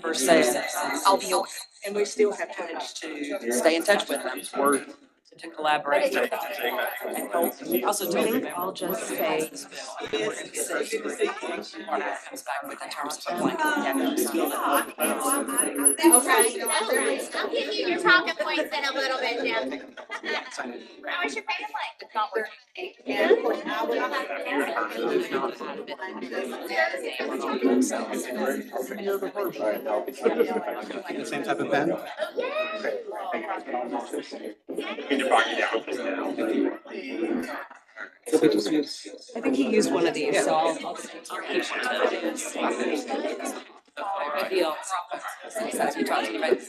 per se, I'll be aware. And we still have managed to stay in touch with them. Word. To collaborate. And help. Also, I'll just say, we're gonna see what it comes back with in terms of like, yeah. Okay. I'll give you your talking points in a little bit, Jim. How was your family? Not working. The same type of pen? I think he used one of these, so I'll Keep one of those. Deal. Since we talked to you about it.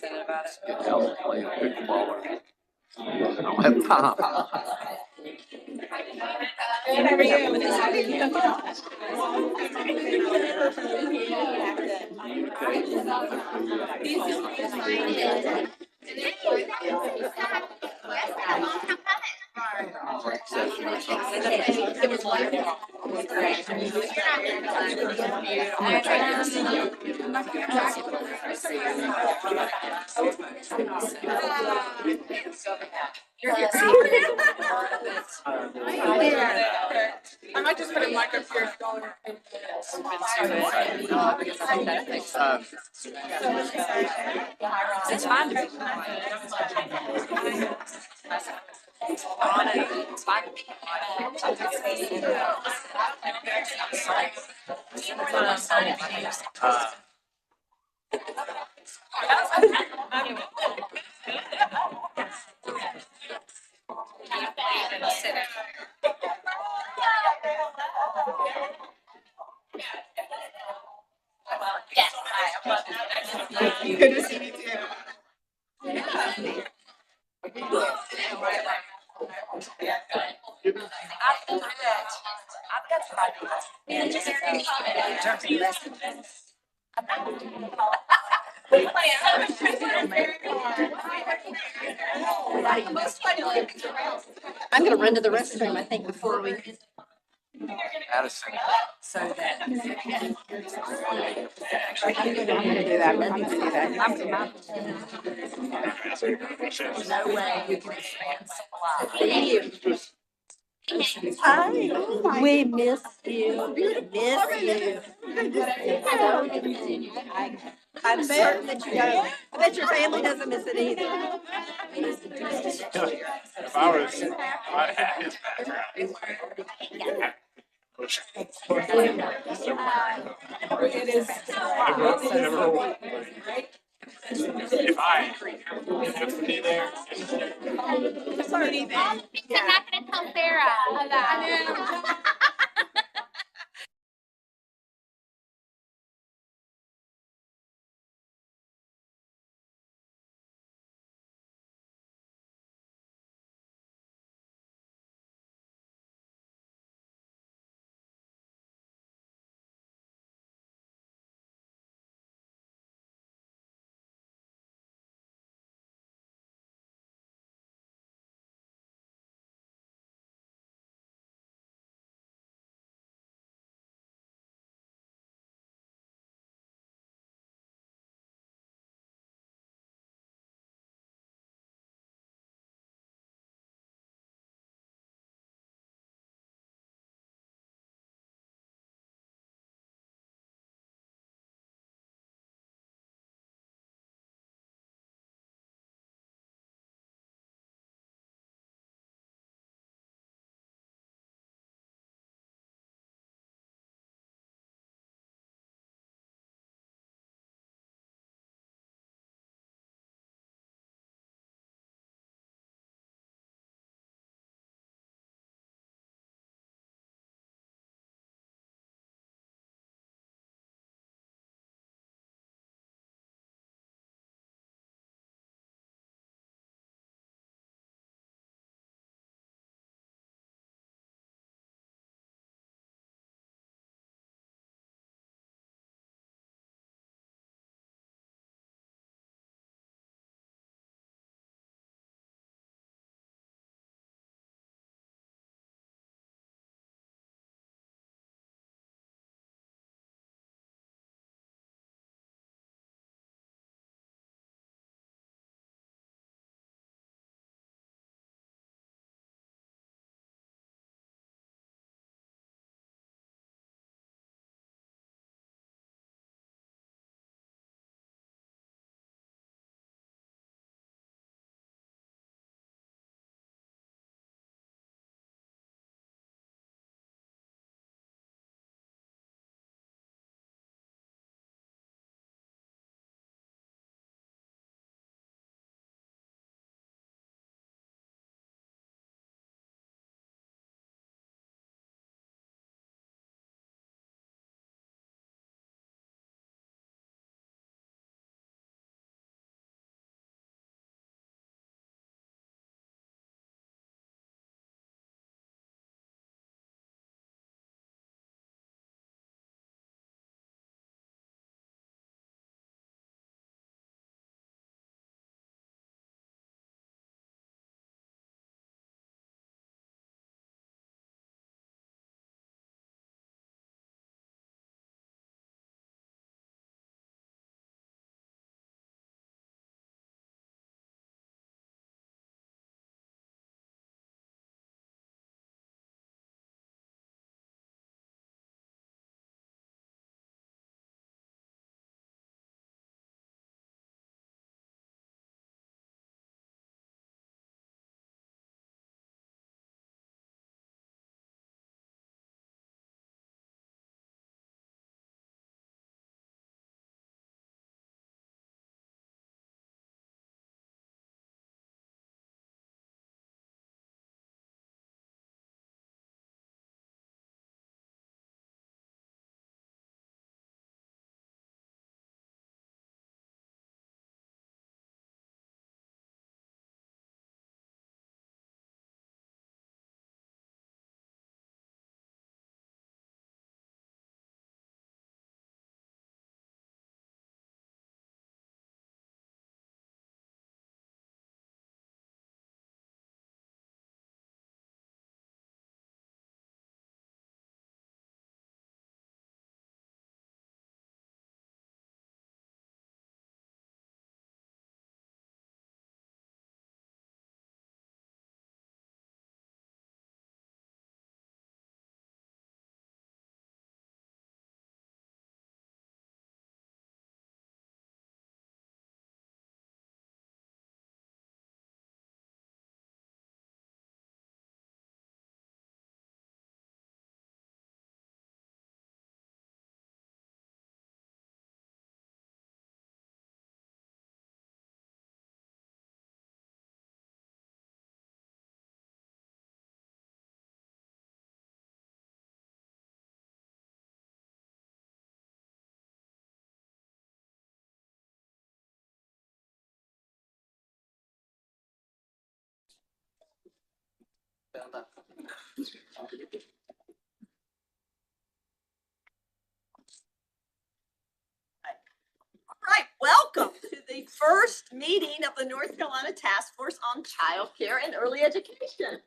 It was wonderful. It was great. I'm gonna try I might just put a mic up here. because I think that affects. It's fine to be. It's fine to be. Good to see you too. I'm gonna run to the restroom, I think, before we. Addison. So that. I'm gonna do that, I need to do that. No way you can expand supply. Thank you. Hi, we miss you, I'm certain that you don't, I bet your family doesn't miss it either. If I was, I had his background. It is. If I just be there. I'm not gonna tell Sarah about. All right, welcome to the first meeting of the North Carolina Task Force on Child Care and Early Education.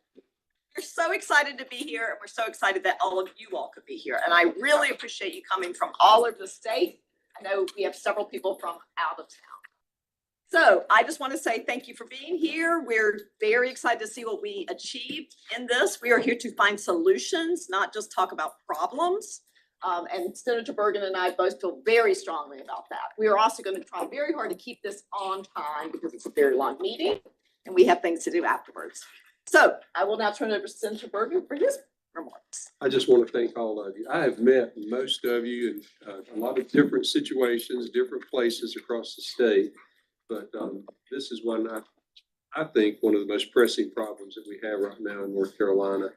We're so excited to be here, and we're so excited that all of you all could be here. And I really appreciate you coming from all over the state. I know we have several people from out of town. So I just want to say thank you for being here. We're very excited to see what we achieved in this. We are here to find solutions, not just talk about problems. And Senator Bergen and I both feel very strongly about that. We are also going to try very hard to keep this on time because it's a very long meeting and we have things to do afterwards. So I will now turn it over to Senator Bergen for his remarks. I just want to thank all of you. I have met most of you in a lot of different situations, different places across the state. But this is one I think one of the most pressing problems that we have right now in North Carolina.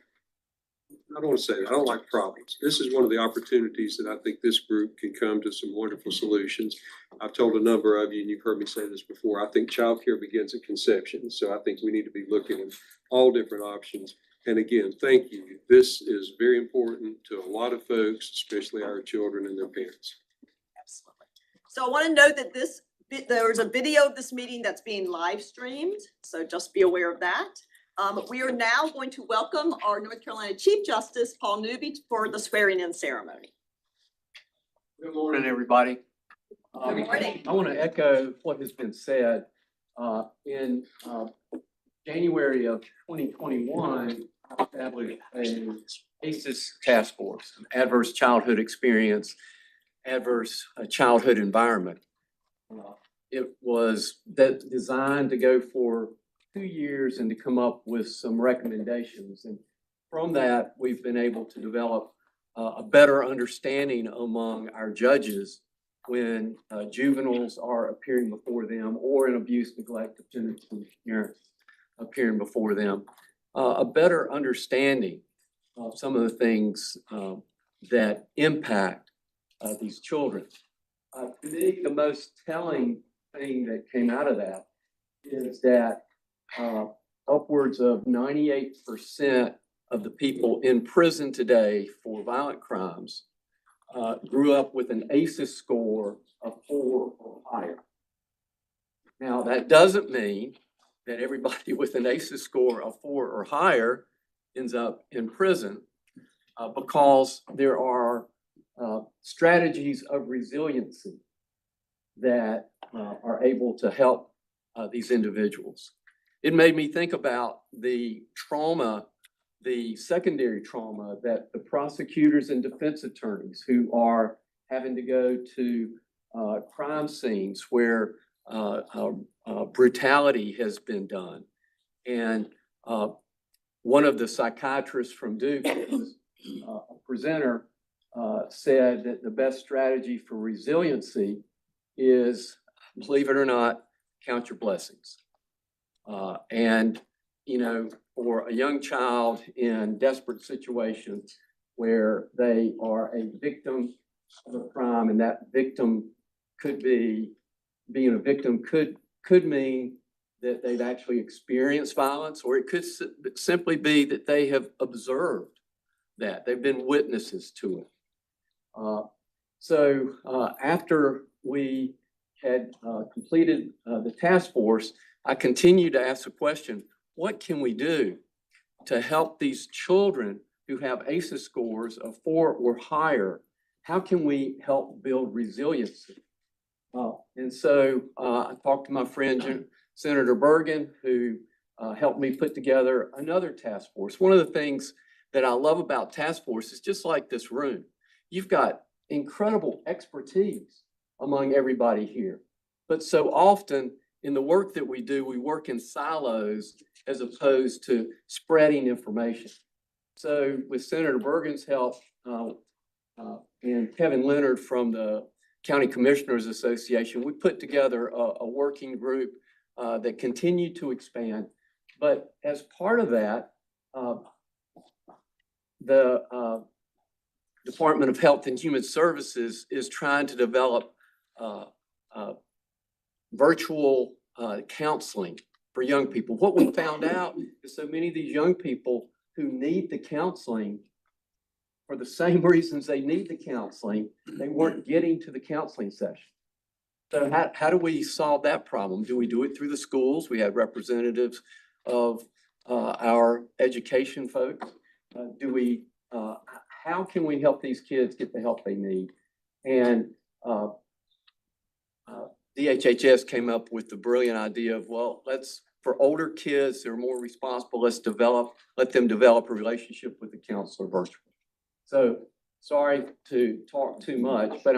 I don't want to say that. I don't like problems. This is one of the opportunities that I think this group can come to some wonderful solutions. I've told a number of you, and you've heard me say this before, I think childcare begins at conception. So I think we need to be looking at all different options. And again, thank you. This is very important to a lot of folks, especially our children and their parents. Absolutely. So I want to note that there's a video of this meeting that's being live streamed. So just be aware of that. We are now going to welcome our North Carolina Chief Justice, Paul Newby, for the swearing-in ceremony. Good morning, everybody. Good morning. I want to echo what has been said. In January of 2021, I established an ACES task force, an adverse childhood experience, adverse childhood environment. It was designed to go for 2 years and to come up with some recommendations. And from that, we've been able to develop a better understanding among our judges when juveniles are appearing before them or an abuse, neglect, dependency parents appearing before them. A better understanding of some of the things that impact these children. To me, the most telling thing that came out of that is that upwards of 98% of the people in prison today for violent crimes grew up with an ACES score of 4 or higher. Now, that doesn't mean that everybody with an ACES score of 4 or higher ends up in prison because there are strategies of resiliency that are able to help these individuals. It made me think about the trauma, the secondary trauma that the prosecutors and defense attorneys who are having to go to crime scenes where brutality has been done. And one of the psychiatrists from Duke, who was a presenter, said that the best strategy for resiliency is, believe it or not, count your blessings. And, you know, for a young child in desperate situations where they are a victim of a crime, and that victim could be, being a victim could mean that they've actually experienced violence, or it could simply be that they have observed that, they've been witnesses to it. So after we had completed the task force, I continued to ask the question, what can we do to help these children who have ACES scores of 4 or higher? How can we help build resiliency? And so I talked to my friend, Senator Bergen, who helped me put together another task force. One of the things that I love about task force is just like this room. You've got incredible expertise among everybody here. But so often in the work that we do, we work in silos as opposed to spreading information. So with Senator Bergen's help and Kevin Leonard from the County Commissioners Association, we put together a working group that continued to expand. But as part of that, the Department of Health and Human Services is trying to develop virtual counseling for young people. What we found out is so many of these young people who need the counseling for the same reasons they need the counseling, they weren't getting to the counseling session. So how do we solve that problem? Do we do it through the schools? We have representatives of our education folks. How can we help these kids get the help they need? And DHHS came up with the brilliant idea of, well, for older kids, they're more responsible, let them develop a relationship with the counselor virtually. So sorry to talk too much, but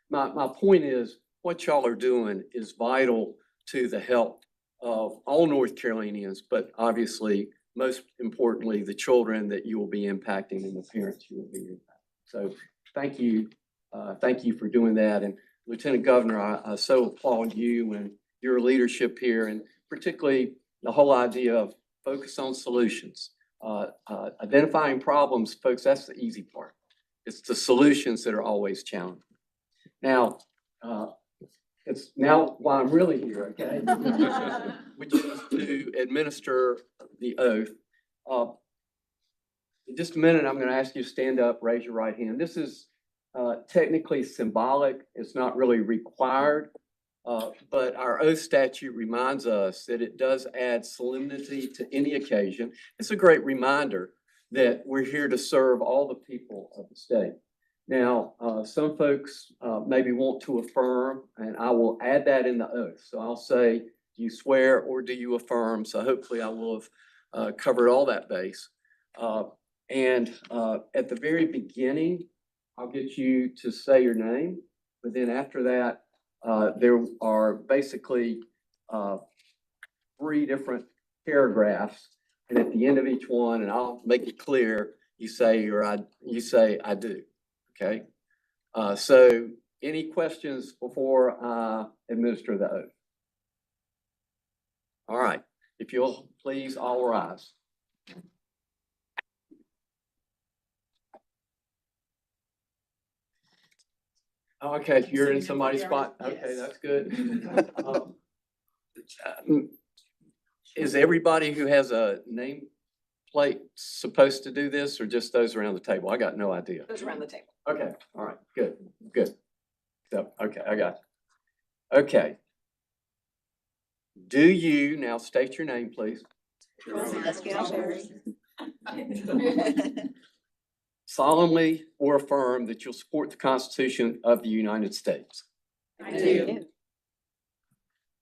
my point is, what y'all are doing is vital to the health of all North Carolinians, but obviously, most importantly, the children that you will be impacting and the parents you will be impacting. So thank you for doing that. And Lieutenant Governor, I so applaud you and your leadership here, and particularly the whole idea of focus on solutions. Identifying problems, folks, that's the easy part. It's the solutions that are always challenging. Now, it's now why I'm really here, okay? Which is to administer the oath. In just a minute, I'm going to ask you to stand up, raise your right hand. This is technically symbolic. It's not really required, but our oath statute reminds us that it does add solemnity to any occasion. It's a great reminder that we're here to serve all the people of the state. Now, some folks maybe want to affirm, and I will add that in the oath. So I'll say, do you swear or do you affirm? So hopefully I will have covered all that base. And at the very beginning, I'll get you to say your name, but then after that, there are basically 3 different paragraphs. And at the end of each one, and I'll make it clear, you say I do. Okay. So any questions before I administer the oath? All right. If you'll please all rise. Okay, you're in somebody's spot. Okay, that's good. Is everybody who has a name plate supposed to do this, or just those around the table? I got no idea. Those around the table. Okay, all right, good. So, okay, I got it. Okay. Do you, now state your name, please, solemnly or affirm that you'll support the Constitution of the United States? I do.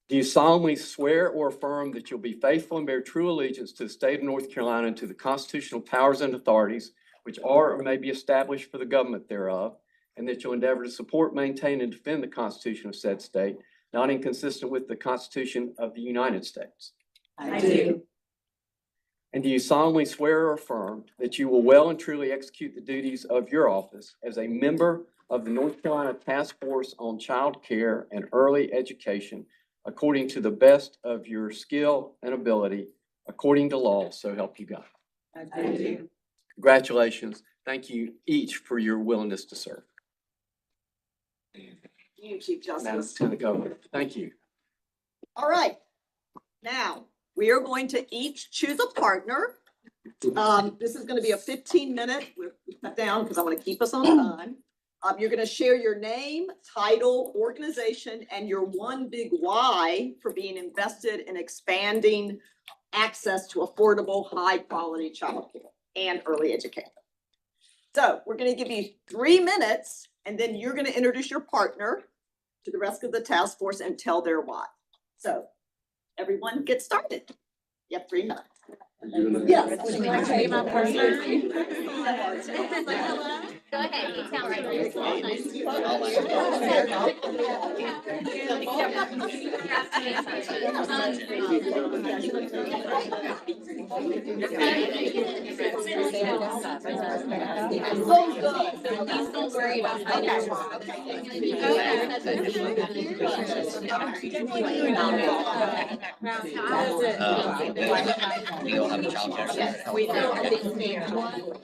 Do you solemnly swear or affirm that you'll be faithful and bear true allegiance to the state of North Carolina and to the constitutional powers and authorities which are or may be established for the government thereof, and that you'll endeavor to support, maintain, and defend the Constitution of said state, not inconsistent with the Constitution of the United States? I do. And do you solemnly swear or affirm that you will well and truly execute the duties of your office as a member of the North Carolina Task Force on Child Care and Early Education according to the best of your skill and ability, according to law, so help you God? I do. Congratulations. Thank you each for your willingness to serve. You, Chief Madam Justice. Lieutenant Governor, thank you. All right. Now, we are going to each choose a partner. This is going to be a 15-minute. We'll cut down because I want to keep us on time. You're going to share your name, title, organization, and your one big why for being invested in expanding access to affordable, high-quality childcare and early education. So we're going to give you 3 minutes, and then you're going to introduce your partner to the rest of the task force and tell their why. So everyone get started. You have 3 minutes. Yes. Would you like to tell you my partner? Go ahead, you sound We all will have a child care center. We do.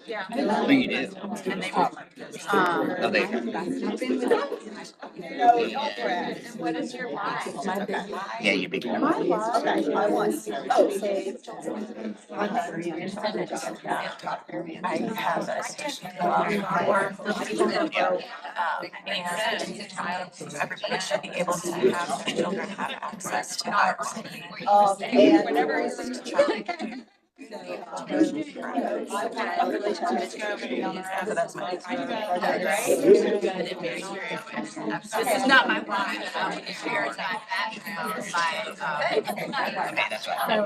Yeah. Oh, you do? And they Oh, they. what is your line? Yeah, you be. Okay, I was. Oh, so I have a station for the people that vote, and everybody should be able to have their children have access to ours. and Whenever you're a child. So that's my. This is not my line. Okay, that's right.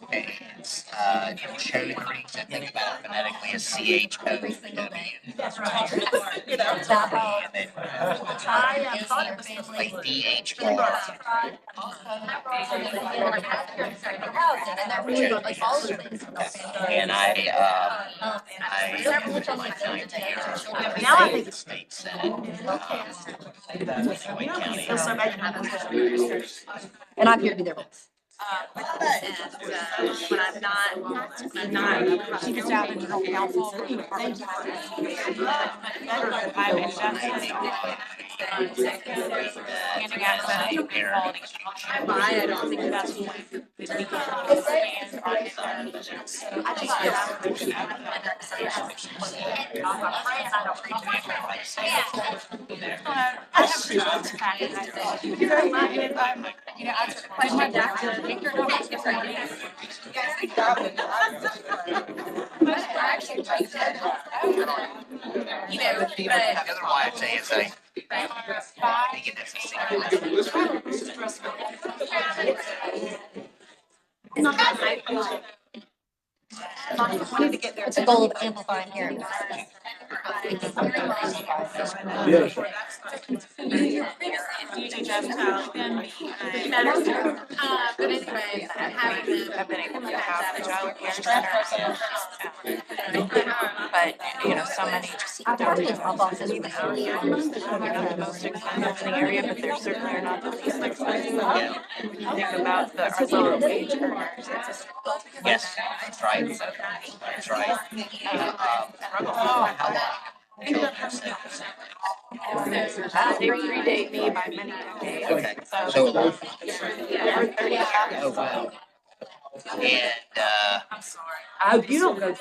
Okay, it's, cherry creeks, I think about it phonetically as CHOW. You know. And then I thought it was like DHR. And I my time here. Now I think The state senate. Wayne County. feels so bad to have this. And I'm here to be there. When I'm not, She gets out in her council. Handing access to quality. I don't think That's The other why I say is I think it is a It's a goal of amplifying here. Yes. But anyway, I've been able to have the child care center. But, you know, so many just don't they're not the most expensive in the area, but they're certainly are not the least expensive. When you think about our lower wage earners, it's a yes, that's right. That's right. How long? they predate me by many decades. Okay. So, So, over 30 years. oh wow. And You don't go.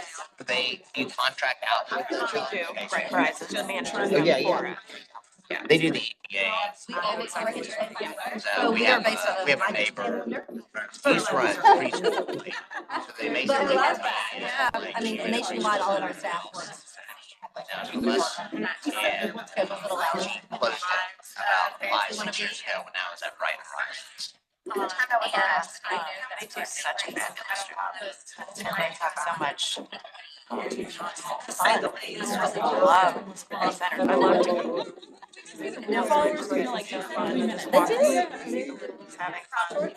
you contract out with the child. We do, Okay. right, Verizon manages Oh, yeah, them yeah. for us. They do the EPA. So we have a neighbor. He's run pretty smoothly. So they basically. Yeah, I mean, nationwide, all of our staff works. Down to us. And closed it about 5, 6 years ago when I was at Right Horizons. They do such a fabulous job. And they have so much, to say the least, I love the center. I love to go. Their followers feel like they're fun. Having fun.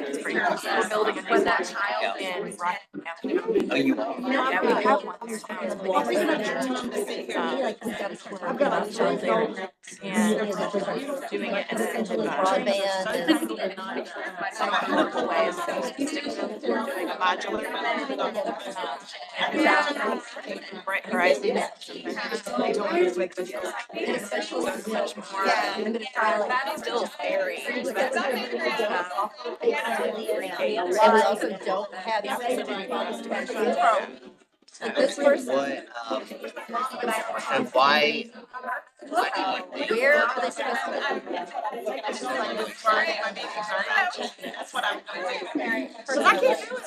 It's pretty cool. We're building a new child in Rockland. Oh, you. Yeah, we have one. I've got a show there and doing it in a Broadband and. some local ways. We're doing a modular. Verizon. They told me to make this. Especially much more. That is still very expensive. And we also don't have opportunity to our children. But this person, And why where are they supposed to live? That's what I'm doing. So I can't do it.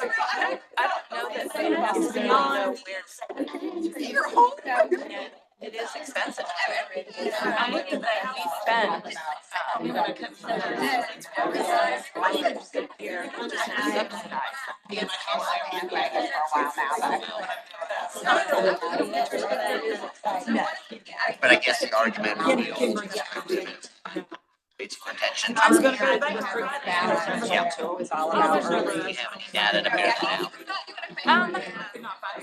I don't know that they necessarily know where. You're home. It is expensive. I looked at that. We spend. Here, just but I guess the argument would be it's retention. I was gonna go back. Yeah. It's all about early. Do you have any data to back it out?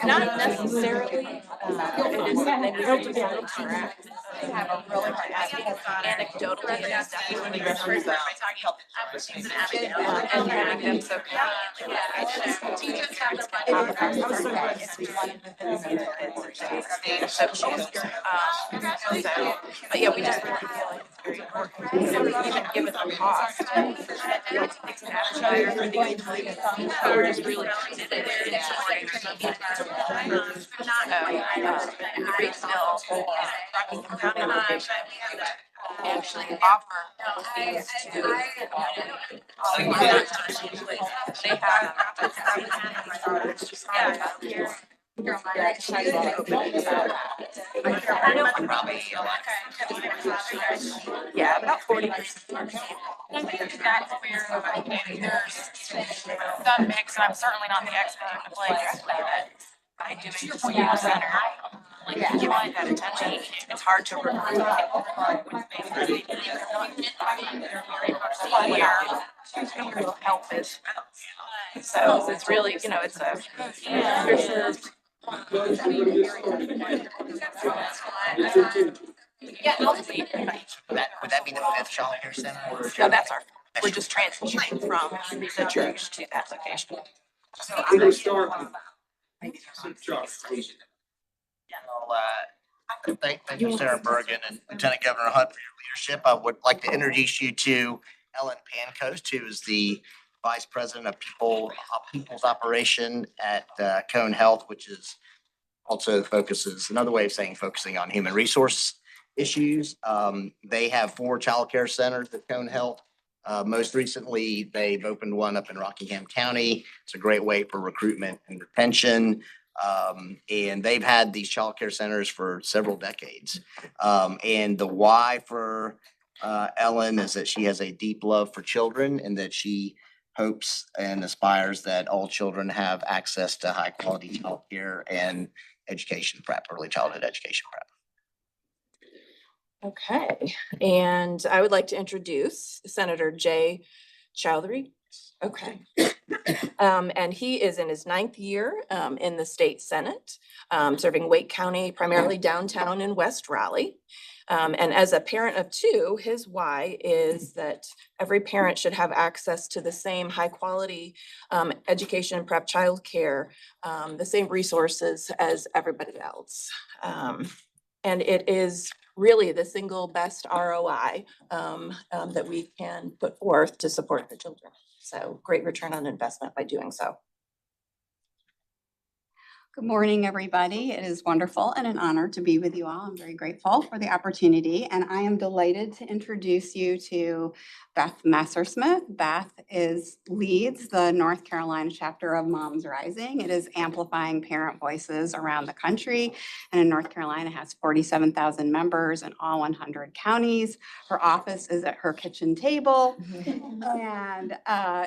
Not necessarily. They have a really hard time. Anecdotally, it is definitely research that and having them so but yeah, we just really feel like it's very important, even given the cost. But we're just really interested in supporting the Reedsville County location actually offer these to they have yeah, about 40%. I think that's where there's some mix, and I'm certainly not the expert on the place, but I do it for you center. Like you want that attention, it's hard to recruit where help is. So it's really, it's a yeah, Would that be the fifth childcare center? no, that's our, we're just transitioning from the church to that location. So I'm gonna start with Josh. Well, thank you, Sarah Bergen and Lieutenant Governor Hunt, for your leadership. I would like to introduce you to Ellen Pancoast, who is the Vice President of People's Operation at Cone Health, which is also focuses, another way of saying focusing on human resource issues. They have 4 childcare centers at Cone Health. Most recently, they've opened one up in Rockingham County. It's a great way for recruitment and retention. And they've had these childcare centers for several decades. And the why for Ellen is that she has a deep love for children and that she hopes and aspires that all children have access to high quality childcare and education prep, early childhood education prep. Okay, and I would like to introduce Senator Jay Chowdhury. Okay. And he is in his 9th year in the state Senate, serving Wake County, primarily downtown in West Raleigh. And as a parent of 2, his why is that every parent should have access to the same high quality education, prep, childcare, the same resources as everybody else. And it is really the single best ROI that we can put forth to support the children. So great return on investment by doing so. Good morning, everybody. It is wonderful and an honor to be with you all. I'm very grateful for the opportunity, and I am delighted to introduce you to Beth Messersmith. Beth leads the North Carolina chapter of Moms Rising. It is amplifying parent voices around the country, and in North Carolina has 47,000 members in all 100 counties. Her office is at her kitchen table, and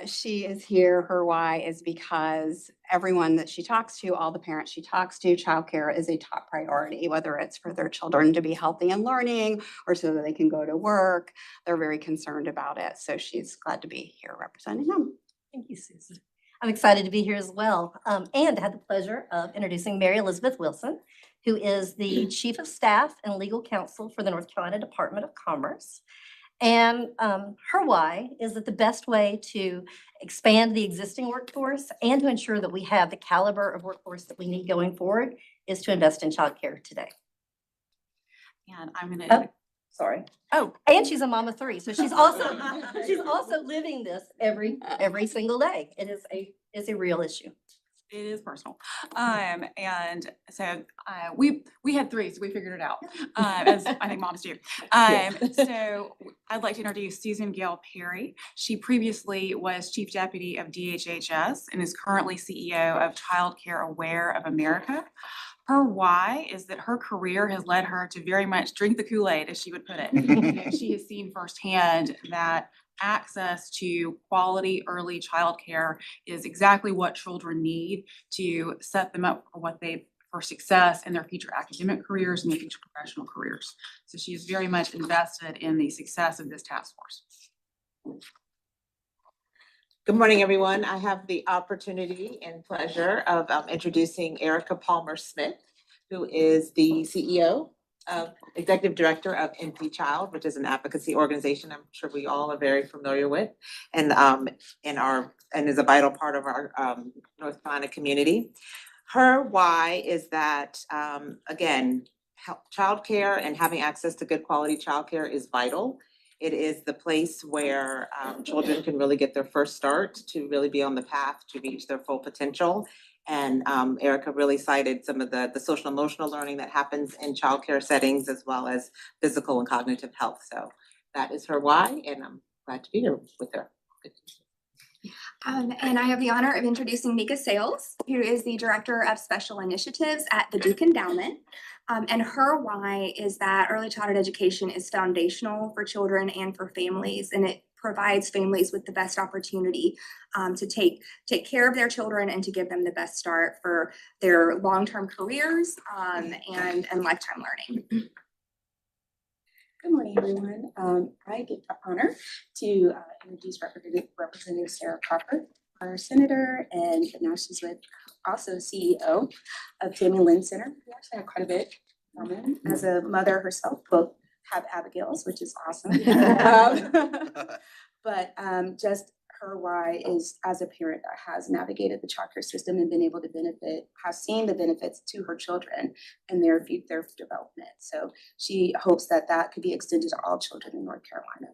she is here. Her why is because everyone that she talks to, all the parents she talks to, childcare is a top priority, whether it's for their children to be healthy and learning or so that they can go to work. They're very concerned about it. So she's glad to be here representing them. Thank you, Susan. I'm excited to be here as well, and had the pleasure of introducing Mary Elizabeth Wilson, who is the Chief of Staff and Legal Counsel for the North Carolina Department of Commerce. And her why is that the best way to expand the existing workforce and to ensure that we have the caliber of workforce that we need going forward is to invest in childcare today. And I'm going Oh, to. sorry. Oh, and she's a mom of 3, so she's also living this every single day. It is a real issue. It is personal. And so we had 3, so we figured it out, as I think moms do. So I'd like to introduce Susan Gail Perry. She previously was Chief Deputy of DHHS and is currently CEO of Child Care Aware of America. Her why is that her career has led her to very much drink the Kool-Aid, as she would put it. She has seen firsthand that access to quality early childcare is exactly what children need to set them up for success in their future academic careers and their future professional careers. So she is very much invested in the success of this task force. Good morning, everyone. I have the opportunity and pleasure of introducing Erica Palmer Smith, who is the CEO Executive Director of NC Child, which is an advocacy organization I'm sure we all are very familiar with, and is a vital part of our North Carolina community. Her why is that again, childcare and having access to good quality childcare is vital. It is the place where children can really get their first start to really be on the path to reach their full potential. And Erica really cited some of the social emotional learning that happens in childcare settings as well as physical and cognitive health. So that is her why, and I'm glad to be here with her. And I have the honor of introducing Mika Sales, who is the Director of Special Initiatives at the Duke Endowment. And her why is that early childhood education is foundational for children and for families, and it provides families with the best opportunity to take care of their children and to give them the best start for their long-term careers and lifetime learning. Good morning, everyone. I get the honor to introduce Representative Sarah Crawford, our senator, and now she's with also CEO of Tammy Lynn Center. We actually have quite a bit in common. As a mother herself, both have Abigail's, which is awesome. But just her why is, as a parent that has navigated the childcare system and been able to benefit, has seen the benefits to her children and their development. So she hopes that that could be extended to all children in North Carolina.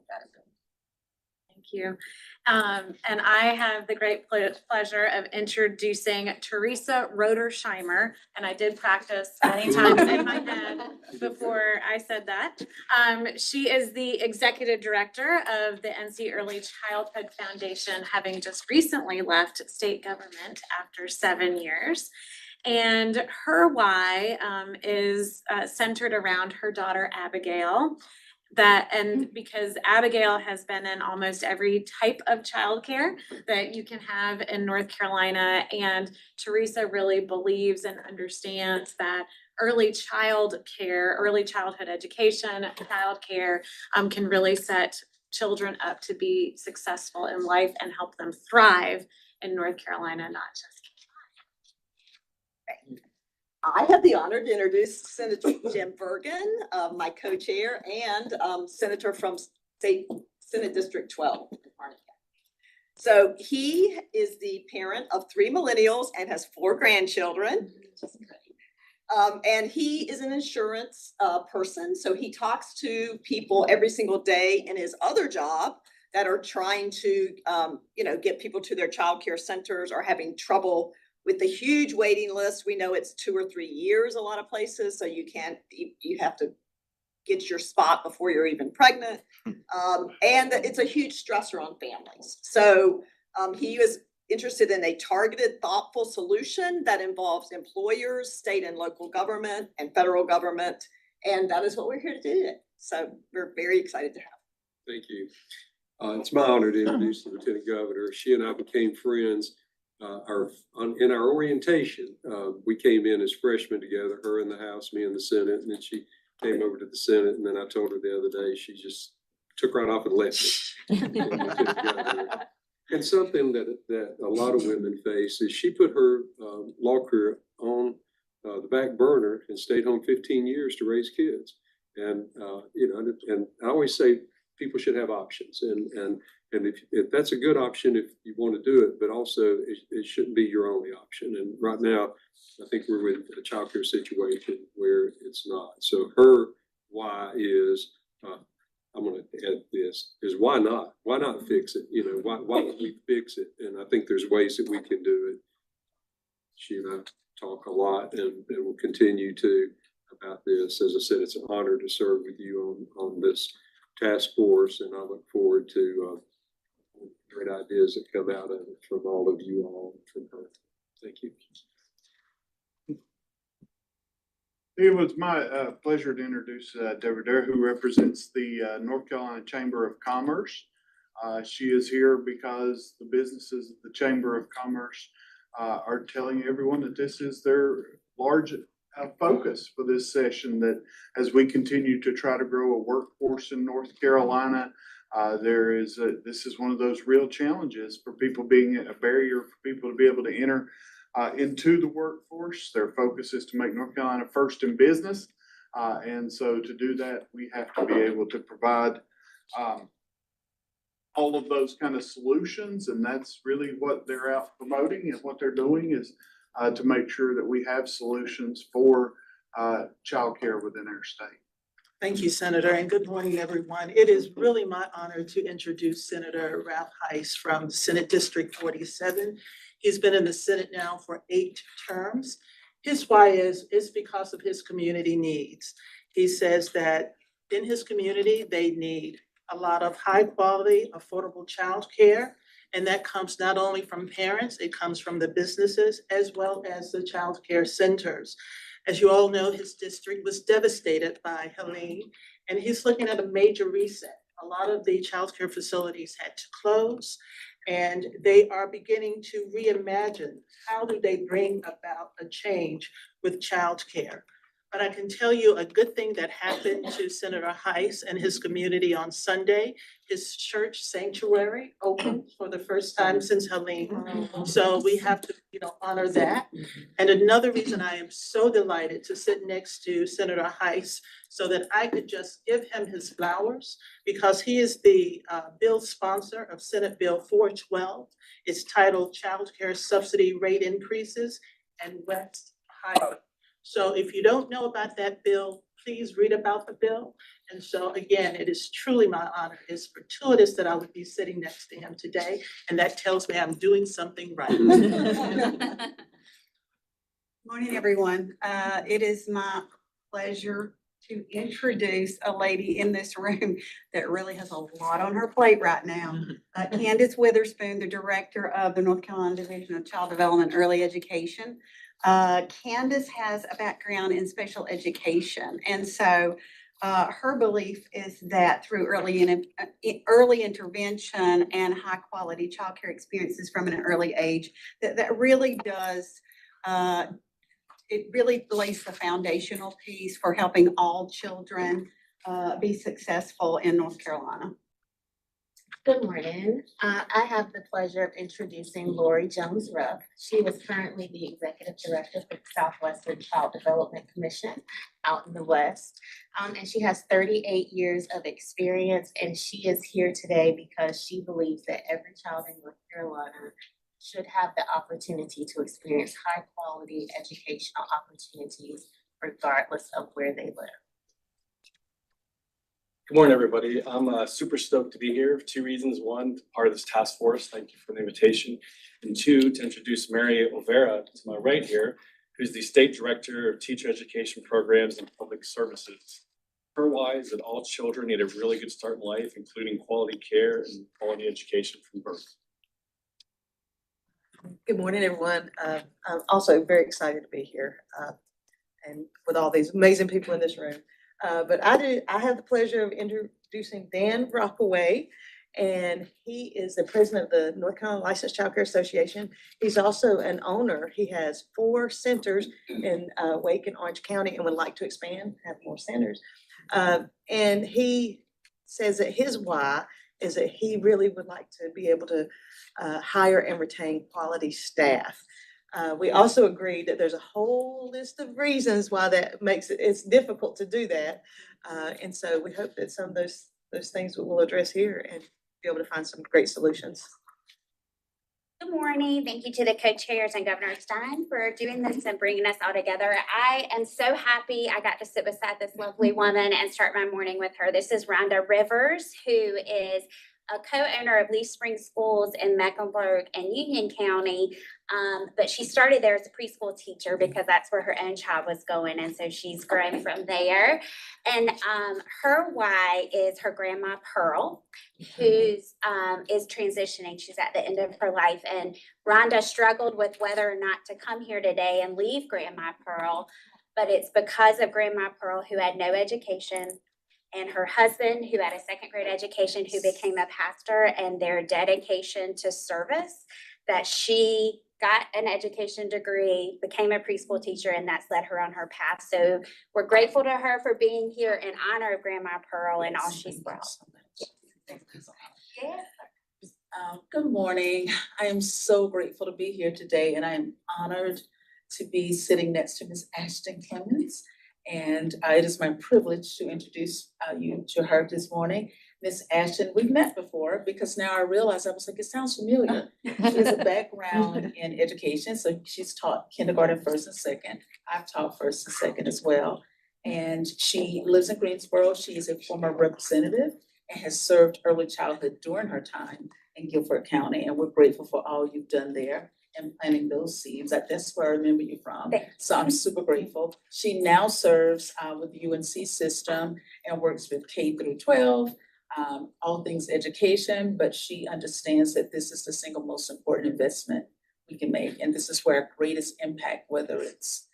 Thank you. And I have the great pleasure of introducing Teresa Roedersheimer, and I did practice many times in my head before I said that. She is the Executive Director of the NC Early Childhood Foundation, having just recently left state government after 7 years. And her why is centered around her daughter, Abigail. And because Abigail has been in almost every type of childcare that you can have in North Carolina, and Teresa really believes and understands that early childhood education, childcare can really set children up to be successful in life and help them thrive in North Carolina, not just. I have the honor to introduce Senator Jim Bergen, my co-chair, and Senator from Senate District 12. So he is the parent of 3 millennials and has 4 grandchildren. And he is an insurance person, so he talks to people every single day in his other job that are trying to, get people to their childcare centers or having trouble with the huge waiting list. We know it's 2 or 3 years a lot of places, so you have to get your spot before you're even pregnant. And it's a huge stressor on families. So he was interested in a targeted, thoughtful solution that involves employers, state and local government, and federal government. And that is what we're here to do today. So we're very excited to have him. Thank you. It's my honor to introduce the Lieutenant Governor. She and I became friends in our orientation. We came in as freshmen together, her in the House, me in the Senate, and then she came over to the Senate, and then I told her the other day, she just took right off and left me. And something that a lot of women face is she put her law career on the back burner and stayed home 15 years to raise kids. And and I always say people should have options, and if that's a good option, if you want to do it, but also it shouldn't be your only option. And right now, I think we're with a childcare situation where it's not. So her why is, I'm going to add this, is why not? Why not fix it? Why don't we fix it? And I think there's ways that we can do it. She and I talk a lot, and we'll continue to about this. As I said, it's an honor to serve with you on this task force, and I look forward to great ideas that come out of it from all of you all, from her. Thank you. It was my pleasure to introduce Deborah Dare, who represents the North Carolina Chamber of Commerce. She is here because the businesses of the Chamber of Commerce are telling everyone that this is their large focus for this session, that as we continue to try to grow a workforce in North Carolina, this is one of those real challenges for people, being a barrier for people to be able to enter into the workforce. Their focus is to make North Carolina first in business. And so to do that, we have to be able to provide all of those kind of solutions. And that's really what they're out promoting, and what they're doing is to make sure that we have solutions for childcare within our state. Thank you, Senator, and good morning, everyone. It is really my honor to introduce Senator Ralph Heiss from Senate District 47. He's been in the Senate now for 8 terms. His why is because of his community needs. He says that in his community, they need a lot of high quality, affordable childcare. And that comes not only from parents, it comes from the businesses as well as the childcare centers. As you all know, his district was devastated by Helene, and he's looking at a major reset. A lot of the childcare facilities had to close, and they are beginning to reimagine how do they bring about a change with childcare. But I can tell you a good thing that happened to Senator Heiss and his community on Sunday. His church sanctuary opened for the first time since Helene. So we have to, honor that. And another reason I am so delighted to sit next to Senator Heiss so that I could just give him his flowers, because he is the bill sponsor of Senate Bill 412. It's titled Child Care Subsidy Rate Increases and West Highway. So if you don't know about that bill, please read about the bill. And so again, it is truly my honor. It's fortuitous that I would be sitting next to him today, and that tells me I'm doing something right. Morning, everyone. It is my pleasure to introduce a lady in this room that really has a lot on her plate right now. Candace Witherspoon, the director of the North Carolina Division of Child Development and Early Education. Candace has a background in special education, and so her belief is that through early intervention and high quality childcare experiences from an early age, that really does it really lays the foundational piece for helping all children be successful in North Carolina. Good morning. I have the pleasure of introducing Lori Jones-Ruff. She is currently the Executive Director for the Southwestern Child Development Commission out in the West. And she has 38 years of experience, and she is here today because she believes that every child in North Carolina should have the opportunity to experience high quality educational opportunities regardless of where they live. Good morning, everybody. I'm super stoked to be here for 2 reasons. One, part of this task force, thank you for the invitation. And 2, to introduce Mary Olvera to my right here, who's the State Director of Teacher Education Programs and Public Services. Her why is that all children need a really good start in life, including quality care and quality education from birth. Good morning, everyone. I'm also very excited to be here and with all these amazing people in this room. But I have the pleasure of introducing Dan Rockaway, and he is the president of the North Carolina Licensed Child Care Association. He's also an owner. He has 4 centers in Wake and Orange County and would like to expand, have more centers. And he says that his why is that he really would like to be able to hire and retain quality staff. We also agreed that there's a whole list of reasons why that makes it's difficult to do that. And so we hope that some of those things we'll address here and be able to find some great solutions. Good morning. Thank you to the co-chairs and Governor Stein for doing this and bringing us all together. I am so happy I got to sit beside this lovely woman and start my morning with her. This is Rhonda Rivers, who is a co-owner of Leaf Spring Schools in Mecklenburg and Union County. But she started there as a preschool teacher because that's where her own child was going. And so she's grown from there. And her why is her grandma Pearl, who's is transitioning. She's at the end of her life. And Rhonda struggled with whether or not to come here today and leave Grandma Pearl. But it's because of Grandma Pearl, who had no education, and her husband, who had a 2nd grade education, who became a pastor, and their dedication to service, that she got an education degree, became a preschool teacher, and that's led her on her path. So we're grateful to her for being here in honor of Grandma Pearl and all she's brought. Good morning. I am so grateful to be here today, and I am honored to be sitting next to Ms. Ashton Clemens. And it is my privilege to introduce you to her this morning. Ms. Ashton, we've met before because now I realize, I was like, it sounds familiar. She has a background in education, so she's taught kindergarten, first and second. I've taught first and second as well. And she lives in Greensboro. She is a former representative and has served early childhood during her time in Guilford County. And we're grateful for all you've done there and planting those seeds. That's where I remember you from. So I'm super grateful. She now serves with the UNC system and works with K through 12, all things education, but she understands that this is the single most important investment we can make. And this is where our greatest impact, whether it's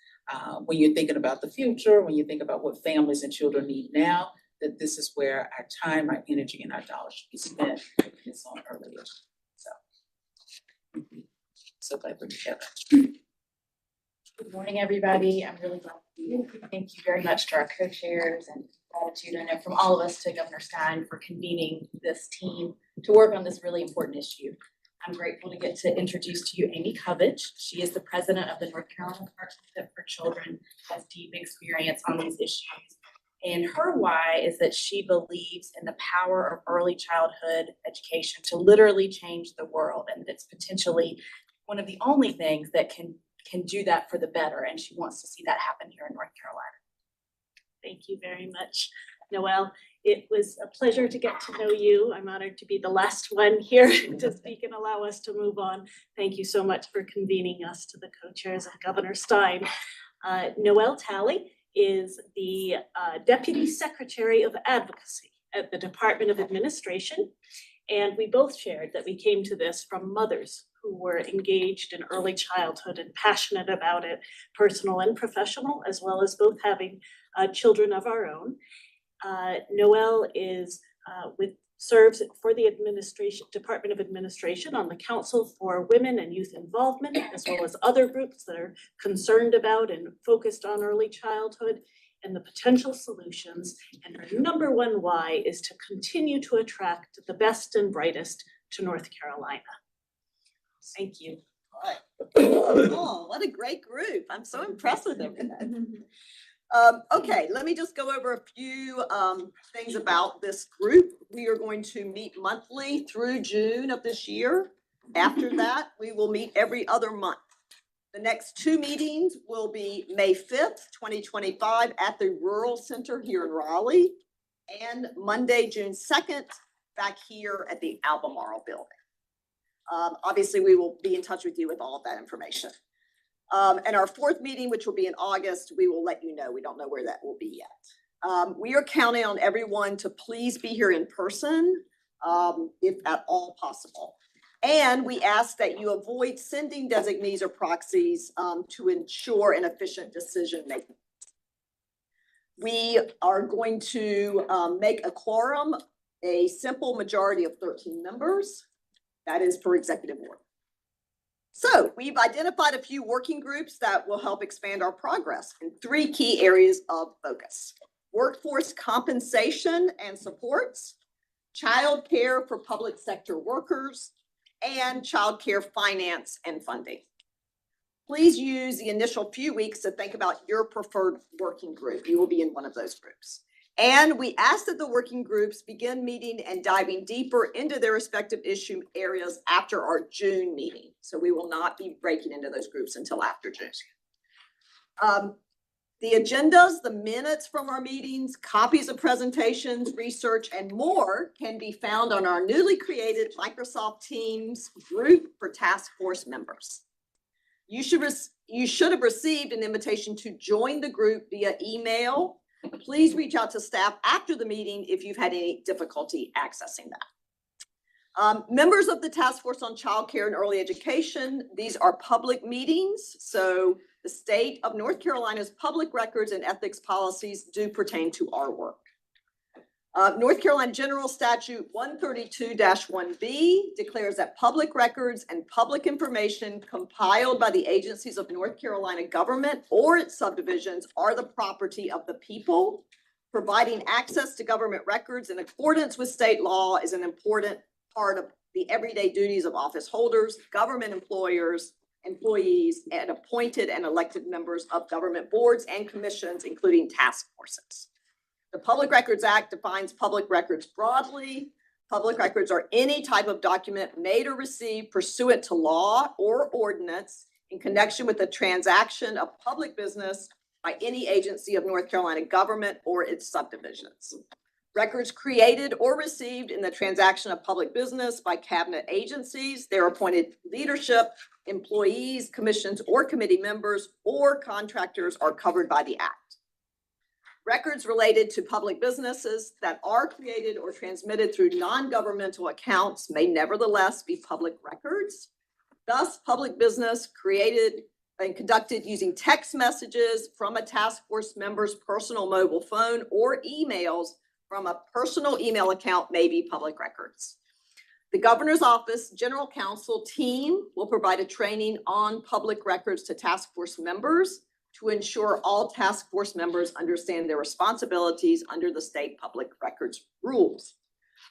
when you're thinking about the future, when you think about what families and children need now, that this is where our time, our energy, and our dollars should be spent. It's on early education. So glad we're together. Good morning, everybody. I'm really glad to be here. Thank you very much to our co-chairs and gratitude, I know from all of us, to Governor Stein for convening this team to work on this really important issue. I'm grateful to get to introduce to you Amy Covich. She is the president of the North Carolina Partnership for Children, has deep experience on these issues. And her why is that she believes in the power of early childhood education to literally change the world, and it's potentially one of the only things that can do that for the better, and she wants to see that happen here in North Carolina. Thank you very much, Noelle. It was a pleasure to get to know you. I'm honored to be the last one here to speak and allow us to move on. Thank you so much for convening us, to the co-chairs and Governor Stein. Noelle Talley is the Deputy Secretary of Advocacy at the Department of Administration. And we both shared that we came to this from mothers who were engaged in early childhood and passionate about it, personal and professional, as well as both having children of our own. Noelle is serves for the Department of Administration on the Council for Women and Youth Involvement, as well as other groups that are concerned about and focused on early childhood and the potential solutions. And her number one why is to continue to attract the best and brightest to North Carolina. Thank you. Oh, what a great group. I'm so impressed with everything. Okay, let me just go over a few things about this group. We are going to meet monthly through June of this year. After that, we will meet every other month. The next two meetings will be May 5th, 2025 at the Rural Center here in Raleigh, and Monday, June 2nd, back here at the Albemarle building. Obviously, we will be in touch with you with all of that information. And our fourth meeting, which will be in August, we will let you know. We don't know where that will be yet. We are counting on everyone to please be here in person, if at all possible. And we ask that you avoid sending designees or proxies to ensure an efficient decision making. We are going to make a quorum a simple majority of 13 members. That is for executive order. So we've identified a few working groups that will help expand our progress in three key areas of focus: workforce compensation and supports, child care for public sector workers, and child care finance and funding. Please use the initial few weeks to think about your preferred working group. You will be in one of those groups. And we ask that the working groups begin meeting and diving deeper into their respective issue areas after our June meeting. So we will not be breaking into those groups until after June. The agendas, the minutes from our meetings, copies of presentations, research, and more can be found on our newly created Microsoft Teams group for task force members. You should have received an invitation to join the group via email. Please reach out to staff after the meeting if you've had any difficulty accessing that. Members of the Task Force on Child Care and Early Education, these are public meetings, so the state of North Carolina's public records and ethics policies do pertain to our work. North Carolina General Statute 132-1B declares that public records and public information compiled by the agencies of North Carolina government or its subdivisions are the property of the people. Providing access to government records in accordance with state law is an important part of the everyday duties of office holders, government employers, employees, and appointed and elected members of government boards and commissions, including task forces. The Public Records Act defines public records broadly. Public records are any type of document made or received pursuant to law or ordinance in connection with the transaction of public business by any agency of North Carolina government or its subdivisions. Records created or received in the transaction of public business by cabinet agencies, their appointed leadership, employees, commissions, or committee members, or contractors are covered by the Act. Records related to public businesses that are created or transmitted through non-governmental accounts may nevertheless be public records. Thus, public business created and conducted using text messages from a task force member's personal mobile phone or emails from a personal email account may be public records. The Governor's Office General Counsel team will provide a training on public records to task force members to ensure all task force members understand their responsibilities under the state public records rules.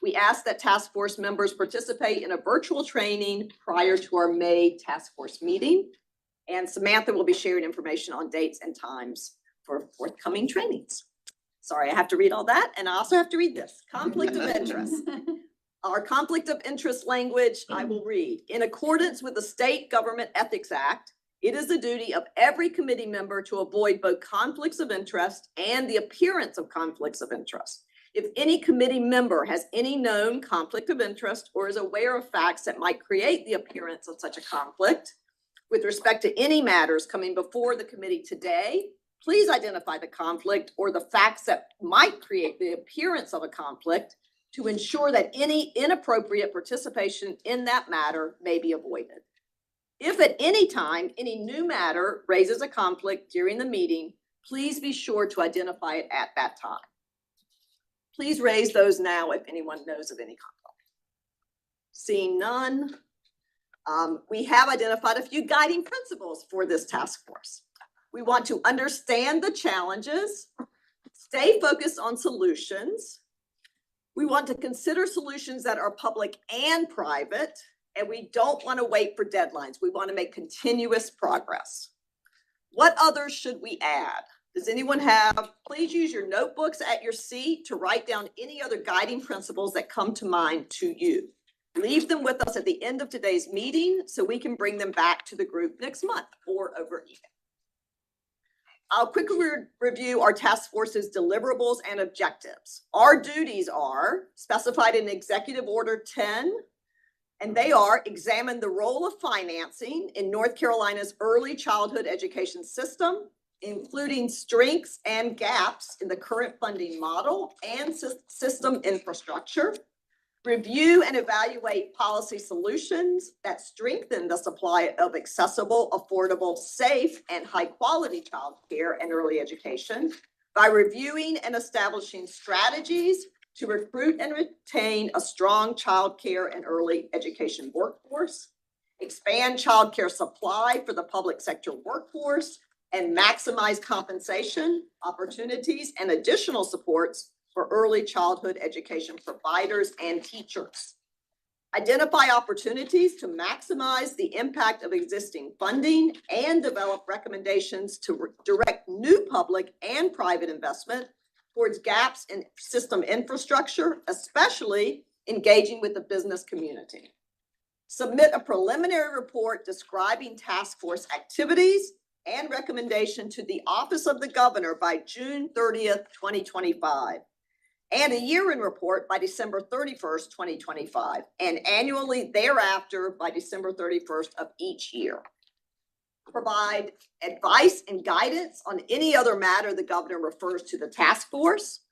We ask that task force members participate in a virtual training prior to our May task force meeting. And Samantha will be sharing information on dates and times for forthcoming trainings. Sorry, I have to read all that. And I also have to read this, conflict of interest. Our conflict of interest language, I will read. In accordance with the State Government Ethics Act, it is the duty of every committee member to avoid both conflicts of interest and the appearance of conflicts of interest. If any committee member has any known conflict of interest or is aware of facts that might create the appearance of such a conflict with respect to any matters coming before the committee today, please identify the conflict or the facts that might create the appearance of a conflict to ensure that any inappropriate participation in that matter may be avoided. If at any time any new matter raises a conflict during the meeting, please be sure to identify it at that time. Please raise those now if anyone knows of any conflict. Seeing none, we have identified a few guiding principles for this task force. We want to understand the challenges, stay focused on solutions. We want to consider solutions that are public and private, and we don't want to wait for deadlines. We want to make continuous progress. What others should we add? Does anyone have? Please use your notebooks at your seat to write down any other guiding principles that come to mind to you. Leave them with us at the end of today's meeting so we can bring them back to the group next month or over email. I'll quickly review our task force's deliverables and objectives. Our duties are specified in Executive Order 10, and they are examine the role of financing in North Carolina's early childhood education system, including strengths and gaps in the current funding model and system infrastructure. Review and evaluate policy solutions that strengthen the supply of accessible, affordable, safe, and high-quality childcare and early education by reviewing and establishing strategies to recruit and retain a strong childcare and early education workforce, expand childcare supply for the public sector workforce, and maximize compensation, opportunities, and additional supports for early childhood education providers and teachers. Identify opportunities to maximize the impact of existing funding and develop recommendations to direct new public and private investment towards gaps in system infrastructure, especially engaging with the business community. Submit a preliminary report describing task force activities and recommendation to the Office of the Governor by June 30th, 2025. And a year-end report by December 31st, 2025, and annually thereafter by December 31st of each year. Provide advice and guidance on any other matter the governor refers to the task force.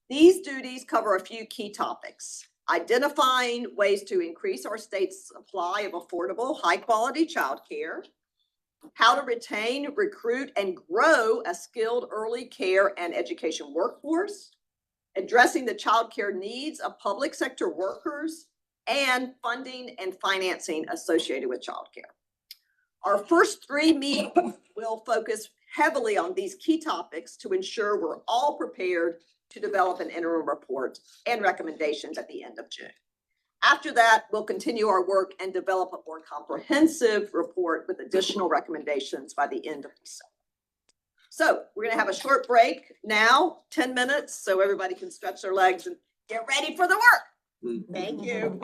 These duties cover a few key topics: identifying ways to increase our state's supply of affordable, high-quality childcare, how to retain, recruit, and grow a skilled early care and education workforce, addressing the childcare needs of public sector workers, and funding and financing associated with childcare. Our first 3 meetings will focus heavily on these key topics to ensure we're all prepared to develop an interim report and recommendations at the end of June. After that, we'll continue our work and develop a more comprehensive report with additional recommendations by the end of December. So we're gonna have a short break now, 10 minutes, so everybody can stretch their legs and get ready for the work. Thank you.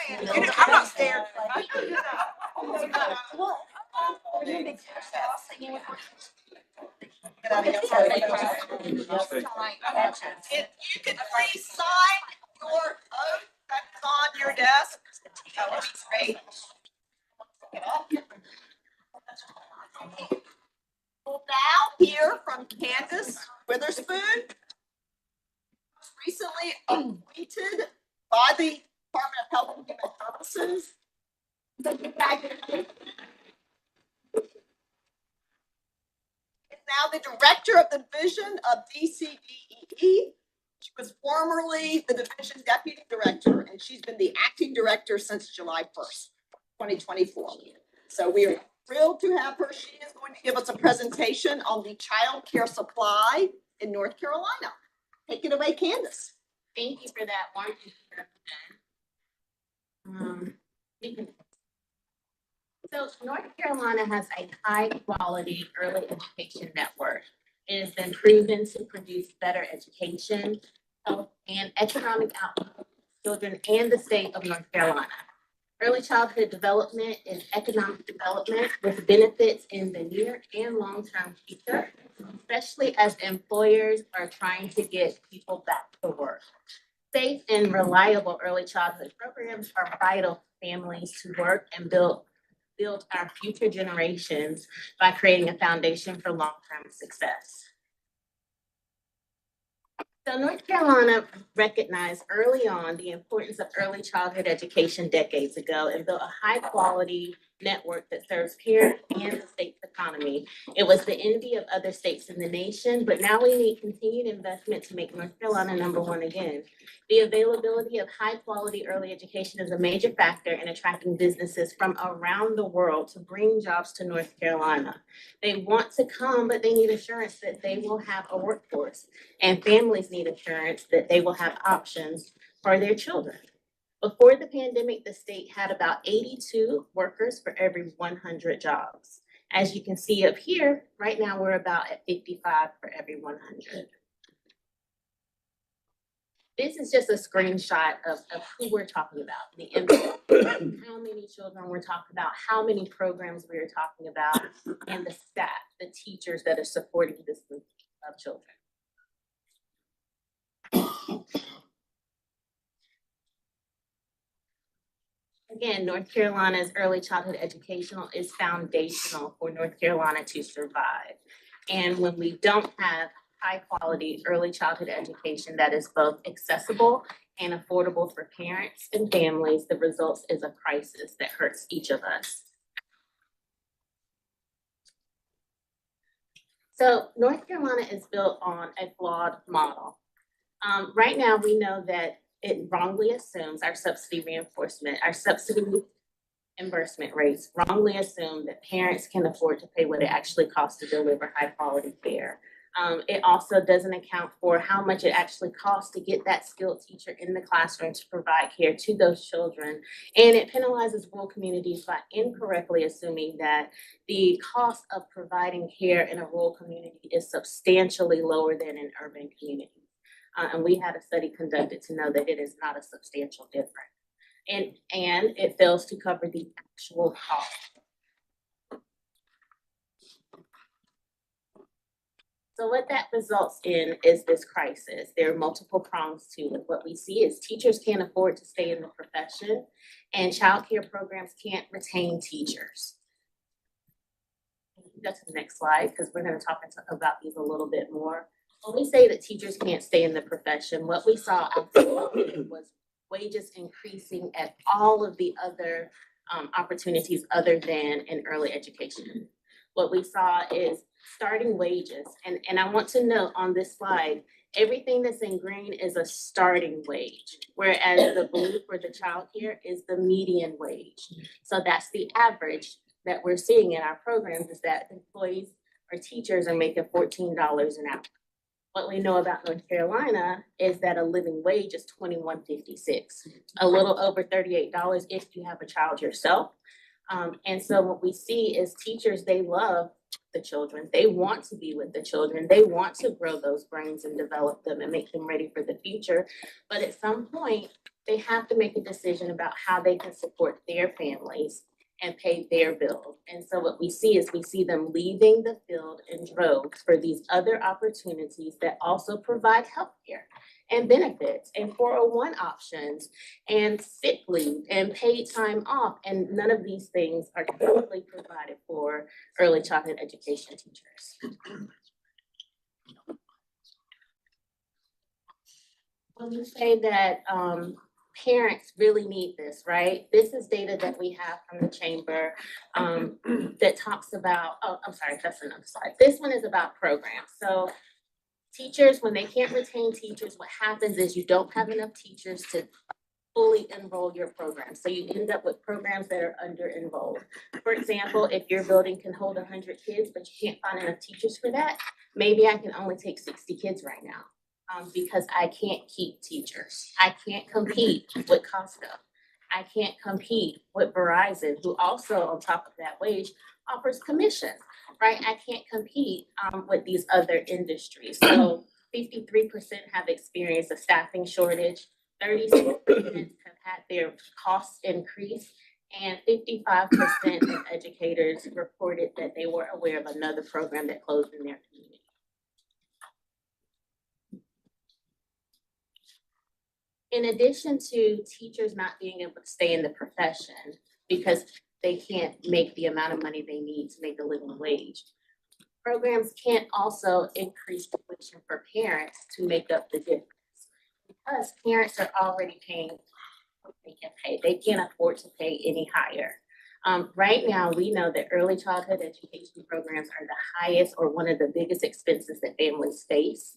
I'm not scared. If you could please sign your oath that's on your desk, that would be great. We'll now hear from Candace Witherspoon, recently appointed by the Department of Health and Human Services. Is now the director of the division of DCDEE. She was formerly the division deputy director, and she's been the acting director since July 1st, 2024. So we are thrilled to have her. She is going to give us a presentation on the child care supply in North Carolina. Take it away, Candace. Thank you for that warm introduction. So North Carolina has a high quality early education network. It has been proven to produce better education, health, and economic outcomes for children and the state of North Carolina. Early childhood development is economic development with benefits in the near and long-term future, especially as employers are trying to get people back to work. Safe and reliable early childhood programs are vital for families to work and build our future generations by creating a foundation for long-term success. So North Carolina recognized early on the importance of early childhood education decades ago and built a high-quality network that serves parents and the state's economy. It was the envy of other states in the nation, but now we need continued investment to make North Carolina #1 again. The availability of high-quality early education is a major factor in attracting businesses from around the world to bring jobs to North Carolina. They want to come, but they need assurance that they will have a workforce, and families need assurance that they will have options for their children. Before the pandemic, the state had about 82 workers for every 100 jobs. As you can see up here, right now we're about at 55 for every 100. This is just a screenshot of who we're talking about, the impact, how many children we're talking about, how many programs we're talking about, and the staff, the teachers that are supporting this group of children. Again, North Carolina's early childhood educational is foundational for North Carolina to survive. And when we don't have high quality early childhood education that is both accessible and affordable for parents and families, the result is a crisis that hurts each of us. So North Carolina is built on a flawed model. Right now, we know that it wrongly assumes our subsidy reimbursement rates wrongly assume that parents can afford to pay what it actually costs to deliver high quality care. It also doesn't account for how much it actually costs to get that skilled teacher in the classroom to provide care to those children. And it penalizes rural communities by incorrectly assuming that the cost of providing care in a rural community is substantially lower than in urban communities. And we had a study conducted to know that it is not a substantial difference. And it fails to cover the actual cost. So what that results in is this crisis. There are multiple prongs to it. What we see is teachers can't afford to stay in the profession, and childcare programs can't retain teachers. Go to the next slide, because we're going to talk about these a little bit more. When we say that teachers can't stay in the profession, what we saw was wages increasing at all of the other opportunities other than in early education. What we saw is starting wages. And I want to note on this slide, everything that's in green is a starting wage, whereas the blue for the childcare is the median wage. So that's the average that we're seeing in our programs, is that employees or teachers are making $14 an hour. What we know about North Carolina is that a living wage is $21.56, a little over $38 if you have a child yourself. And so what we see is teachers, they love the children. They want to be with the children. They want to grow those brains and develop them and make them ready for the future. But at some point, they have to make a decision about how they can support their families and pay their bills. And so what we see is we see them leaving the field in droves for these other opportunities that also provide healthcare and benefits and 401 options and sick leave and paid time off. And none of these things are currently provided for early childhood education teachers. When you say that parents really need this, right? This is data that we have from the chamber that talks about, oh, I'm sorry, that's another slide. This one is about programs. So teachers, when they can't retain teachers, what happens is you don't have enough teachers to fully enroll your program. So you end up with programs that are under enrolled. For example, if your building can hold 100 kids, but you can't find enough teachers for that, maybe I can only take 60 kids right now. Because I can't keep teachers. I can't compete with Costco. I can't compete with Verizon, who also, on top of that wage, offers commission, right? I can't compete with these other industries. So 53% have experienced a staffing shortage, 36% have had their costs increase, and 55% of educators reported that they were aware of another program that closed in their community. In addition to teachers not being able to stay in the profession because they can't make the amount of money they need to make a living wage, programs can't also increase tuition for parents to make up the difference because parents are already paying what they can pay. They can't afford to pay any higher. Right now, we know that early childhood education programs are the highest or one of the biggest expenses that families face,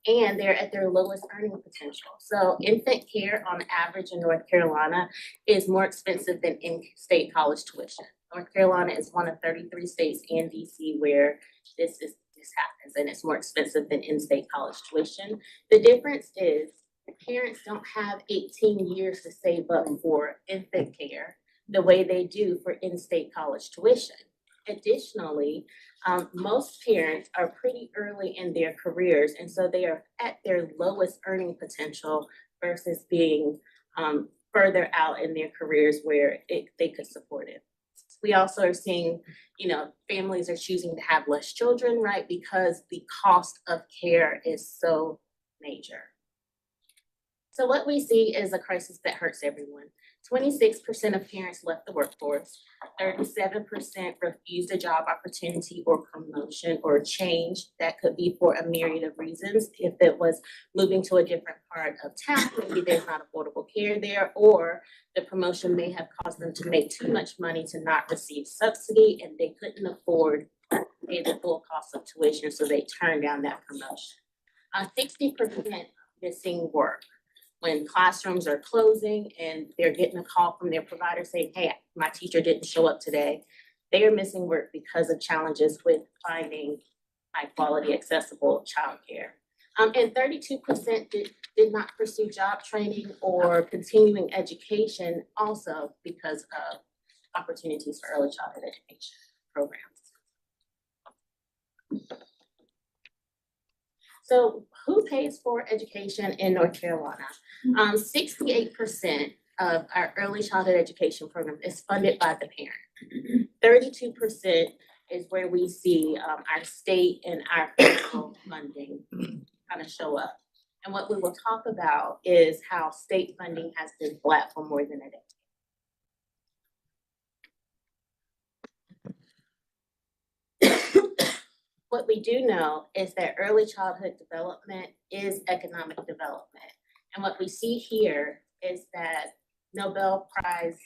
and they're at their lowest earning potential. So infant care on average in North Carolina is more expensive than in-state college tuition. North Carolina is one of 33 states and DC where this happens, and it's more expensive than in-state college tuition. The difference is parents don't have 18 years to save up for infant care the way they do for in-state college tuition. Additionally, most parents are pretty early in their careers, and so they are at their lowest earning potential versus being further out in their careers where they could support it. We also are seeing, families are choosing to have less children, right? Because the cost of care is so major. So what we see is a crisis that hurts everyone. 26% of parents left the workforce, 37% refused a job opportunity or promotion or change. That could be for a myriad of reasons. If it was moving to a different part of town, maybe there's not affordable care there, or the promotion may have caused them to make too much money to not receive subsidy and they couldn't afford to pay the full cost of tuition, so they turned down that promotion. 60% missing work. When classrooms are closing and they're getting a call from their provider saying, hey, my teacher didn't show up today, they are missing work because of challenges with finding high quality, accessible childcare. And 32% did not pursue job training or continuing education, also because of opportunities for early childhood education programs. So who pays for education in North Carolina? 68% of our early childhood education program is funded by the parent. 32% is where we see our state and our federal funding kind of show up. And what we will talk about is how state funding has been flat for more than a decade. What we do know is that early childhood development is economic development. And what we see here is that Nobel Prize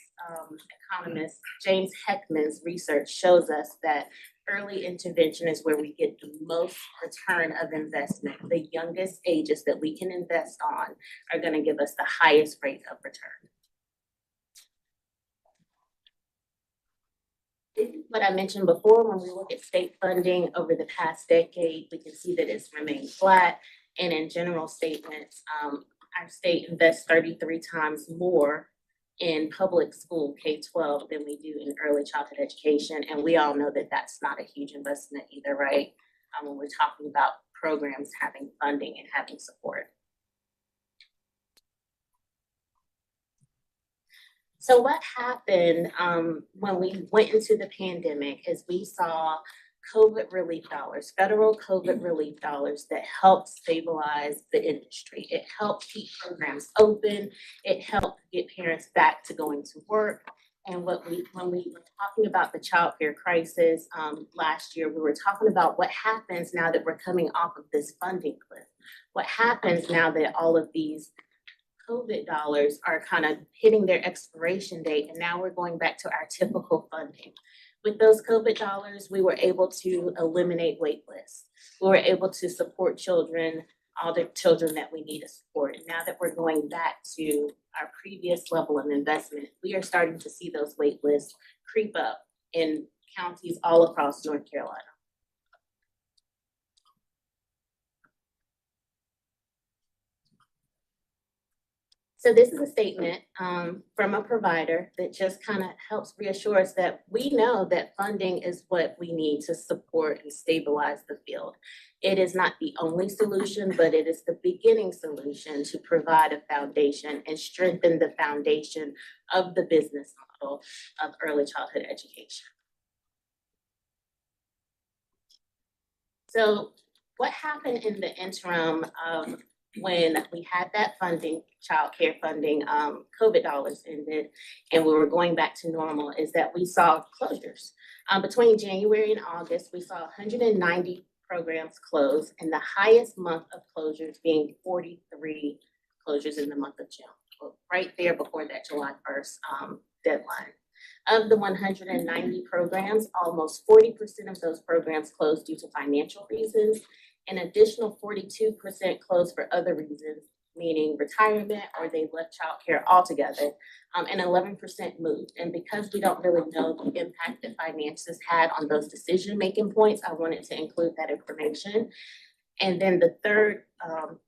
economist James Heckman's research shows us that early intervention is where we get the most return of investment. The youngest ages that we can invest on are going to give us the highest rate of return. What I mentioned before, when we look at state funding over the past decade, we can see that it's remained flat. And in general statements, our state invests 33 times more in public school K-12 than we do in early childhood education. And we all know that that's not a huge investment either, right? When we're talking about programs having funding and having support. So what happened when we went into the pandemic is we saw COVID relief dollars, federal COVID relief dollars that helped stabilize the industry. It helped keep programs open. It helped get parents back to going to work. And when we were talking about the childcare crisis last year, we were talking about what happens now that we're coming off of this funding cliff. What happens now that all of these COVID dollars are kind of hitting their expiration date, and now we're going back to our typical funding. With those COVID dollars, we were able to eliminate wait lists. We were able to support children, all the children that we need to support. And now that we're going back to our previous level of investment, we are starting to see those wait lists creep up in counties all across North Carolina. So this is a statement from a provider that just kind of helps reassure us that we know that funding is what we need to support and stabilize the field. It is not the only solution, but it is the beginning solution to provide a foundation and strengthen the foundation of the business model of early childhood education. So what happened in the interim when we had that funding, childcare funding, COVID dollars ended, and we were going back to normal, is that we saw closures. Between January and August, we saw 190 programs close, and the highest month of closures being 43 closures in the month of June, right there before that July 1st deadline. Of the 190 programs, almost 40% of those programs closed due to financial reasons. An additional 42% closed for other reasons, meaning retirement or they left childcare altogether, and 11% moved. And because we don't really know the impact that finances had on those decision-making points, I wanted to include that information. And then the third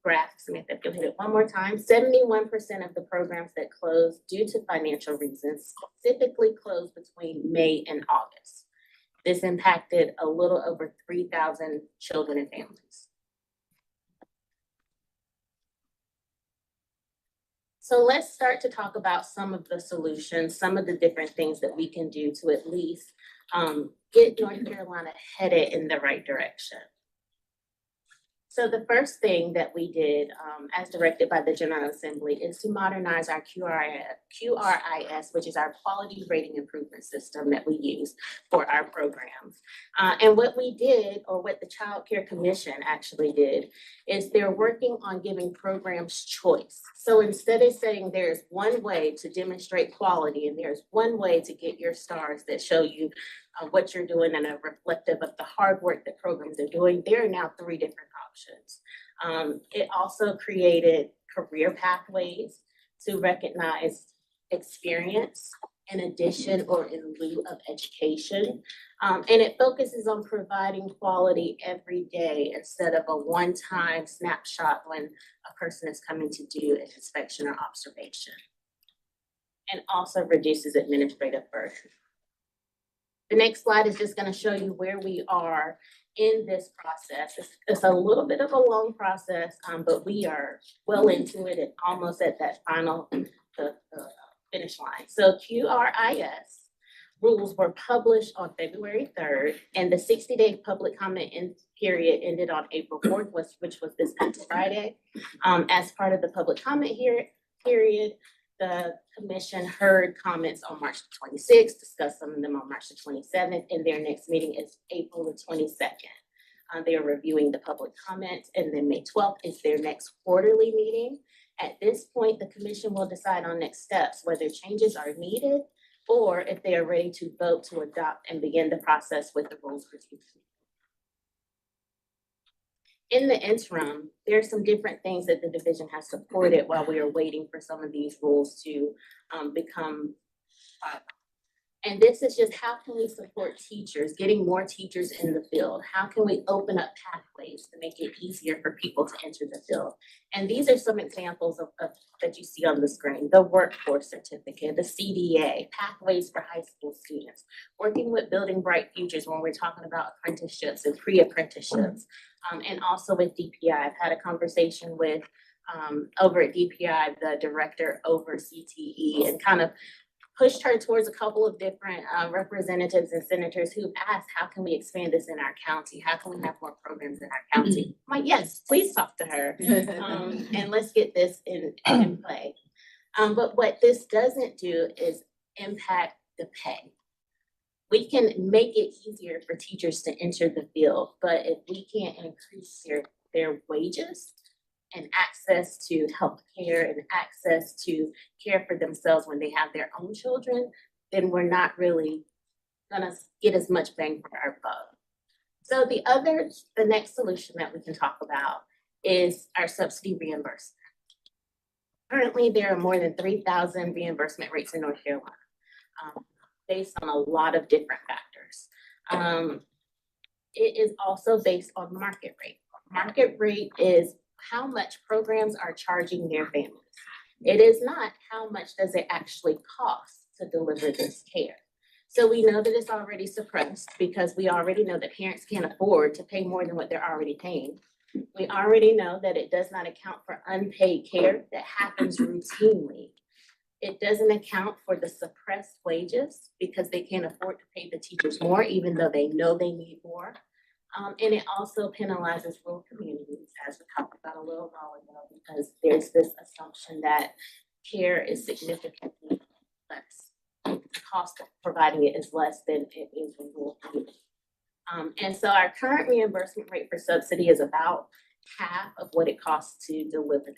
graph, Samantha, if you'll hit it one more time, 71% of the programs that closed due to financial reasons specifically closed between May and August. This impacted a little over 3,000 children and families. So let's start to talk about some of the solutions, some of the different things that we can do to at least get North Carolina headed in the right direction. So the first thing that we did, as directed by the General Assembly, is to modernize our QRIS, which is our quality rating improvement system that we use for our programs. And what we did, or what the Child Care Commission actually did, is they're working on giving programs choice. So instead of saying there's one way to demonstrate quality and there's one way to get your stars that show you what you're doing and are reflective of the hard work that programs are doing, there are now 3 different options. It also created career pathways to recognize experience in addition or in lieu of education. And it focuses on providing quality every day instead of a one-time snapshot when a person is coming to do an inspection or observation. And also reduces administrative burden. The next slide is just going to show you where we are in this process. It's a little bit of a long process, but we are well into it and almost at that final finish line. So QRIS rules were published on February 3rd, and the 60-day public comment period ended on April 4th, which was this past Friday. As part of the public comment period, the commission heard comments on March the 26th, discussed some of them on March the 27th, and their next meeting is April the 22nd. They are reviewing the public comments, and then May 12th is their next quarterly meeting. At this point, the commission will decide on next steps, whether changes are needed or if they are ready to vote to adopt and begin the process with the rules review. In the interim, there are some different things that the division has supported while we are waiting for some of these rules to become final. And this is just how can we support teachers, getting more teachers in the field? How can we open up pathways to make it easier for people to enter the field? And these are some examples of that you see on the screen: the workforce certificate, the CDA, pathways for high school students, working with Building Bright Futures when we're talking about apprenticeships and pre-apprenticeships, and also with DPI. I've had a conversation with over at DPI, the director over CTE, and kind of pushed her towards a couple of different representatives and senators who've asked, how can we expand this in our county? How can we have more programs in our county? I'm like, yes, please talk to her. And let's get this in play. But what this doesn't do is impact the pay. We can make it easier for teachers to enter the field, but if we can't increase their wages and access to healthcare and access to care for themselves when they have their own children, then we're not really gonna get as much bang for our buck. So the next solution that we can talk about is our subsidy reimbursement. Currently, there are more than 3,000 reimbursement rates in North Carolina, based on a lot of different factors. It is also based on market rate. Market rate is how much programs are charging their families. It is not how much does it actually cost to deliver this care. So we know that it's already suppressed because we already know that parents can't afford to pay more than what they're already paying. We already know that it does not account for unpaid care that happens routinely. It doesn't account for the suppressed wages because they can't afford to pay the teachers more, even though they know they need more. And it also penalizes rural communities, as we talked about a little while ago, because there's this assumption that care is significantly less. The cost of providing it is less than it is in rural communities. And so our current reimbursement rate for subsidy is about half of what it costs to deliver that.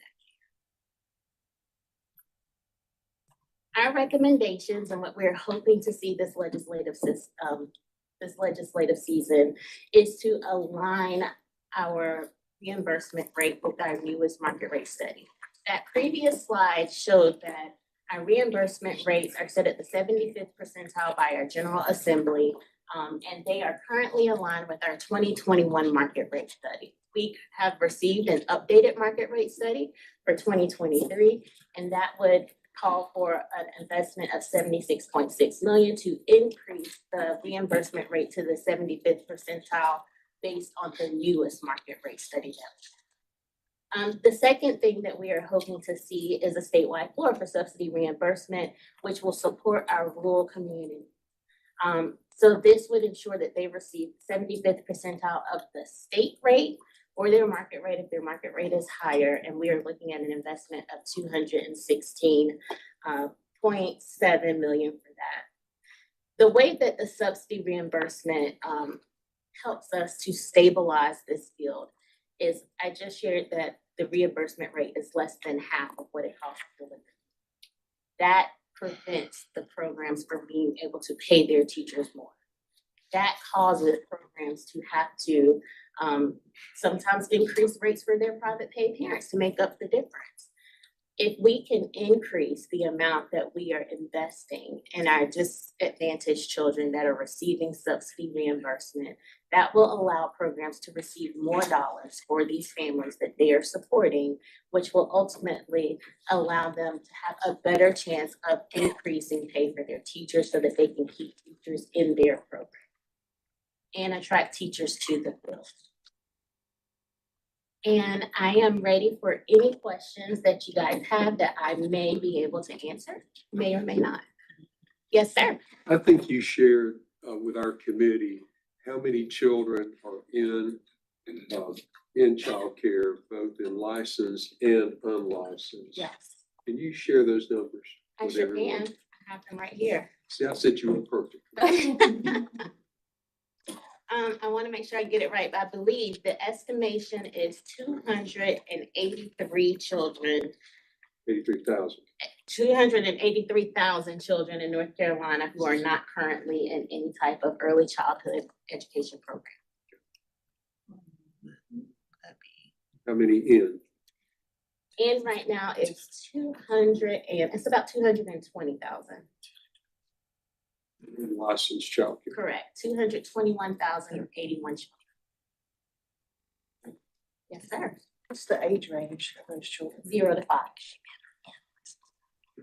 Our recommendations and what we're hoping to see this legislative season is to align our reimbursement rate with our newest market rate study. That previous slide showed that our reimbursement rates are set at the 75th percentile by our General Assembly, and they are currently aligned with our 2021 market rate study. We have received an updated market rate study for 2023, and that would call for an investment of 76.6 million to increase the reimbursement rate to the 75th percentile based on the newest market rate study. The second thing that we are hoping to see is a statewide floor for subsidy reimbursement, which will support our rural community. So this would ensure that they receive 75th percentile of the state rate or their market rate if their market rate is higher, and we are looking at an investment of 216.7 million for that. The way that the subsidy reimbursement helps us to stabilize this field is I just shared that the reimbursement rate is less than half of what it costs to deliver. That prevents the programs from being able to pay their teachers more. That causes programs to have to sometimes increase rates for their private paid parents to make up the difference. If we can increase the amount that we are investing in our disadvantaged children that are receiving subsidy reimbursement, that will allow programs to receive more dollars for these families that they are supporting, which will ultimately allow them to have a better chance of increasing pay for their teachers so that they can keep teachers in their program and attract teachers to the field. And I am ready for any questions that you guys have that I may be able to answer, may or may not. Yes, sir. I think you shared with our committee how many children are in childcare, both in licensed and unlicensed. Yes, Can you share those numbers? I with sure everyone? can. I have them right here. See, I said you were perfect. I want to make sure I get it right, but I believe the estimation is 283 children. 83,000. 283,000 children in North Carolina who are not currently in any type of early childhood education program. How many in? And right now it's 200 and it's about 220,000. Licensed childcare. Correct, 221,081 children. Yes, sir. What's the age range of those children? 0 to 5.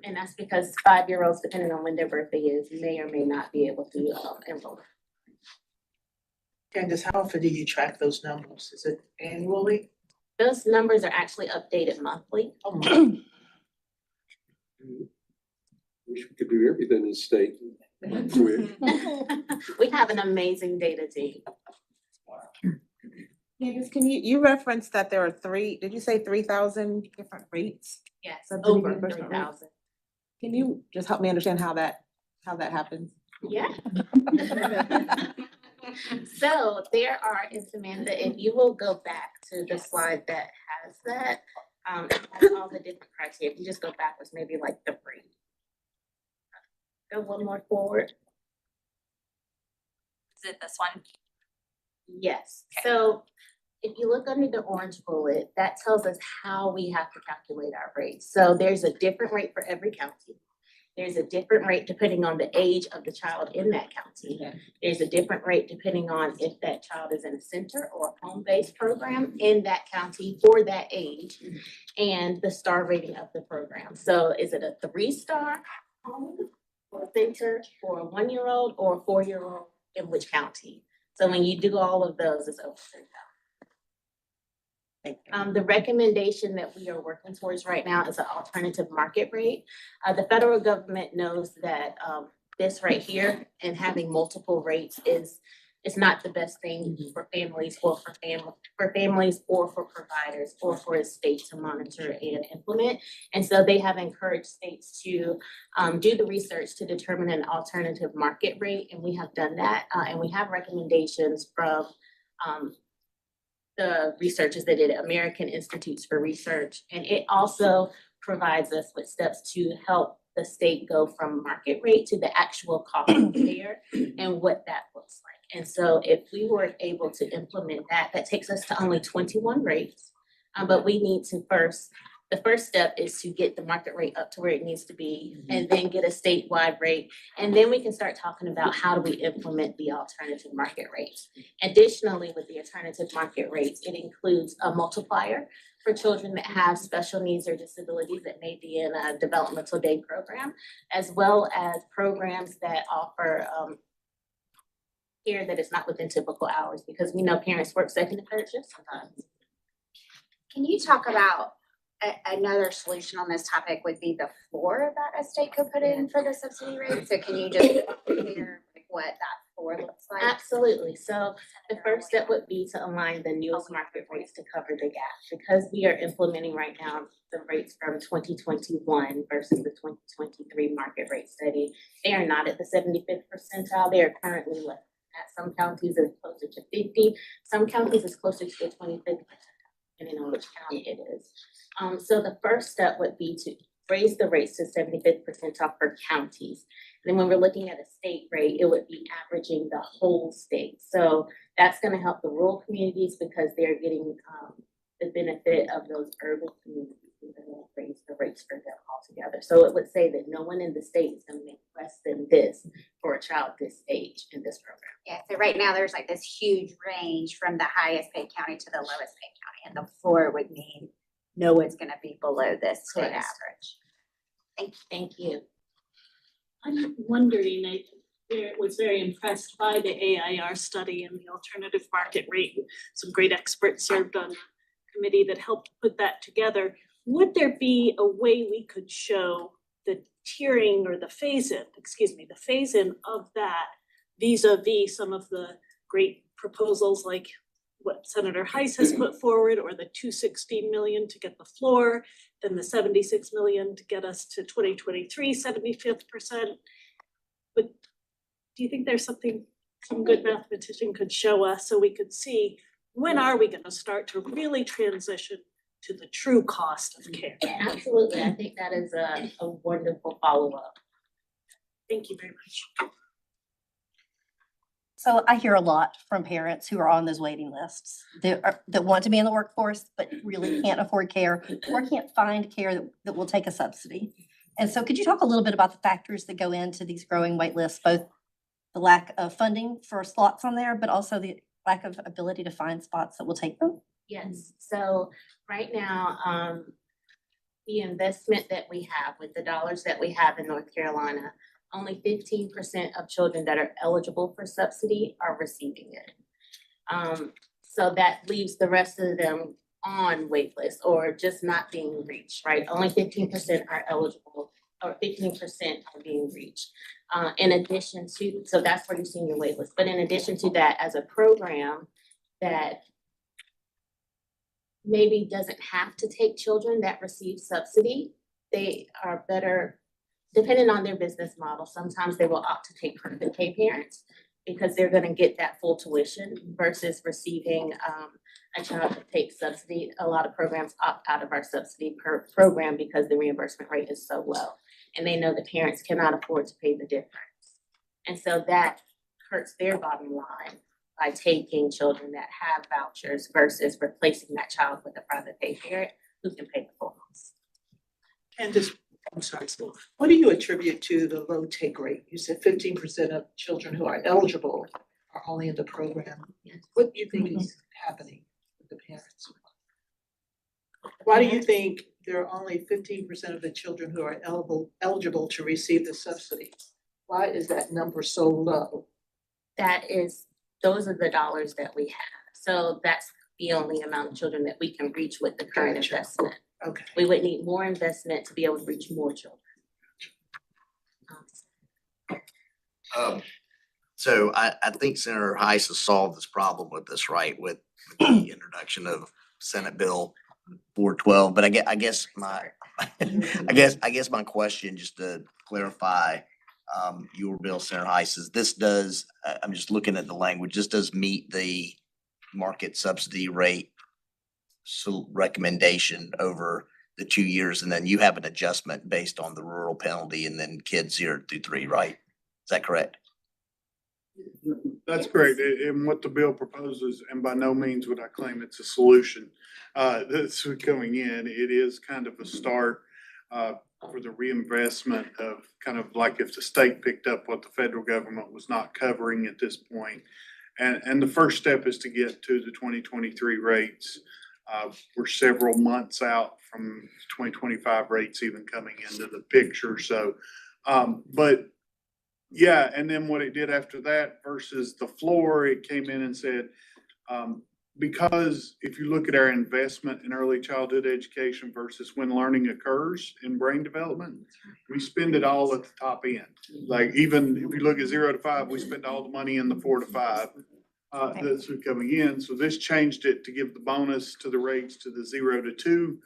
And that's because 5-year-olds, depending on when their birthday is, may or may not be able to enroll. Candace, how often do you track those numbers? Is it annually? Those numbers are actually updated monthly. Oh, Wish we could do everything in the state. Quick. We have an amazing data team. Candace, you referenced that there are did you say 3,000 different rates? Yes, Subsidy over reimbursement rates? 3,000. Can you just help me understand how that happens? Yeah. So there are, and Samantha, if you will go back to the slide that has that, it has all the different criteria. If you just go backwards, maybe like the three. Go one more forward. Is it this one? Yes, so if you look under the orange bullet, that tells us how we have to calculate our rates. So there's a different rate for every county. There's a different rate depending on the age of the child in that county. There's a different rate depending on if that child is in a center or a home-based program in that county for that age, and the star rating of the program. So is it a 3-star home or center for a 1-year-old or a 4-year-old in which county? So when you do all of those, it's over 3,000. The recommendation that we are working towards right now is an alternative market rate. The federal government knows that this right here and having multiple rates is not the best thing for families or for families or for providers or for a state to monitor and implement. And so they have encouraged states to do the research to determine an alternative market rate, and we have done that. And we have recommendations from the researchers that did American Institutes for Research, and it also provides us with steps to help the state go from market rate to the actual cost of care and what that looks like. And so if we were able to implement that, that takes us to only 21 rates, but we need to the first step is to get the market rate up to where it needs to be, and then get a statewide rate. And then we can start talking about how do we implement the alternative market rates. Additionally, with the alternative market rates, it includes a multiplier for children that have special needs or disabilities that may be in a developmental day program, as well as programs that offer care that is not within typical hours, because we know parents work second and third shifts sometimes. Can you talk about another solution on this topic would be the floor that a state could put in for the subsidy rate? So can you just clear what that floor looks like? Absolutely. So the first step would be to align the newest market rates to cover the gap, because we are implementing right now the rates from 2021 versus the 2023 market rate study. They are not at the 75th percentile. They are currently at some counties it's closer to 50. Some counties it's closer to the 25th percentile, depending on which county it is. So the first step would be to raise the rates to 75th percentile for counties. And then when we're looking at a state rate, it would be averaging the whole state. So that's going to help the rural communities because they're getting the benefit of those urban communities, and then we'll raise the rates for them altogether. So it would say that no one in the state is going to make less than this for a child this age in this program. Yeah, so right now there's like this huge range from the highest paid county to the lowest paid county, and the floor would mean no one's gonna be below this state Correct. average. Thank you. I'm wondering, I was very impressed by the AIR study and the alternative market rate. Some great experts served on the committee that helped put that together. Would there be a way we could show the tiering or the phase-in of that vis-a-vis some of the great proposals like what Senator Heiss has put forward, or the $260 million to get the floor, then the $76 million to get us to 2023, 75th percent. But do you think there's something some good mathematician could show us so we could see when are we going to start to really transition to the true cost of care? Absolutely. I think that is a wonderful follow-up. Thank you very much. So I hear a lot from parents who are on those waiting lists that want to be in the workforce, but really can't afford care or can't find care that will take a subsidy. And so could you talk a little bit about the factors that go into these growing wait lists, both the lack of funding for slots on there, but also the lack of ability to find spots that will take them? Yes. So right now, the investment that we have with the dollars that we have in North Carolina, only 15% of children that are eligible for subsidy are receiving it. So that leaves the rest of them on wait lists or just not being reached, right? Only 15% are eligible or 15% are being reached. In addition to, so that's for your senior wait list. But in addition to that, as a program that maybe doesn't have to take children that receive subsidy, they are better, depending on their business model. Sometimes they will opt to take private pay parents because they're gonna get that full tuition versus receiving a child that takes subsidy. A lot of programs opt out of our subsidy program because the reimbursement rate is so low. And they know the parents cannot afford to pay the difference. And so that hurts their bottom line by taking children that have vouchers versus replacing that child with a private pay parent who can pay the full cost. And just, I'm sorry, so what do you attribute to the low take rate? You said 15% of children who are eligible are only in the program. What do you think is happening with the parents? Why do you think there are only 15% of the children who are eligible to receive the subsidy? Why is that number so low? Those are the dollars that we have. So that's the only amount of children that we can reach with the current investment. Okay. We would need more investment to be able to reach more children. So I think Senator Heiss has solved this problem with this, right? With the introduction of Senate Bill 412. But I guess my my question, just to clarify, your bill, Senator Heiss, is this does, I'm just looking at the language, this does meet the market subsidy rate recommendation over the 2 years, and then you have an adjustment based on the rural penalty and then kids 0 through 3, right? Is that correct? That's correct. And what the bill proposes, and by no means would I claim it's a solution, that's coming in. It is kind of a start for the reinvestment of kind of like if the state picked up what the federal government was not covering at this point. And the first step is to get to the 2023 rates. We're several months out from 2025 rates even coming into the picture. So, but yeah, and then what it did after that versus the floor, it came in and said, because if you look at our investment in early childhood education versus when learning occurs in brain development, we spend it all at the top end. Like even if you look at 0 to 5, we spend all the money in the 4 to 5. That's coming in. So this changed it to give the bonus to the rates to the 0 to 2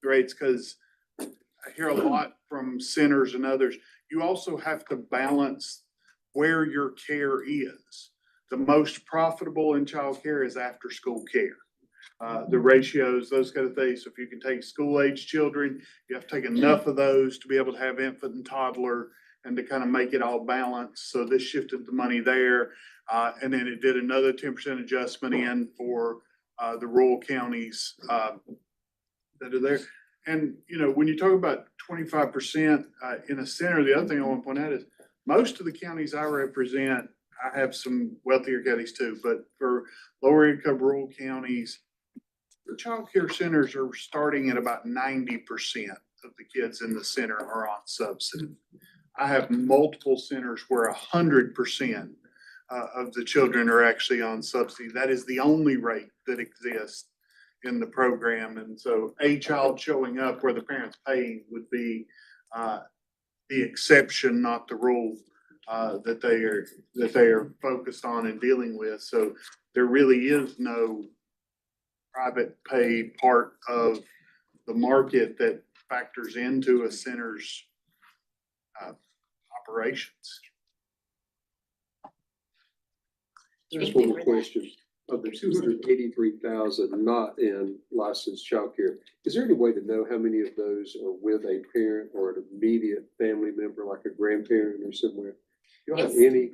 rates, because I hear a lot from centers and others. You also have to balance where your care is. The most profitable in childcare is after school care. The ratios, those kind of things. So if you can take school age children, you have to take enough of those to be able to have infant and toddler and to kind of make it all balanced. So this shifted the money there. And then it did another 10% adjustment in for the rural counties that are there. And, you know, when you talk about 25% in a center, the other thing I want to point out is most of the counties I represent, I have some wealthier counties too, but for lower income rural counties, the child care centers are starting at about 90% of the kids in the center are on subsidy. I have multiple centers where 100% of the children are actually on subsidy. That is the only rate that exists in the program. And so a child showing up where the parents paying would be the exception, not the rule that they are focused on and dealing with. So there really is no private pay part of the market that factors into a center's operations. Just one more question. Of the 283,000 not in licensed childcare, is there any way to know how many of those are with a parent or an immediate family member, like a grandparent or somewhere? Do you have any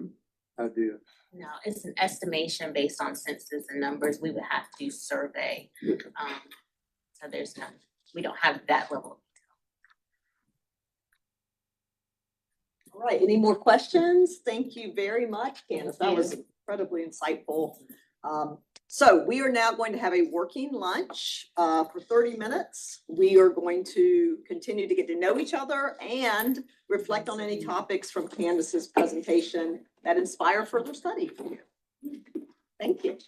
idea? No, it's an estimation based on census and numbers. We would have to survey. So there's no, we don't have that level. All right, any more questions? Thank you very much, Candace. That was incredibly insightful. So we are now going to have a working lunch for 30 minutes. We are going to continue to get to know each other and reflect on any topics from Candace's presentation that inspire further study for you. Thank you.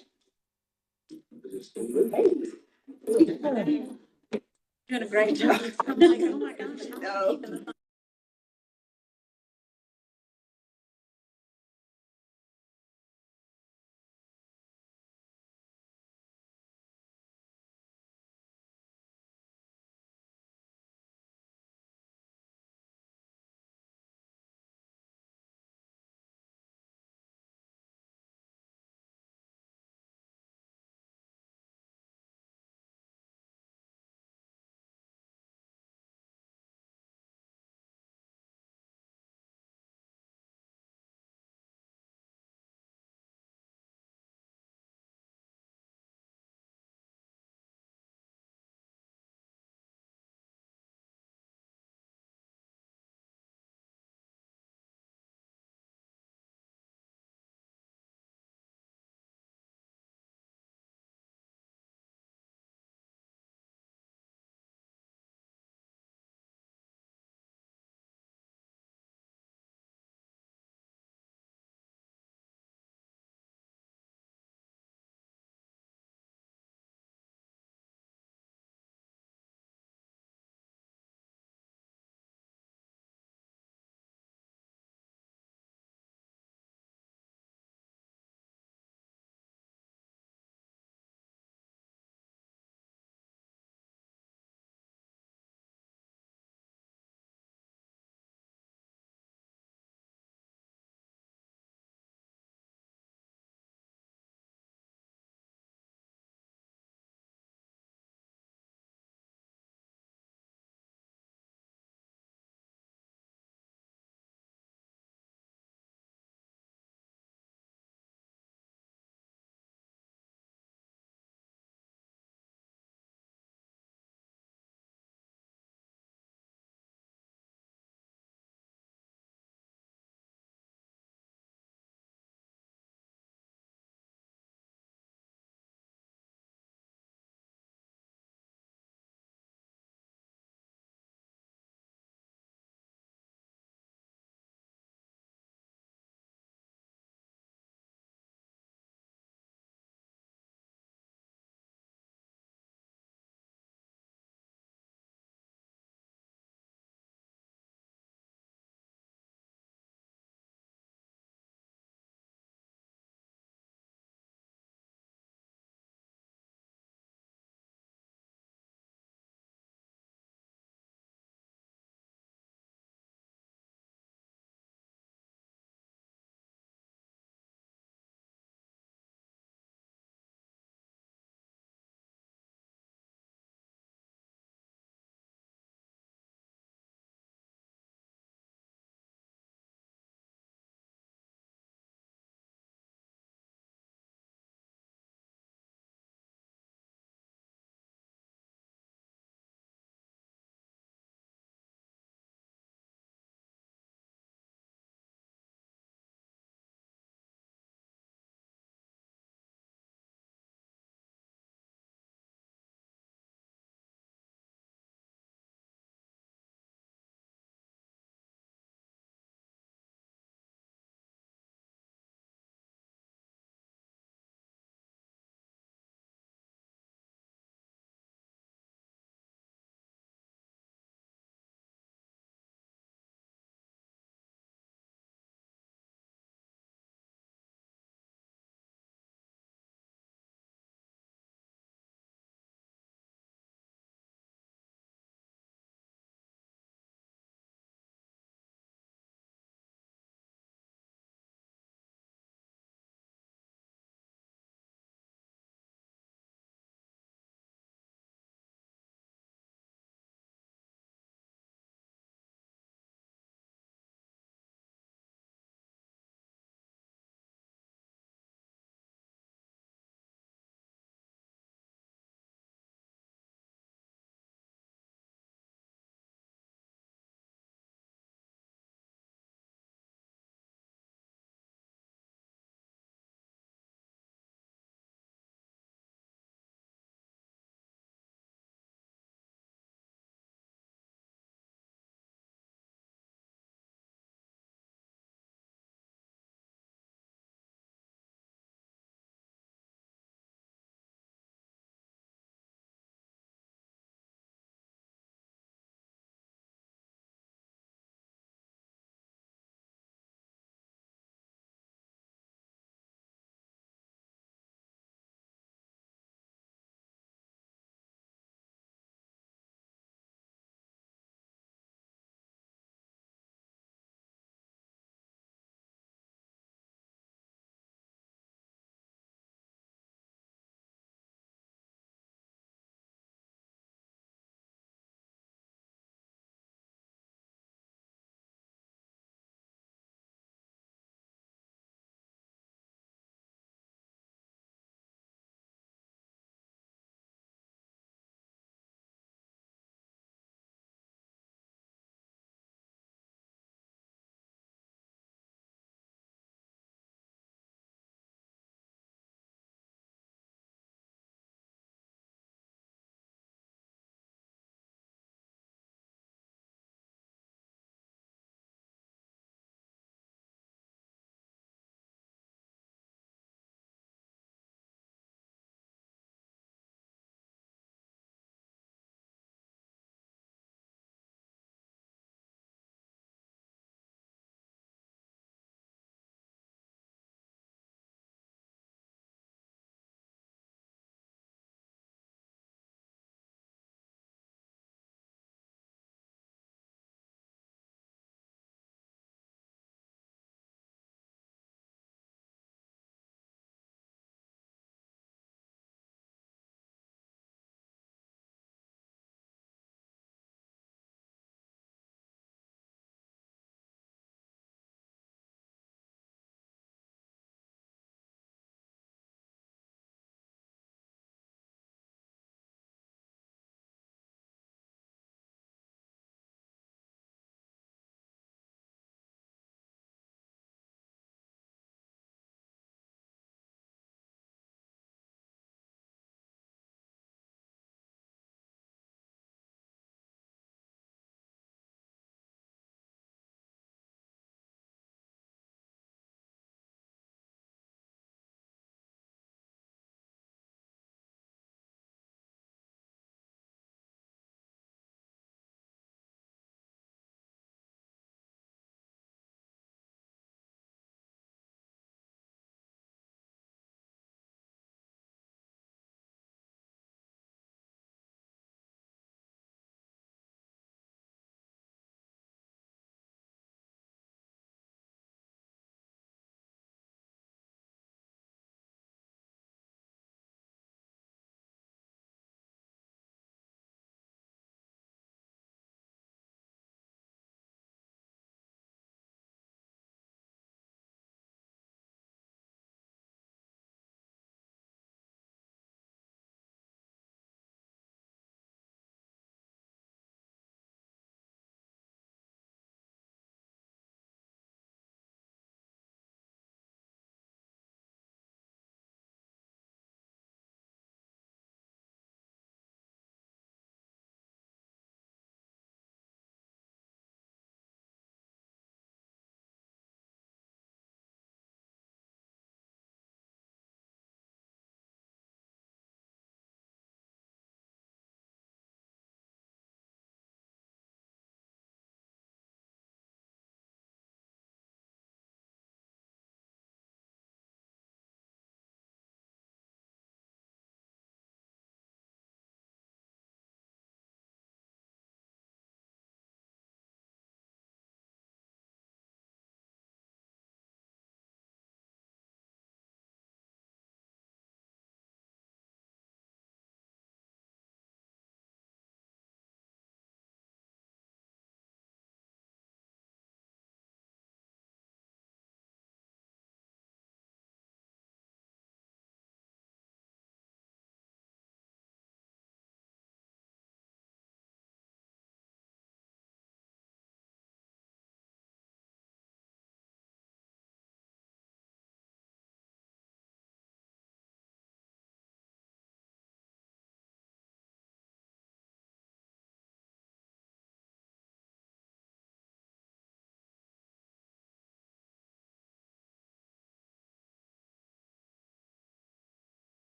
Doing a great job. I'm like, oh my gosh.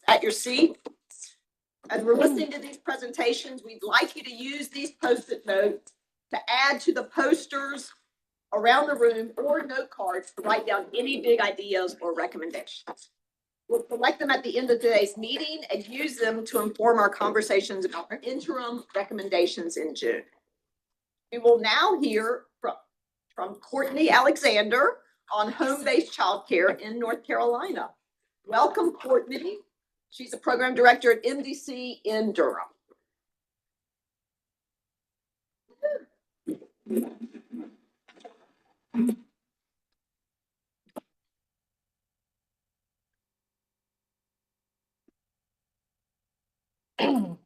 At your seat. As we're listening to these presentations, we'd like you to use these Post-it notes to add to the posters around the room or note cards to write down any big ideas or recommendations. We'll collect them at the end of today's meeting and use them to inform our conversations about our interim recommendations in June. We will now hear from Courtney Alexander on home-based childcare in North Carolina. Welcome, Courtney. She's a program director at MDC in Durham. I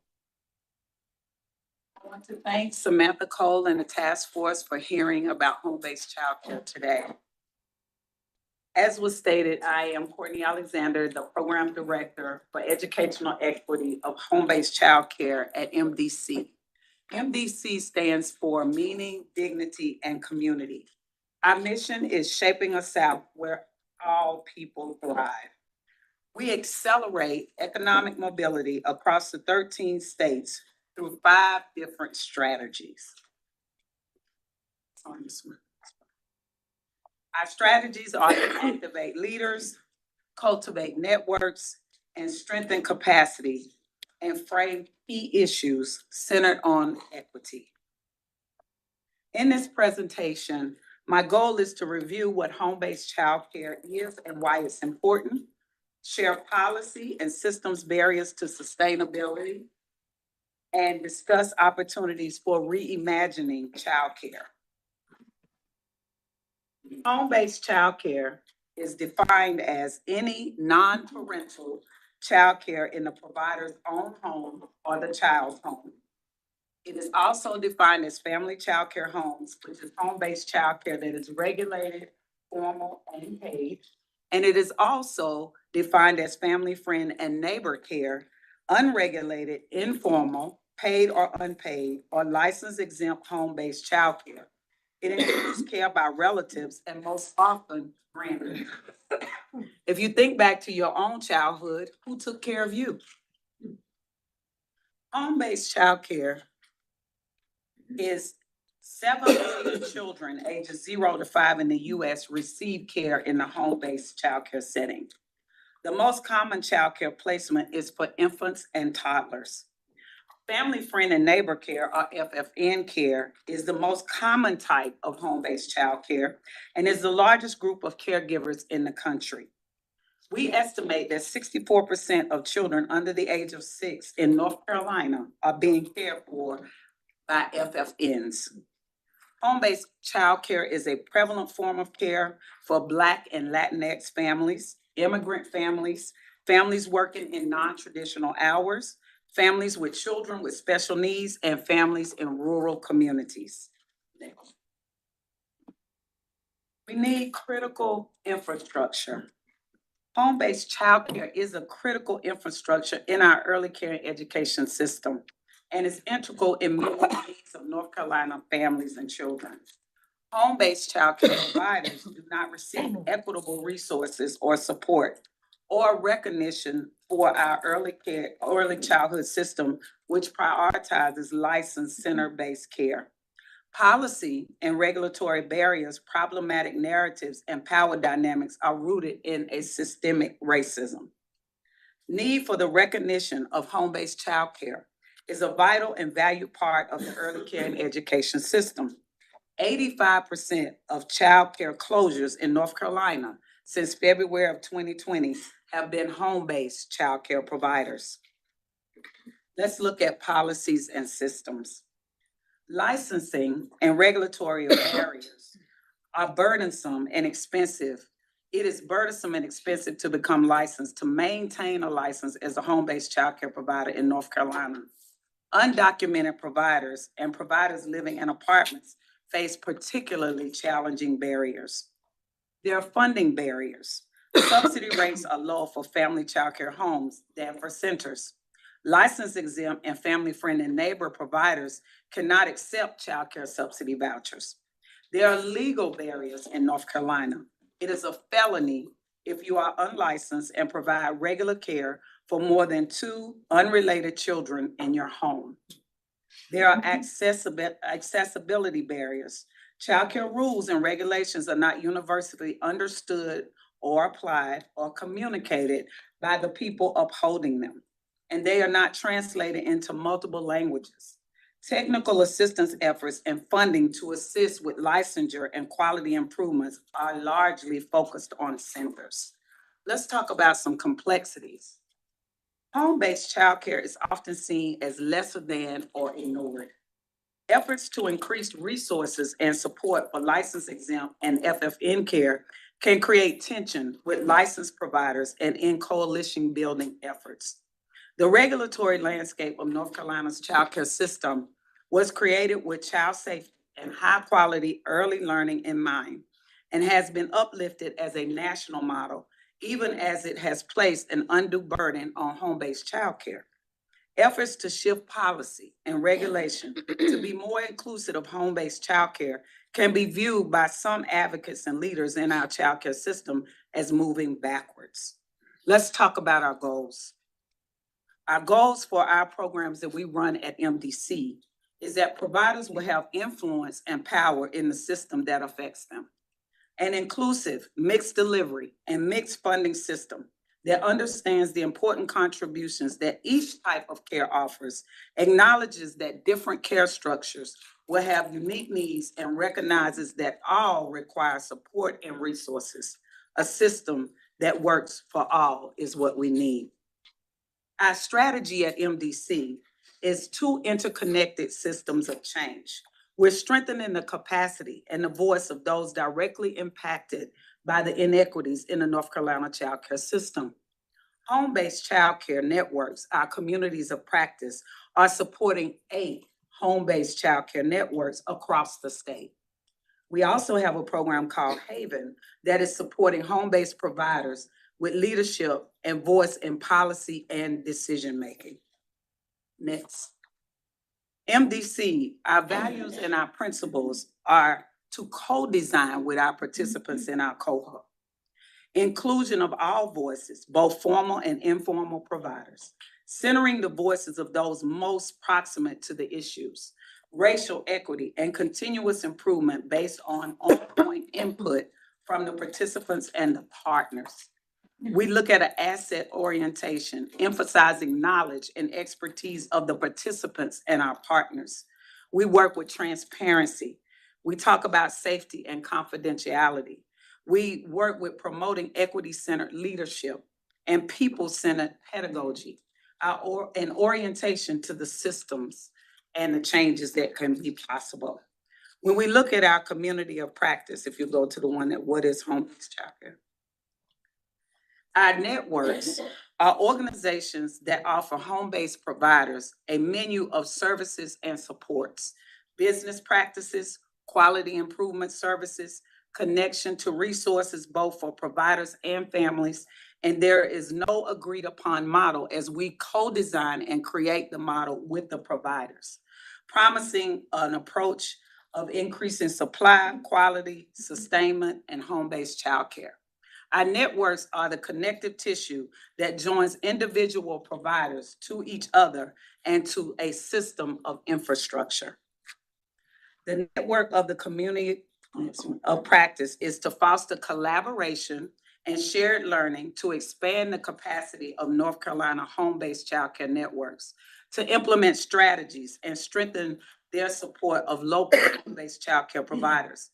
want to thank Samantha Cole and the task force for hearing about home-based childcare today. As was stated, I am Courtney Alexander, the Program Director for Educational Equity of Home-Based Childcare at MDC. MDC stands for Meaning, Dignity, and Community. Our mission is shaping a South where all people thrive. We accelerate economic mobility across the 13 states through 5 different strategies. Our strategies are to activate leaders, cultivate networks, and strengthen capacity, and frame key issues centered on equity. In this presentation, my goal is to review what home-based childcare is and why it's important, share policy and systems barriers to sustainability, and discuss opportunities for reimagining childcare. Home-based childcare is defined as any non-parental childcare in the provider's own home or the child's home. It is also defined as family childcare homes, which is home-based childcare that is regulated, formal, and paid. And it is also defined as family, friend, and neighbor care, unregulated, informal, paid or unpaid, or license exempt home-based childcare. It includes care by relatives and most often grandparents. If you think back to your own childhood, who took care of you? Home-based childcare is 7 million children ages 0 to 5 in the U.S. receive care in the home-based childcare setting. The most common childcare placement is for infants and toddlers. Family, friend, and neighbor care, or FFN care, is the most common type of home-based childcare and is the largest group of caregivers in the country. We estimate that 64% of children under the age of 6 in North Carolina are being cared for by FFNs. Home-based childcare is a prevalent form of care for Black and Latinx families, immigrant families, families working in non-traditional hours, families with children with special needs, and families in rural communities. We need critical infrastructure. Home-based childcare is a critical infrastructure in our early care and education system, and is integral in meeting the needs of North Carolina families and children. Home-based childcare providers do not receive equitable resources or support or recognition for our early childhood system, which prioritizes licensed center-based care. Policy and regulatory barriers, problematic narratives, and power dynamics are rooted in a systemic racism. Need for the recognition of home-based childcare is a vital and valued part of the early care and education system. 85% of childcare closures in North Carolina since February of 2020 have been home-based childcare providers. Let's look at policies and systems. Licensing and regulatory barriers are burdensome and expensive. It is burdensome and expensive to become licensed, to maintain a license as a home-based childcare provider in North Carolina. Undocumented providers and providers living in apartments face particularly challenging barriers. There are funding barriers. Subsidy rates are low for family childcare homes than for centers. License exempt and family friend and neighbor providers cannot accept childcare subsidy vouchers. There are legal barriers in North Carolina. It is a felony if you are unlicensed and provide regular care for more than 2 unrelated children in your home. There are accessibility barriers. Childcare rules and regulations are not universally understood or applied or communicated by the people upholding them, and they are not translated into multiple languages. Technical assistance efforts and funding to assist with licensure and quality improvements are largely focused on centers. Let's talk about some complexities. Home-based childcare is often seen as lesser than or ignored. Efforts to increase resources and support for license exempt and FFN care can create tension with licensed providers and in coalition building efforts. The regulatory landscape of North Carolina's childcare system was created with child safety and high-quality early learning in mind and has been uplifted as a national model, even as it has placed an undue burden on home-based childcare. Efforts to shift policy and regulation to be more inclusive of home-based childcare can be viewed by some advocates and leaders in our childcare system as moving backwards. Let's talk about our goals. Our goals for our programs that we run at MDC is that providers will have influence and power in the system that affects them. An inclusive, mixed delivery, and mixed funding system that understands the important contributions that each type of care offers, acknowledges that different care structures will have unique needs, and recognizes that all require support and resources. A system that works for all is what we need. Our strategy at MDC is 2 interconnected systems of change. We're strengthening the capacity and the voice of those directly impacted by the inequities in the North Carolina childcare system. Home-based childcare networks, our communities of practice, are supporting 8 home-based childcare networks across the state. We also have a program called Haven that is supporting home-based providers with leadership and voice in policy and decision-making. Next. MDC, our values and our principles are to co-design with our participants in our cohort. Inclusion of all voices, both formal and informal providers, centering the voices of those most proximate to the issues, racial equity, and continuous improvement based on on-point input from the participants and the partners. We look at an asset orientation, emphasizing knowledge and expertise of the participants and our partners. We work with transparency. We talk about safety and confidentiality. We work with promoting equity-centered leadership and people-centered pedagogy, and orientation to the systems and the changes that can be possible. When we look at our community of practice, if you go to the one that what is home-based childcare? Our networks are organizations that offer home-based providers a menu of services and supports, business practices, quality improvement services, connection to resources both for providers and families, and there is no agreed upon model as we co-design and create the model with the providers, promising an approach of increasing supply, quality, sustainment, and home-based childcare. Our networks are the connective tissue that joins individual providers to each other and to a system of infrastructure. The network of the community of practice is to foster collaboration and shared learning to expand the capacity of North Carolina home-based childcare networks, to implement strategies and strengthen their support of local home-based childcare providers,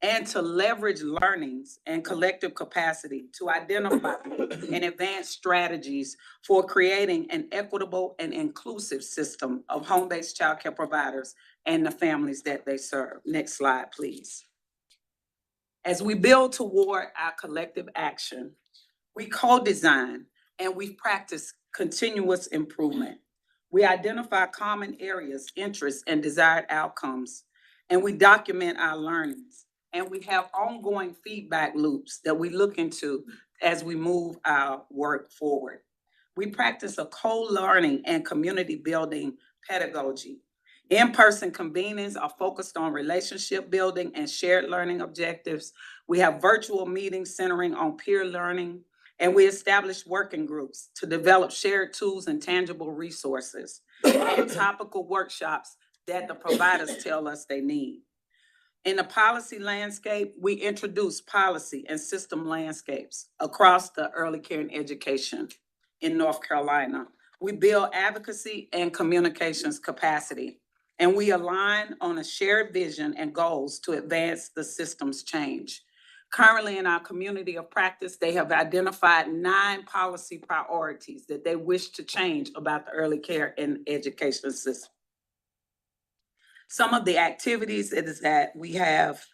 and to leverage learnings and collective capacity to identify and advance strategies for creating an equitable and inclusive system of home-based childcare providers and the families that they serve. Next slide, please. As we build toward our collective action, we co-design and we practice continuous improvement. We identify common areas, interests, and desired outcomes, and we document our learnings. And we have ongoing feedback loops that we look into as we move our work forward. We practice a co-learning and community building pedagogy. In-person convenings are focused on relationship building and shared learning objectives. We have virtual meetings centering on peer learning, and we establish working groups to develop shared tools and tangible resources and topical workshops that the providers tell us they need. In the policy landscape, we introduce policy and system landscapes across the early care and education in North Carolina. We build advocacy and communications capacity, and we align on a shared vision and goals to advance the system's change. Currently in our community of practice, they have identified 9 policy priorities that they wish to change about the early care and education system. Some of the activities is that we have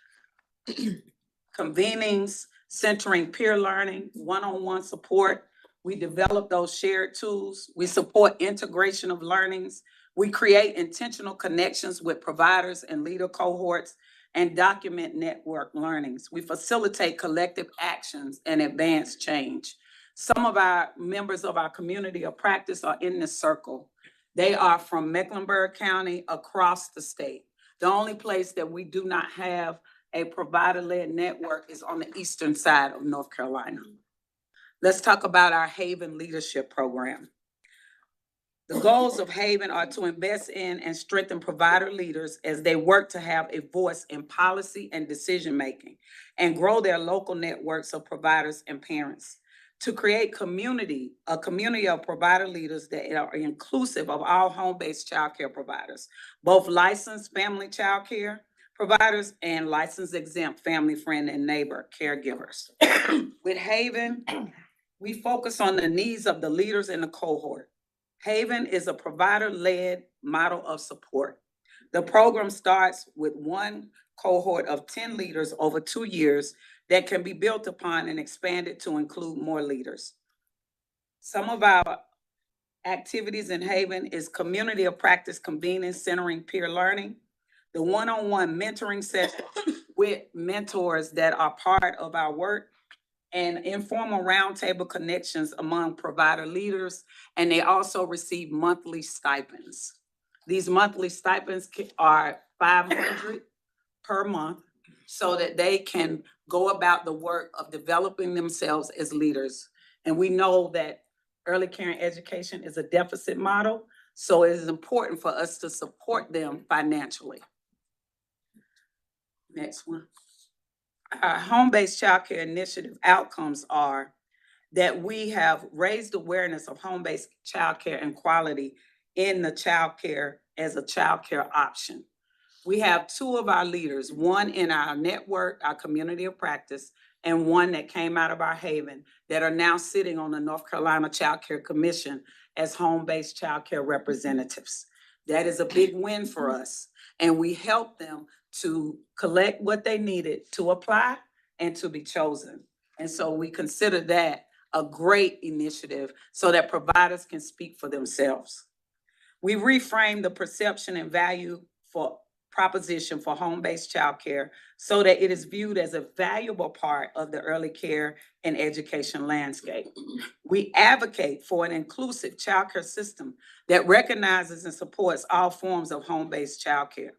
convenings centering peer learning, one-on-one support. We develop those shared tools. We support integration of learnings. We create intentional connections with providers and leader cohorts and document network learnings. We facilitate collective actions and advance change. Some of our members of our community of practice are in this circle. They are from Mecklenburg County across the state. The only place that we do not have a provider-led network is on the eastern side of North Carolina. Let's talk about our Haven Leadership Program. The goals of Haven are to invest in and strengthen provider leaders as they work to have a voice in policy and decision-making and grow their local networks of providers and parents. To create a community of provider leaders that are inclusive of all home-based childcare providers, both licensed family childcare providers and licensed exempt family, friend, and neighbor caregivers. With Haven, we focus on the needs of the leaders in the cohort. Haven is a provider-led model of support. The program starts with one cohort of 10 leaders over 2 years that can be built upon and expanded to include more leaders. Some of our activities in Haven is community of practice convening, centering peer learning, the one-on-one mentoring session with mentors that are part of our work, and informal roundtable connections among provider leaders, and they also receive monthly stipends. These monthly stipends are $500 per month so that they can go about the work of developing themselves as leaders. And we know that early care and education is a deficit model, so it is important for us to support them financially. Next one. Our home-based childcare initiative outcomes are that we have raised awareness of home-based childcare and quality in the childcare as a childcare option. We have 2 of our leaders, one in our network, our community of practice, and one that came out of our Haven that are now sitting on the North Carolina Child Care Commission as home-based childcare representatives. That is a big win for us. And we help them to collect what they needed to apply and to be chosen. And so we consider that a great initiative so that providers can speak for themselves. We reframe the perception and value for proposition for home-based childcare so that it is viewed as a valuable part of the early care and education landscape. We advocate for an inclusive childcare system that recognizes and supports all forms of home-based childcare.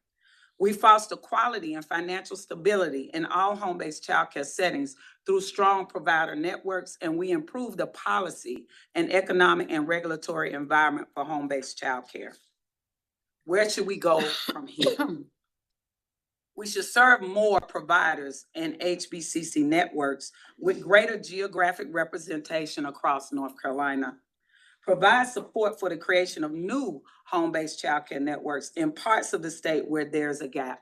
We foster quality and financial stability in all home-based childcare settings through strong provider networks, and we improve the policy and economic and regulatory environment for home-based childcare. Where should we go from here? We should serve more providers and HBCC networks with greater geographic representation across North Carolina. Provide support for the creation of new home-based childcare networks in parts of the state where there's a gap.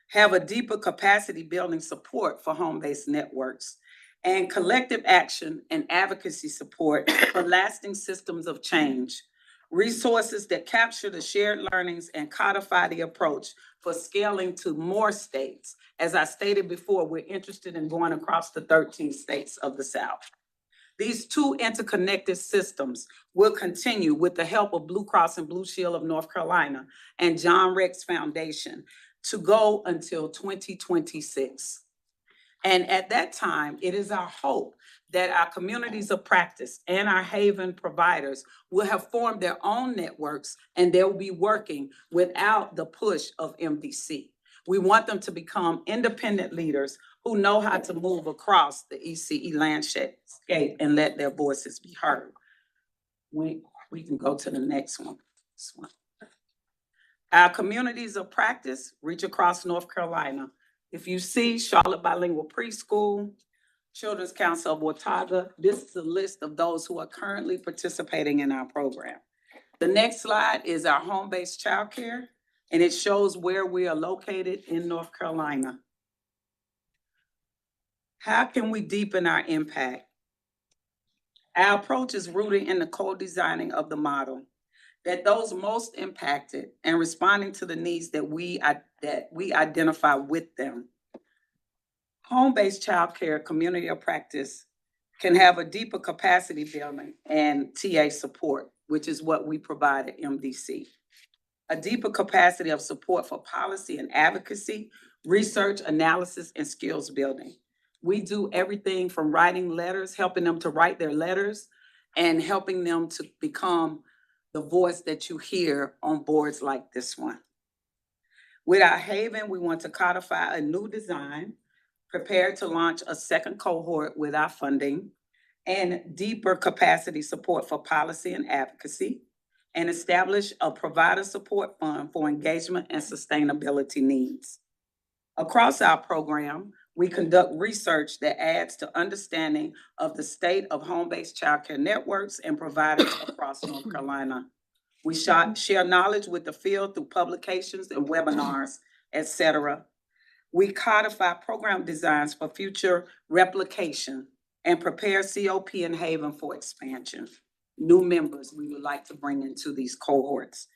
Have a deeper capacity building support for home-based networks and collective action and advocacy support for lasting systems of change. Resources that capture the shared learnings and codify the approach for scaling to more states. As I stated before, we're interested in going across the 13 states of the South. These 2 interconnected systems will continue with the help of Blue Cross and Blue Shield of North Carolina and John Rex Foundation to go until 2026. And at that time, it is our hope that our communities of practice and our Haven providers will have formed their own networks and they'll be working without the push of MDC. We want them to become independent leaders who know how to move across the ECE landscape and let their voices be heard. We can go to the next one. This one. Our communities of practice reach across North Carolina. If you see Charlotte Bilingual Preschool, Children's Council of Watauga, this is a list of those who are currently participating in our program. The next slide is our home-based childcare, and it shows where we are located in North Carolina. How can we deepen our impact? Our approach is rooted in the co-designing of the model, that those most impacted and responding to the needs that we identify with them. Home-based childcare community of practice can have a deeper capacity building and TA support, which is what we provide at MDC. A deeper capacity of support for policy and advocacy, research, analysis, and skills building. We do everything from writing letters, helping them to write their letters, and helping them to become the voice that you hear on boards like this one. With our Haven, we want to codify a new design, prepare to launch a second cohort with our funding, and deeper capacity support for policy and advocacy, and establish a provider support fund for engagement and sustainability needs. Across our program, we conduct research that adds to understanding of the state of home-based childcare networks and providers across North Carolina. We share knowledge with the field through publications and webinars, et cetera. We codify program designs for future replication and prepare COP and Haven for expansion. New members we would like to bring into these cohorts.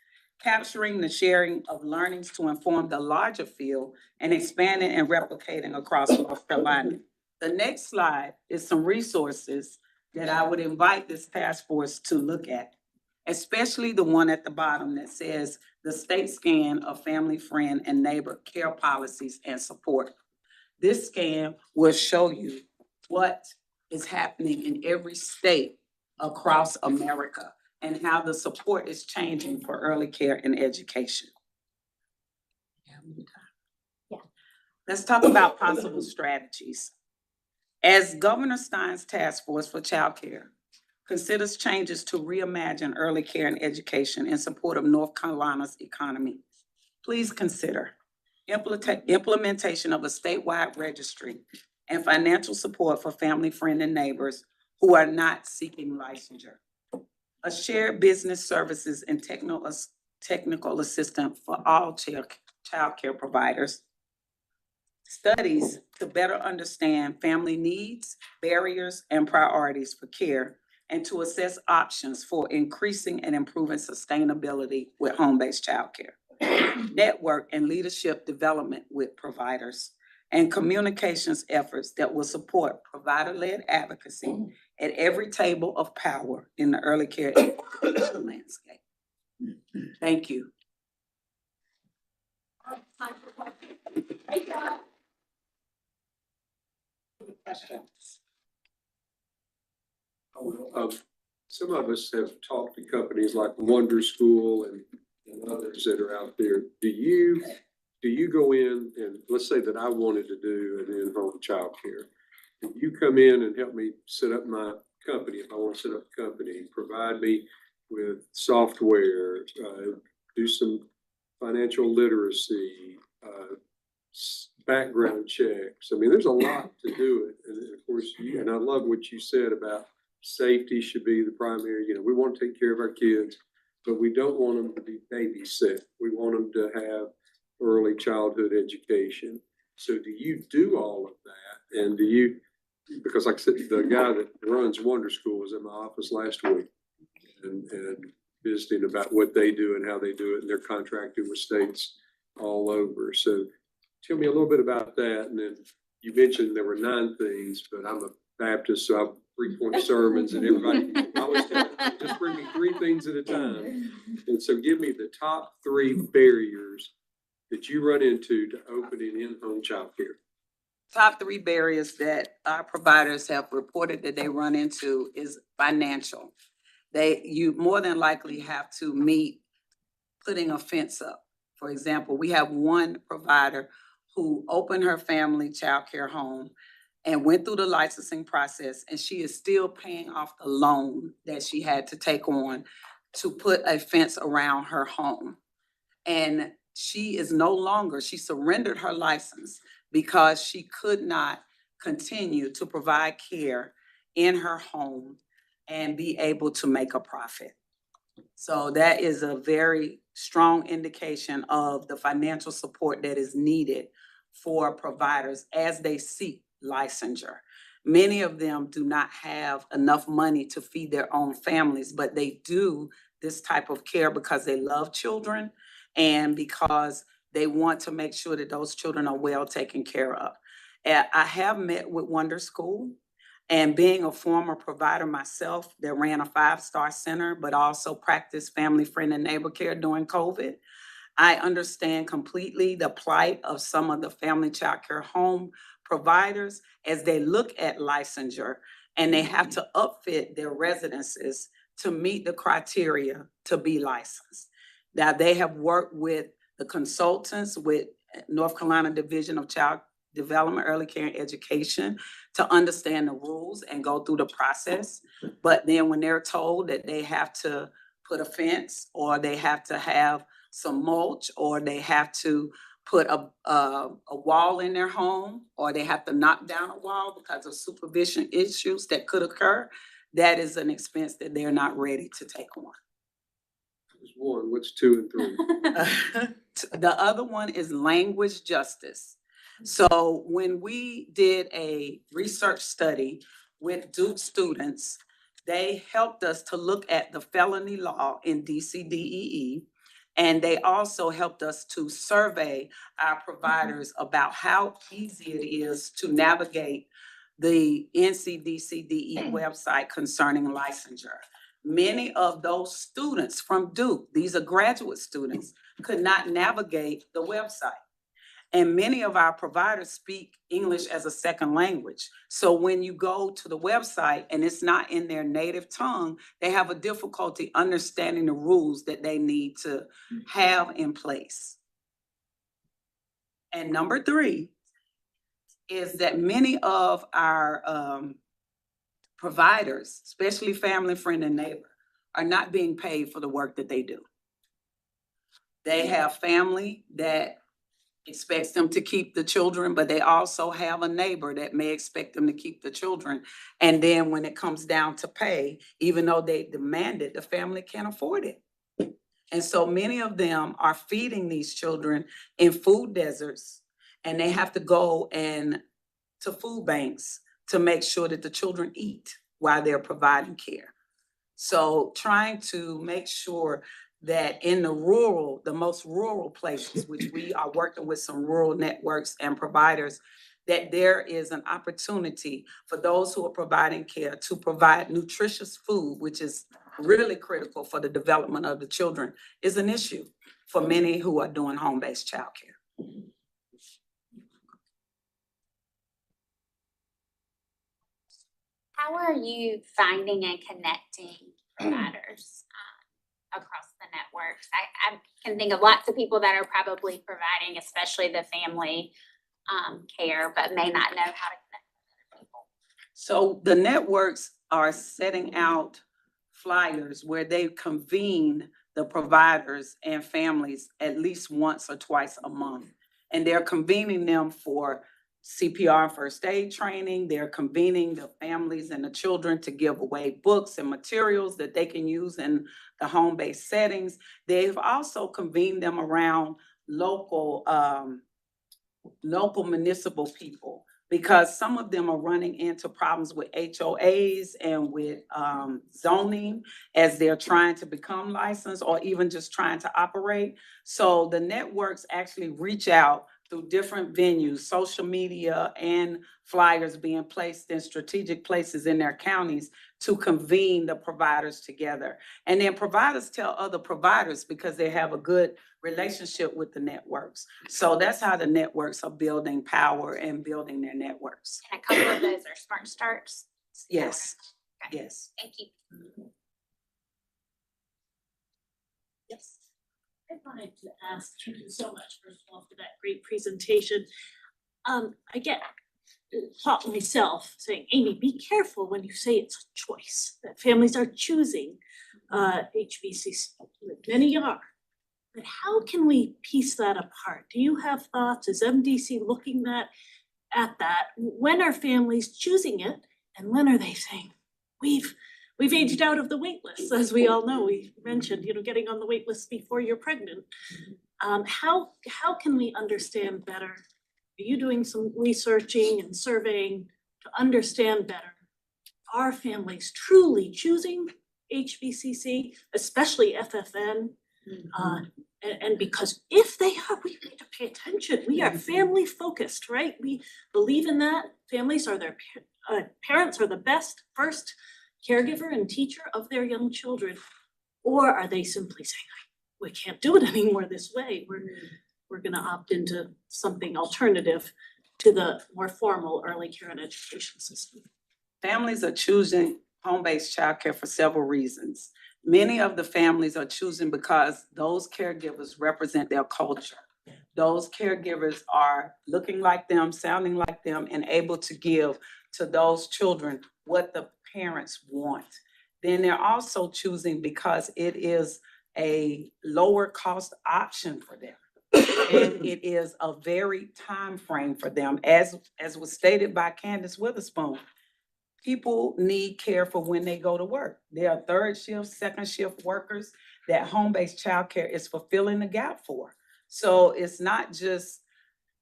Capturing the sharing of learnings to inform the larger field and expanding and replicating across North Carolina. The next slide is some resources that I would invite this task force to look at, especially the one at the bottom that says the state scan of family, friend, and neighbor care policies and support. This scan will show you what is happening in every state across America and how the support is changing for early care and education. Yeah. Let's talk about possible strategies. As Governor Stein's task force for child care considers changes to reimagine early care and education in support of North Carolina's economy, please consider implementation of a statewide registry and financial support for family, friend, and neighbors who are not seeking licensure. A shared business services and technical assistance for all child care providers. Studies to better understand family needs, barriers, and priorities for care, and to assess options for increasing and improving sustainability with home-based child care. Network and leadership development with providers, and communications efforts that will support provider-led advocacy at every table of power in the early care landscape. Thank you. Some of us have talked to companies like Wonder School and others that are out there. Do you go in and, let's say that I wanted to do an in-home childcare, do you come in and help me set up my company if I want to set up a company, provide me with software, do some financial literacy, background checks? I mean, there's a lot to do it. And of course, and I love what you said about safety should be the primary. We want to take care of our kids, but we don't want them to be babysit. We want them to have early childhood education. So do you do all of that? And do you, because like I said, the guy that runs Wonder School was in my office last week and visiting about what they do and how they do it, and they're contracted with states all over. So tell me a little bit about that. And then you mentioned there were 9 things, but I'm a Baptist, so I have 3-point sermons, and everybody always tell me, just bring me 3 things at a time. And so give me the top 3 barriers that you run into to opening in-home childcare. top three barriers that our providers have reported that they run into is financial. You more than likely have to meet putting a fence up. For example, we have one provider who opened her family childcare home and went through the licensing process, and she is still paying off the loan that she had to take on to put a fence around her home. And she is no longer, she surrendered her license because she could not continue to provide care in her home and be able to make a profit. So that is a very strong indication of the financial support that is needed for providers as they seek licensure. Many of them do not have enough money to feed their own families, but they do this type of care because they love children and because they want to make sure that those children are well taken care of. I have met with Wonder School. And being a former provider myself that ran a 5-star center, but also practiced family, friend, and neighbor care during COVID, I understand completely the plight of some of the family child care home providers as they look at licensure and they have to upfit their residences to meet the criteria to be licensed. Now, they have worked with the consultants with North Carolina Division of Child Development, Early Care, and Education to understand the rules and go through the process. But then when they're told that they have to put a fence or they have to have some mulch or they have to put a wall in their home or they have to knock down a wall because of supervision issues that could occur, that is an expense that they're not ready to take on. There's one, what's 2 and 3? The other one is language justice. So when we did a research study with Duke students, they helped us to look at the felony law in DCDEE. And they also helped us to survey our providers about how easy it is to navigate the NCDCDE website concerning licensure. Many of those students from Duke, these are graduate students, could not navigate the website. And many of our providers speak English as a second language. So when you go to the website and it's not in their native tongue, they have a difficulty understanding the rules that they need to have in place. And number 3 is that many of our providers, especially family, friend, and neighbor, are not being paid for the work that they do. They have family that expects them to keep the children, but they also have a neighbor that may expect them to keep the children. And then when it comes down to pay, even though they demand it, the family can't afford it. And so many of them are feeding these children in food deserts, and they have to go to food banks to make sure that the children eat while they're providing care. So trying to make sure that in the most rural places, which we are working with some rural networks and providers, that there is an opportunity for those who are providing care to provide nutritious food, which is really critical for the development of the children, is an issue for many who are doing home-based childcare. How are you finding and connecting providers across the networks? I can think of lots of people that are probably providing, especially the family care, but may not know how to connect with other people. So the networks are setting out flyers where they convene the providers and families at least once or twice a month. And they're convening them for CPR and first aid training. They're convening the families and the children to give away books and materials that they can use in the home-based settings. They've also convened them around local municipal people, because some of them are running into problems with HOAs and with zoning as they're trying to become licensed or even just trying to operate. So the networks actually reach out through different venues, social media and flyers being placed in strategic places in their counties to convene the providers together. And then providers tell other providers because they have a good relationship with the networks. So that's how the networks are building power and building their networks. And a couple of those are Smart Starts. Yes, Okay. yes. Thank you. Yes. I wanted to ask, thank you so much, first of all, for that great presentation. I get taught myself saying, Amy, be careful when you say it's a choice, that families are choosing HBCC. Many are. But how can we piece that apart? Do you have thoughts? Is MDC looking at that? When are families choosing it? And when are they saying, we've aged out of the wait list, as we all know, we mentioned, getting on the wait list before you're pregnant. How can we understand better? Are you doing some researching and surveying to understand better? Are families truly choosing HBCC, especially FFN? And because if they are, we need to pay attention. We are family focused, right? We believe in that. Families are their parents are the best first caregiver and teacher of their young children. Or are they simply saying, we can't do it anymore this way. We're gonna opt into something alternative to the more formal early care and education system. Families are choosing home-based childcare for several reasons. Many of the families are choosing because those caregivers represent their culture. Those caregivers are looking like them, sounding like them, and able to give to those children what the parents want. Then they're also choosing because it is a lower cost option for them. And it is a very time frame for them, as was stated by Candace Witherspoon. People need care for when they go to work. There are third shift, second shift workers that home-based childcare is fulfilling the gap for. So it's not just,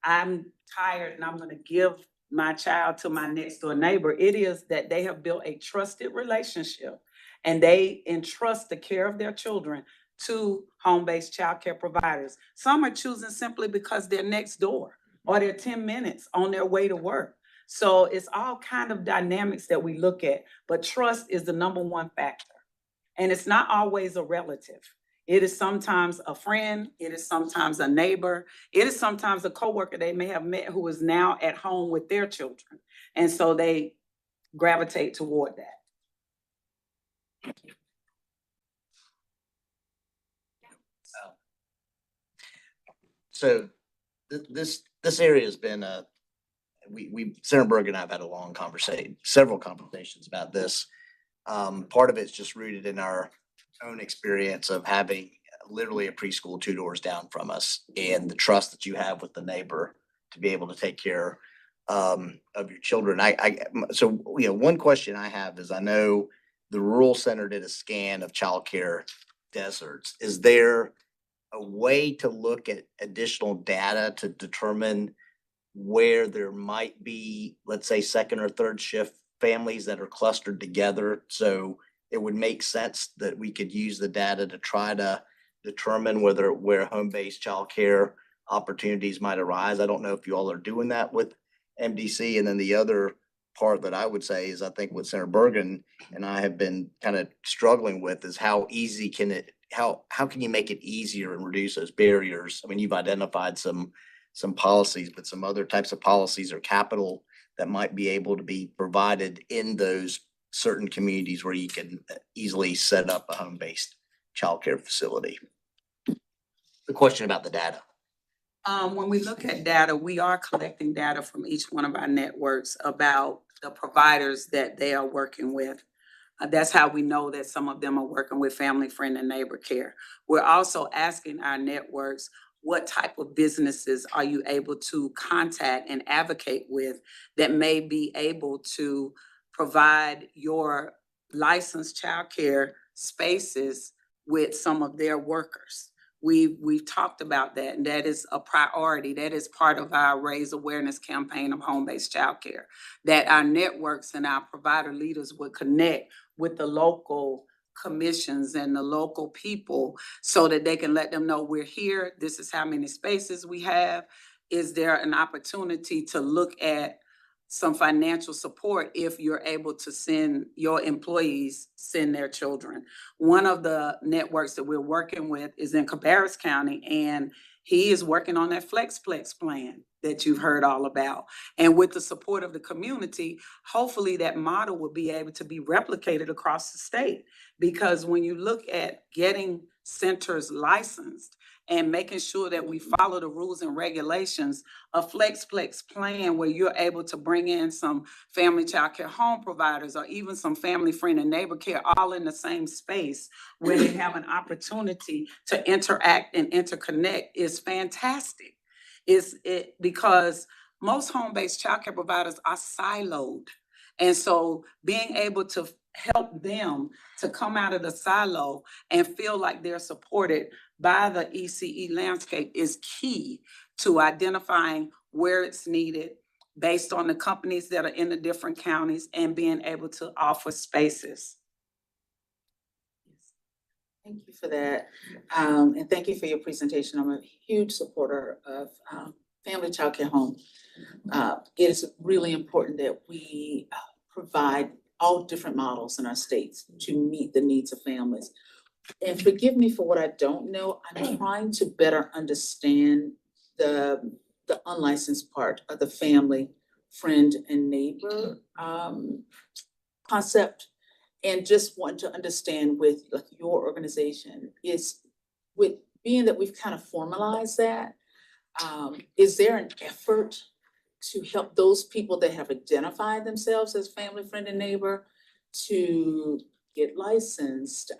I'm tired and I'm gonna give my child to my next door neighbor. It is that they have built a trusted relationship and they entrust the care of their children to home-based childcare providers. Some are choosing simply because they're next door or they're 10 minutes on their way to work. So it's all kind of dynamics that we look at, but trust is the number one factor. And it's not always a relative. It is sometimes a friend, it is sometimes a neighbor, it is sometimes a coworker they may have met who is now at home with their children. And so they gravitate toward that. So this area has been Senator Berg and I have had a long conversation, several conversations about this. Part of it's just rooted in our own experience of having literally a preschool 2 doors down from us and the trust that you have with the neighbor to be able to take care of your children. So one question I have is I know the rural center did a scan of childcare deserts. Is there a way to look at additional data to determine where there might be, let's say, second or third shift families that are clustered together? So it would make sense that we could use the data to try to determine where home-based childcare opportunities might arise. I don't know if you all are doing that with MDC. And then the other part that I would say is I think what Senator Bergen and I have been kind of struggling with is how easy how can you make it easier and reduce those barriers? I mean, you've identified some policies, but some other types of policies or capital that might be able to be provided in those certain communities where you can easily set up a home-based childcare facility. The question about the data. When we look at data, we are collecting data from each one of our networks about the providers that they are working with. That's how we know that some of them are working with family, friend, and neighbor care. We're also asking our networks, what type of businesses are you able to contact and advocate with that may be able to provide your licensed childcare spaces with some of their workers? We've talked about that, and that is a priority. That is part of our Raise Awareness campaign of home-based childcare, that our networks and our provider leaders would connect with the local commissions and the local people so that they can let them know we're here. This is how many spaces we have. is there an opportunity to look at some financial support if you're able to send your employees, send their children? One of the networks that we're working with is in Cabarrus County, and he is working on that FlexPlex plan that you've heard all about. And with the support of the community, hopefully that model will be able to be replicated across the state. Because when you look at getting centers licensed and making sure that we follow the rules and regulations, a FlexPlex plan where you're able to bring in some family child care home providers or even some family friend and neighbor care all in the same space where they have an opportunity to interact and interconnect is fantastic. Because most home-based child care providers are siloed. And so being able to help them to come out of the silo and feel like they're supported by the ECE landscape is key to identifying where it's needed based on the companies that are in the different counties and being able to offer spaces. Thank you for that. And thank you for your presentation. I'm a huge supporter of family child care home. It is really important that we provide all different models in our states to meet the needs of families. And forgive me for what I don't know. I'm trying to better understand the unlicensed part of the family, friend, and neighbor concept. And just want to understand with your organization is, with being that we've kind of formalized that, is there an effort to help those people that have identified themselves as family, friend, and neighbor to get licensed?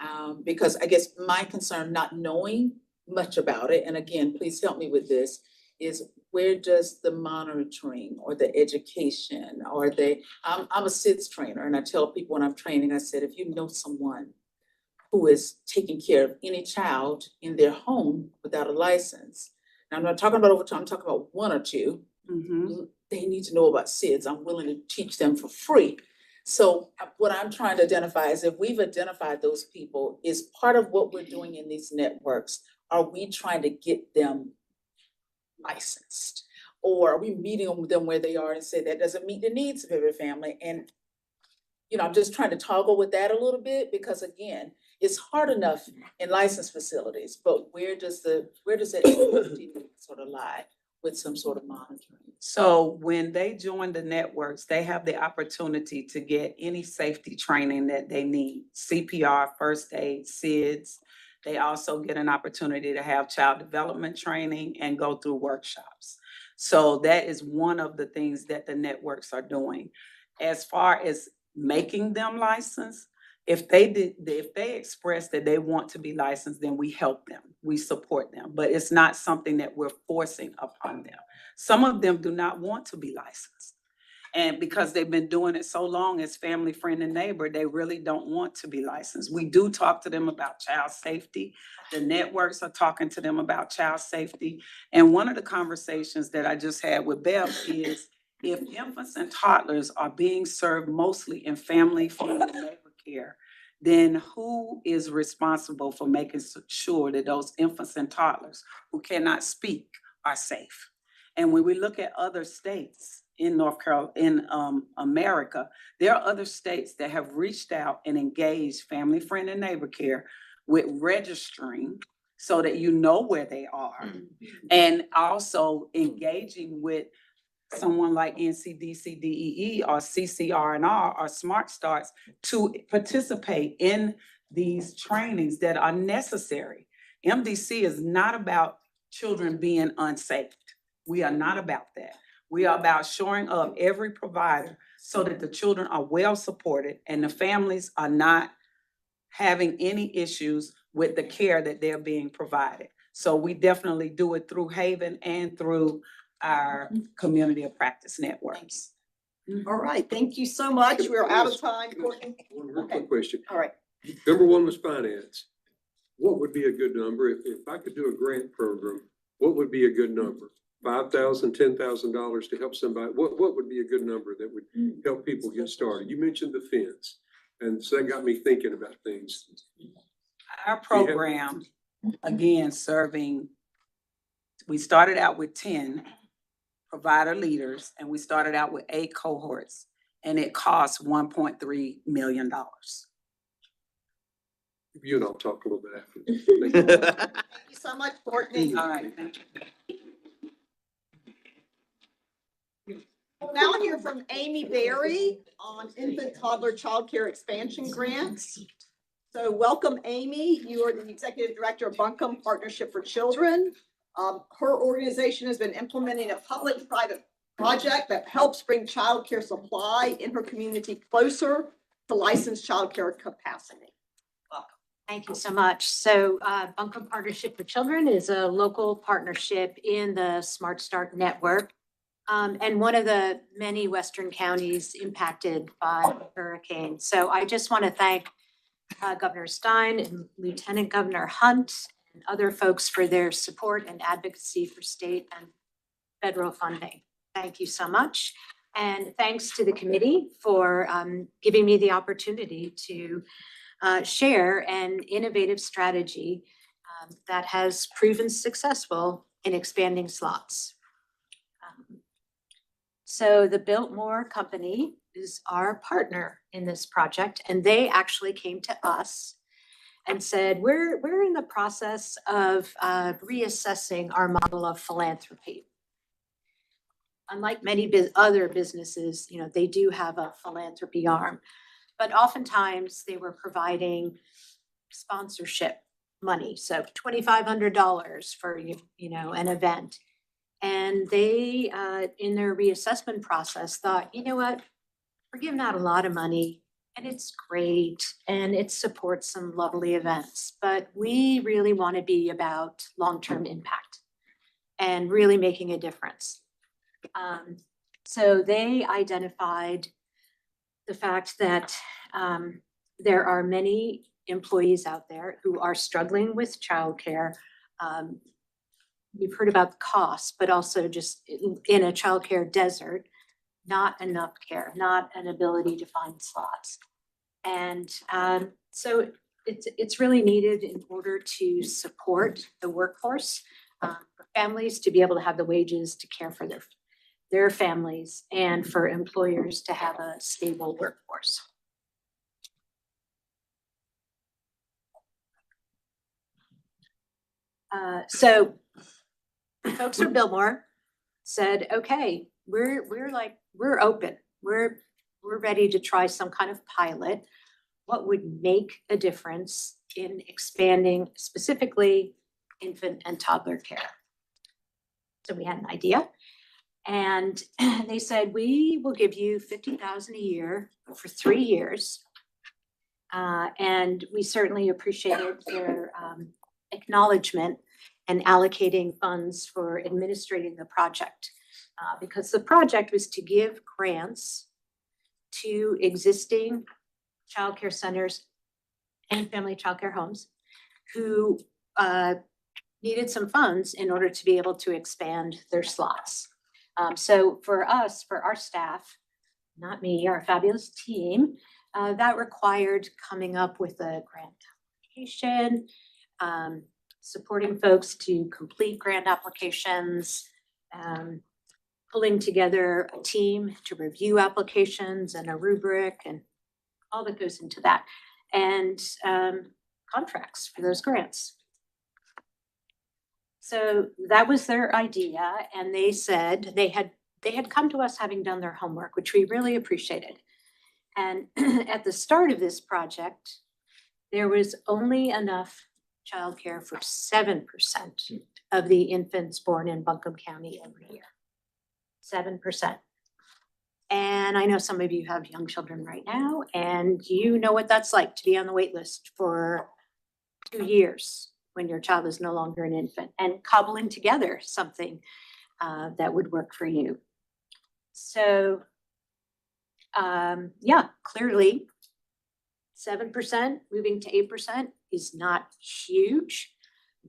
Because I guess my concern, not knowing much about it, and again, please help me with this, is where does the monitoring or the education or I'm a SIDS trainer, and I tell people when I'm training, I said, if you know someone who is taking care of any child in their home without a license, and I'm not talking about over time, I'm talking about one or two, they need to know about SIDS. I'm willing to teach them for free. So what I'm trying to identify is, if we've identified those people, is part of what we're doing in these networks, are we trying to get them licensed? Or are we meeting with them where they are and say that doesn't meet the needs of every family? And, you know, I'm just trying to toggle with that a little bit, because again, it's hard enough in licensed facilities, but where does that safety sort of lie with some sort of monitoring? So when they join the networks, they have the opportunity to get any safety training that they need: CPR, first aid, SIDS. They also get an opportunity to have child development training and go through workshops. So that is one of the things that the networks are doing. As far as making them licensed, if they express that they want to be licensed, then we help them, we support them, but it's not something that we're forcing upon them. Some of them do not want to be licensed. And because they've been doing it so long as family, friend, and neighbor, they really don't want to be licensed. We do talk to them about child safety. The networks are talking to them about child safety. And one of the conversations that I just had with Bev is, if infants and toddlers are being served mostly in family, friend, and neighbor care, then who is responsible for making sure that those infants and toddlers who cannot speak are safe? And when we look at other states in America, there are other states that have reached out and engaged family, friend, and neighbor care with registering so that you know where they are, and also engaging with someone like NCDC, DEE, or CCR&R, or Smart Starts to participate in these trainings that are necessary. MDC is not about children being unsafe. We are not about that. We are about shoring up every provider so that the children are well supported and the families are not having any issues with the care that they're being provided. So we definitely do it through Haven and through our community of practice networks. All right, thank you so much. We're out of time, Courtney. One real quick question. All right. Number one was finance. What would be a good number? If I could do a grant program, what would be a good number? $5,000, $10,000 to help somebody? What would be a good number that would help people get started? You mentioned the fence, and so that got me thinking about things. Our program, again, we started out with 10, provider leaders, and we started out with 8 cohorts, and it cost $1.3 million. You and I'll talk a little bit after. Thank you so much, Courtney. All right, thank you. We'll now hear from Amy Berry on infant toddler childcare expansion grants. So welcome, Amy. You are the Executive Director of Buncombe Partnership for Children. Her organization has been implementing a public-private project that helps bring childcare supply in her community closer to licensed childcare capacity. Thank you so much. So Buncombe Partnership for Children is a local partnership in the Smart Start network. And one of the many Western counties impacted by hurricane. So I just want to thank Governor Stein and Lieutenant Governor Hunt and other folks for their support and advocacy for state and federal funding. Thank you so much. And thanks to the committee for giving me the opportunity to share an innovative strategy that has proven successful in expanding slots. So the Biltmore Company is our partner in this project, and they actually came to us and said, we're in the process of reassessing our model of philanthropy. Unlike many other businesses, you know, they do have a philanthropy arm, but oftentimes they were providing sponsorship money, so $2,500 for you know an event. And they, in their reassessment process, thought, you know what, we're giving out a lot of money and it's great and it supports some lovely events, but we really want to be about long-term impact and really making a difference. So they identified the fact that there are many employees out there who are struggling with childcare. We've heard about the costs, but also just in a childcare desert, not enough care, not an ability to find slots. And so it's really needed in order to support the workforce, for families to be able to have the wages to care for their families and for employers to have a stable workforce. So folks at Biltmore said, okay, we're open. We're ready to try some kind of pilot. What would make a difference in expanding specifically infant and toddler care? So we had an idea. And they said, we will give you $50,000 a year for 3 years. And we certainly appreciated their acknowledgement and allocating funds for administrating the project. Because the project was to give grants to existing childcare centers and family childcare homes who needed some funds in order to be able to expand their slots. So for us, for our staff, not me, our fabulous team, that required coming up with a grant application, supporting folks to complete grant applications, pulling together a team to review applications and a rubric and all that goes into that, and contracts for those grants. So that was their idea, and they said they had come to us having done their homework, which we really appreciated. And at the start of this project, there was only enough childcare for 7% of the infants born in Buncombe County every year. 7%. And I know some of you have young children right now, and you know what that's like to be on the wait list for 2 years when your child is no longer an infant, and cobbling together something that would work for you. So yeah, clearly 7% moving to 8% is not huge,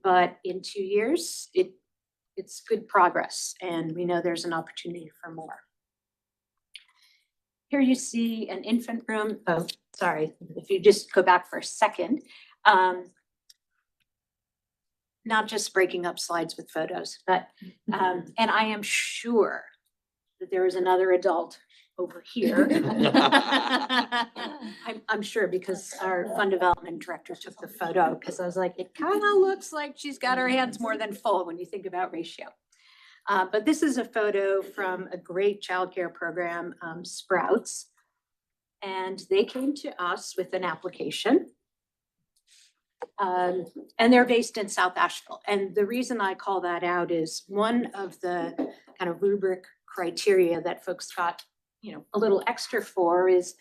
but in 2 years, it's good progress, and we know there's an opportunity for more. Here you see an infant room. Oh, sorry, if you just go back for a second. Not just breaking up slides with photos, but, and I am sure that there is another adult over here. I'm sure because our fund development director took the photo, because I was like, it kind of looks like she's got her hands more than full when you think about ratio. But this is a photo from a great childcare program, Sprouts. And they came to us with an application. And they're based in South Asheville. And the reason I call that out is one of the kind of rubric criteria that folks got, a little extra for is,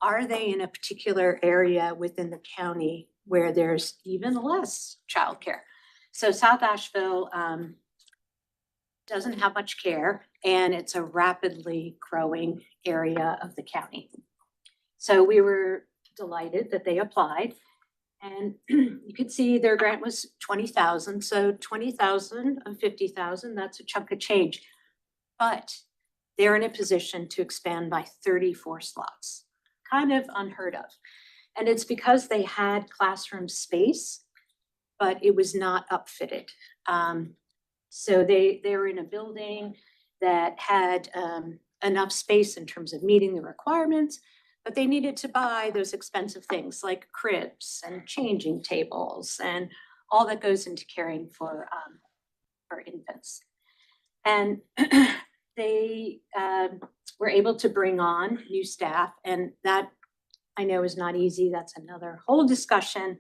are they in a particular area within the county where there's even less childcare? So South Asheville doesn't have much care, and it's a rapidly growing area of the county. So we were delighted that they applied. And you could see their grant was 20,000. So 20,000 of 50,000, that's a chunk of change. But they're in a position to expand by 34 slots, kind of unheard of. And it's because they had classroom space, but it was not upfitted. So they were in a building that had enough space in terms of meeting the requirements, but they needed to buy those expensive things like cribs and changing tables and all that goes into caring for infants. And they were able to bring on new staff, and that I know is not easy. That's another whole discussion,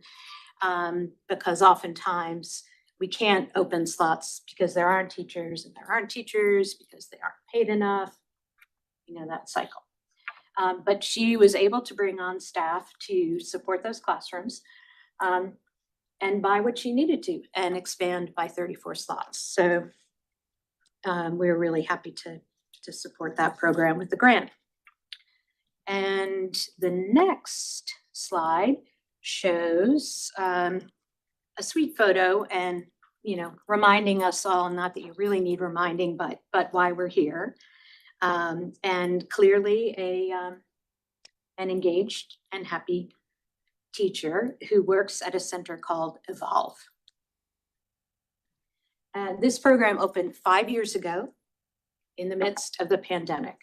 because oftentimes we can't open slots because there aren't teachers, and there aren't teachers because they aren't paid enough, that cycle. But she was able to bring on staff to support those classrooms and buy what she needed to and expand by 34 slots. So we're really happy to support that program with the grant. And the next slide shows a sweet photo and, reminding us all, not that you really need reminding, but why we're here. And clearly an engaged and happy teacher who works at a center called Evolve. And this program opened 5 years ago in the midst of the pandemic.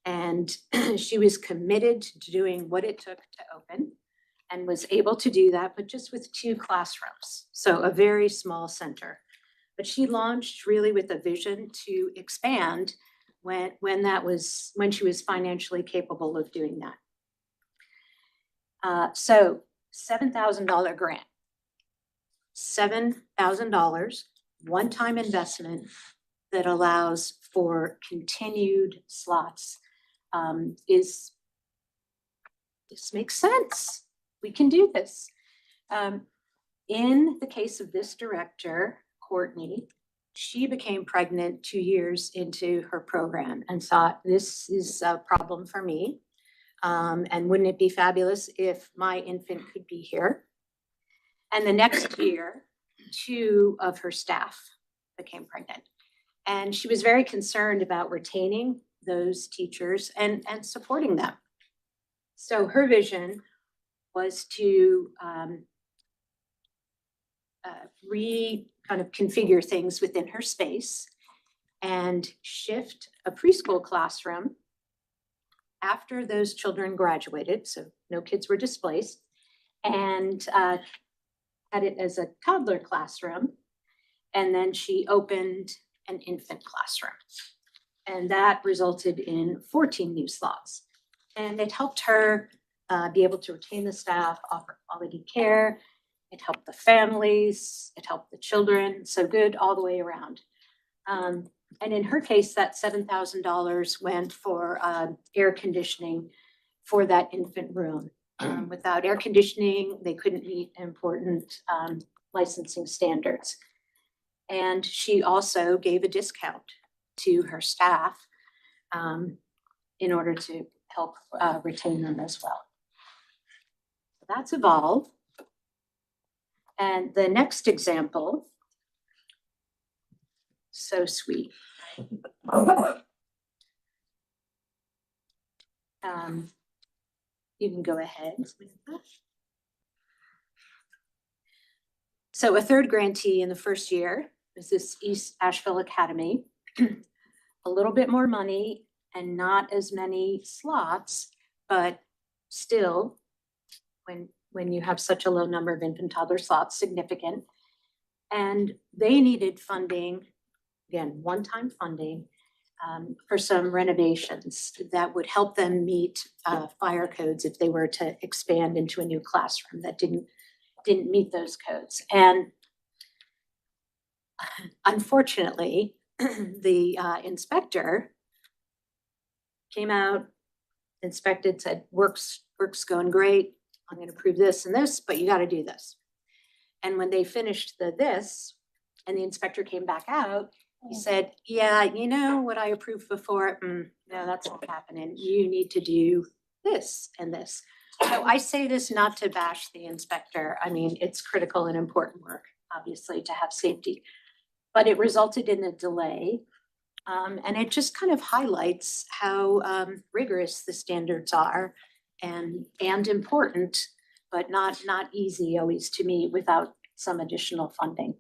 And she was committed to doing what it took to open and was able to do that, but just with 2 classrooms. So a very small center. But she launched really with a vision to expand when she was financially capable of doing that. So $7,000 grant, $7,000 one-time investment that allows for continued slots. This makes sense. We can do this. In the case of this director, Courtney, she became pregnant 2 years into her program and thought, this is a problem for me. And wouldn't it be fabulous if my infant could be here? And the next year, 2 of her staff became pregnant. And she was very concerned about retaining those teachers and supporting them. So her vision was to kind of configure things within her space and shift a preschool classroom after those children graduated, so no kids were displaced, and had it as a toddler classroom. And then she opened an infant classroom. And that resulted in 14 new slots. And it helped her be able to retain the staff, offer quality care. It helped the families, it helped the children, so good all the way around. And in her case, that $7,000 went for air conditioning for that infant room. Without air conditioning, they couldn't meet important licensing standards. And she also gave a discount to her staff in order to help retain them as well. So that's Evolve. And the next example, so sweet. You can go ahead with that. So a third grantee in the first year is this East Asheville Academy. a little bit more money and not as many slots, but still, when you have such a low number of infant toddler slots, significant. And they needed funding, again, one-time funding, for some renovations that would help them meet fire codes if they were to expand into a new classroom that didn't meet those codes. And unfortunately, the inspector came out, inspected, said, work's going great. I'm gonna approve this and this, but you gotta do this. And when they finished this, and the inspector came back out, he said, yeah, you know what I approved before? No, that's not happening. You need to do this and this. So I say this not to bash the inspector. I mean, it's critical and important work, obviously, to have safety. But it resulted in a delay. And it just kind of highlights how rigorous the standards are and important, but not easy always to meet without some additional funding.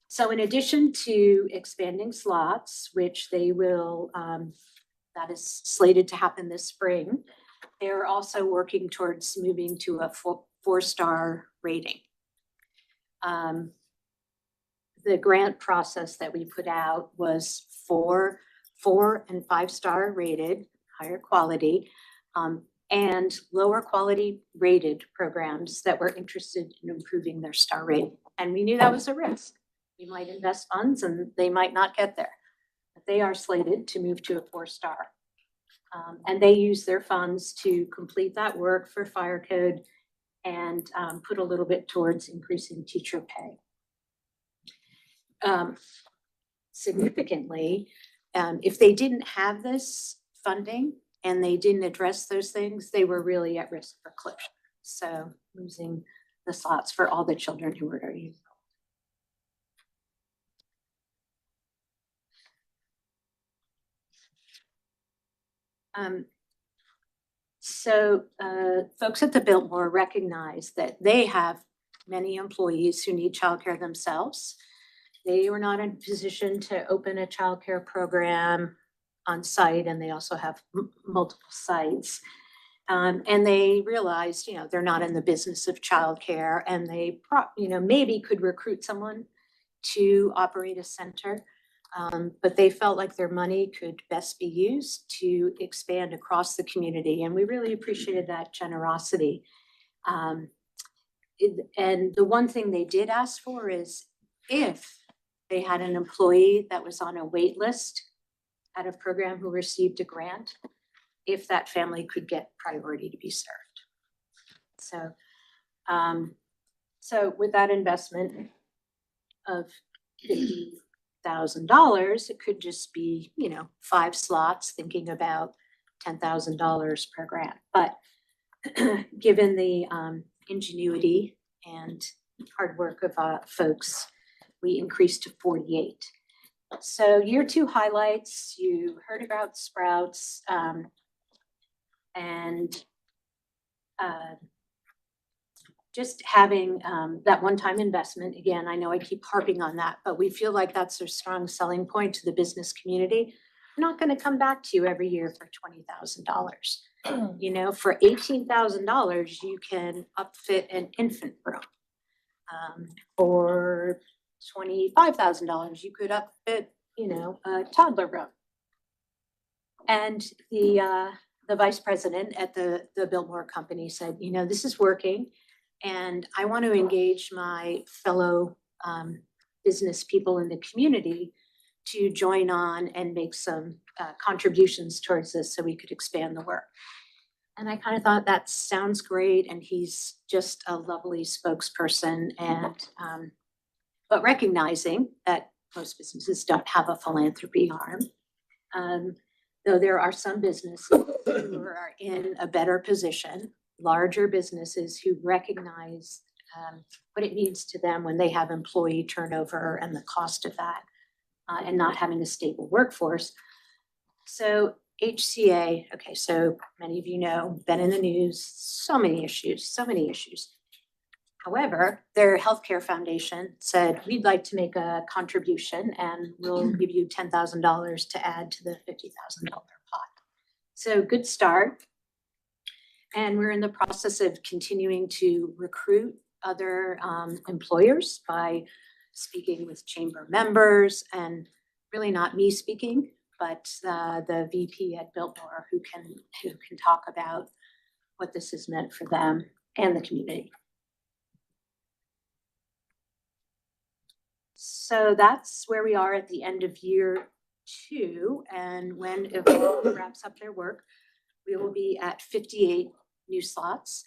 So in addition to expanding slots, which they will, that is slated to happen this spring, they're also working towards moving to a four-star rating. The grant process that we put out was 4 and 5-star rated, higher quality, and lower quality rated programs that were interested in improving their star rating. And we knew that was a risk. We might invest funds and they might not get there. But they are slated to move to a 4-star. And they use their funds to complete that work for fire code and put a little bit towards increasing teacher pay. Significantly, if they didn't have this funding and they didn't address those things, they were really at risk for closure. So losing the slots for all the children who were there. So folks at the Biltmore recognize that they have many employees who need childcare themselves. They were not in a position to open a childcare program on site, and they also have multiple sites. And they realized, they're not in the business of childcare, and they, maybe could recruit someone to operate a center. But they felt like their money could best be used to expand across the community, and we really appreciated that generosity. And the one thing they did ask for is if they had an employee that was on a wait list at a program who received a grant, if that family could get priority to be served. So, so with that investment of $50,000, it could just be, 5 slots, thinking about $10,000 per grant. But given the ingenuity and hard work of folks, we increased to 48. So year 2 highlights, you heard about Sprouts, and just having that one-time investment. Again, I know I keep harping on that, but we feel like that's a strong selling point to the business community. I'm not going to come back to you every year for $20,000. For $18,000, you can upfit an infant room. For $25,000, you could upfit, a toddler room. And the vice president at the Biltmore company said, this is working, and I want to engage my fellow business people in the community to join on and make some contributions towards this so we could expand the work. And I kind of thought that sounds great, and he's just a lovely spokesperson, and but recognizing that most businesses don't have a philanthropy arm, though there are some businesses who are in a better position, larger businesses who recognize what it means to them when they have employee turnover and the cost of that, and not having a stable workforce. So HCA, okay, so many of you know, been in the news, so many issues. However, their healthcare foundation said, we'd like to make a contribution and we'll give you $10,000 to add to the $50,000 pot. So good start. And we're in the process of continuing to recruit other employers by speaking with chamber members, and really not me speaking, but the VP at Biltmore who can talk about what this has meant for them and the community. So that's where we are at the end of year 2, and when Evolve wraps up their work, we will be at 58 new slots.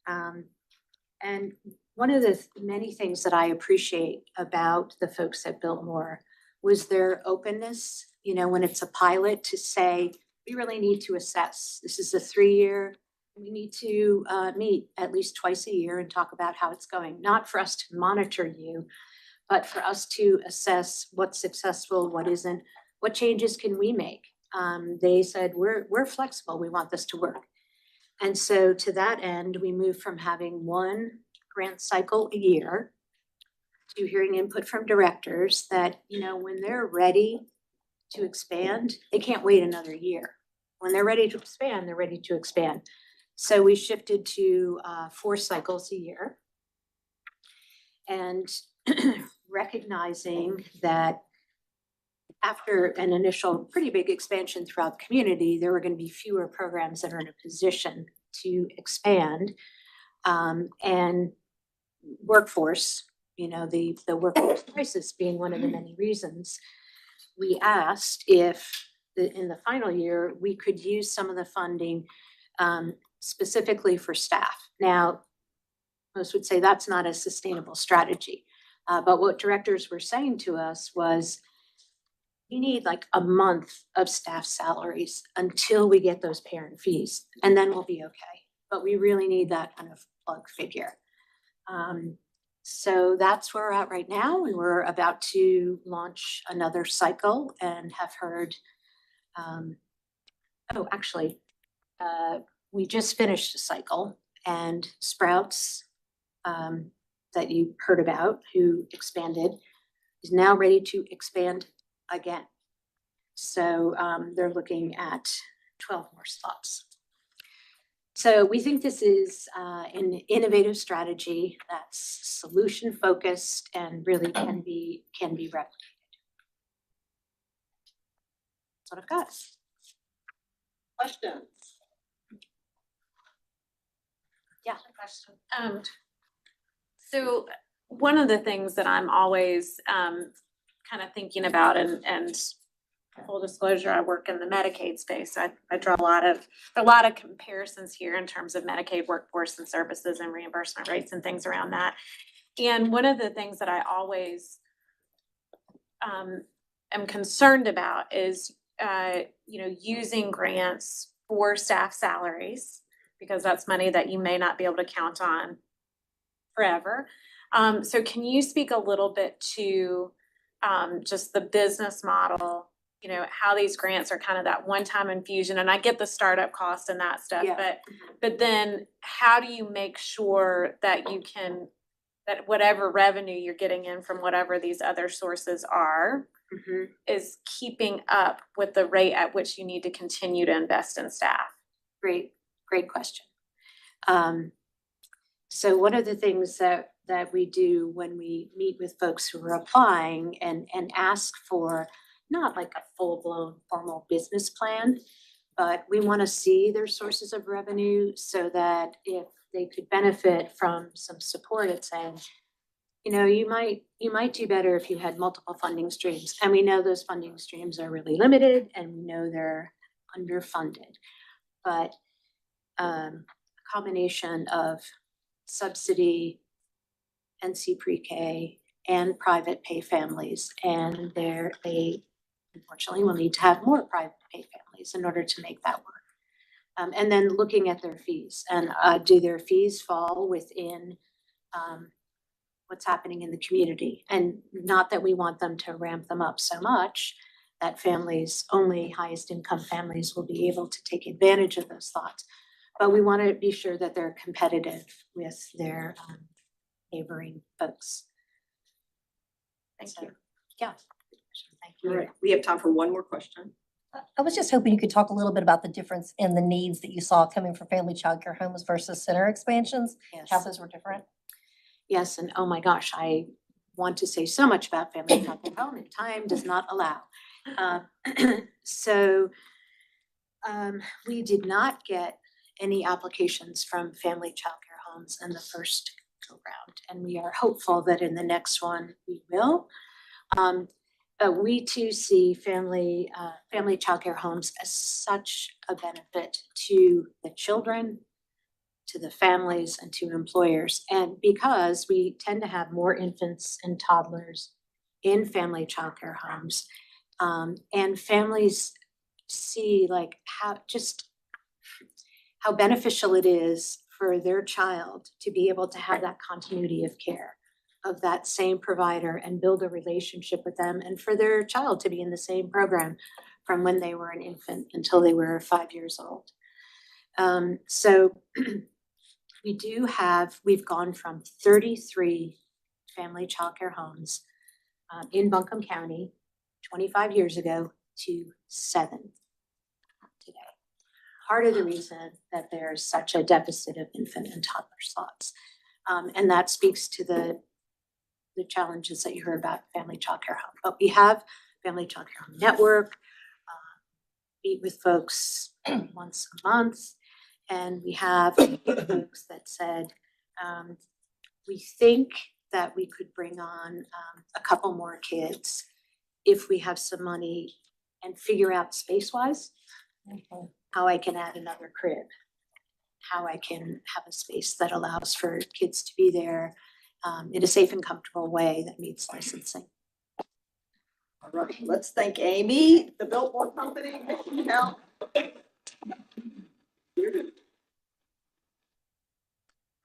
And one of the many things that I appreciate about the folks at Biltmore was their openness, when it's a pilot, to say, we really need to assess. This is a 3-year, we need to meet at least twice a year and talk about how it's going, not for us to monitor you, but for us to assess what's successful, what isn't, what changes can we make. They said, we're flexible, we want this to work. And so to that end, we moved from having 1 grant cycle a year to hearing input from directors that, when they're ready to expand, they can't wait another year. When they're ready to expand, they're ready to expand. So we shifted to 4 cycles a year. And recognizing that after an initial pretty big expansion throughout the community, there were going to be fewer programs that are in a position to expand. And workforce, the workforce crisis being one of the many reasons, we asked if in the final year, we could use some of the funding specifically for staff. Now, most would say that's not a sustainable strategy. But what directors were saying to us was, you need like a month of staff salaries until we get those parent fees, and then we'll be okay. But we really need that kind of plug figure. So that's where we're at right now, and we're about to launch another cycle and have heard, we just finished a cycle, and Sprouts, that you heard about, who expanded, is now ready to expand again. So they're looking at 12 more slots. So we think this is an innovative strategy that's solution focused and really can be replicated. That's what I've got. Questions? Yeah. Question. So one of the things that I'm always kind of thinking about, and full disclosure, I work in the Medicaid space. I draw a lot of comparisons here in terms of Medicaid workforce and services and reimbursement rates and things around that. And one of the things that I always am concerned about is using grants for staff salaries, because that's money that you may not be able to count on forever. So can you speak a little bit to just the business model, how these grants are kind of that one-time infusion, and I get the startup cost and that stuff, Yeah. but then how do you make sure that that whatever revenue you're getting in from whatever these other sources are is keeping up with the rate at which you need to continue to invest in staff? Great question. So one of the things that we do when we meet with folks who are applying and ask for not like a full-blown formal business plan, but we want to see their sources of revenue so that if they could benefit from some support at saying, you might do better if you had multiple funding streams. And we know those funding streams are really limited, and we know they're underfunded. But a combination of subsidy, NC pre-K, and private pay families, and they unfortunately will need to have more private pay families in order to make that work. And then looking at their fees, and do their fees fall within what's happening in the community? And not that we want them to ramp them up so much that only highest income families will be able to take advantage of those thoughts. But we want to be sure that they're competitive with their neighboring folks. Thank So, you. Yeah. Thank you. All right, we have time for one more question. I was just hoping you could talk a little bit about the difference in the needs that you saw coming from family childcare homes versus center expansions, Yes. how those were different. Yes, and oh my gosh, I want to say so much about family childcare home and time does not allow. Uh, So we did not get any applications from family childcare homes in the first go round, and we are hopeful that in the next one we will. But we too see family childcare homes as such a benefit to the children, to the families, and to employers. And because we tend to have more infants and toddlers in family childcare homes, and families see like how beneficial it is for their child to be able to have that continuity of care of that same provider and build a relationship with them, and for their child to be in the same program from when they were an infant until they were 5 years old. So we've gone from 33 family childcare homes in Buncombe County 25 years ago to 7 today. Part of the reason that there's such a deficit of infant and toddler slots. And that speaks to the challenges that you heard about family childcare home. But we have family childcare home network, meet with folks once a month. And we have folks that said, we think that we could bring on a couple more kids if we have some money and figure out space-wise how I can add another crib, how I can have a space that allows for kids to be there in a safe and comfortable way that meets licensing. All right, let's thank Amy, the Billboard Company, Michelle.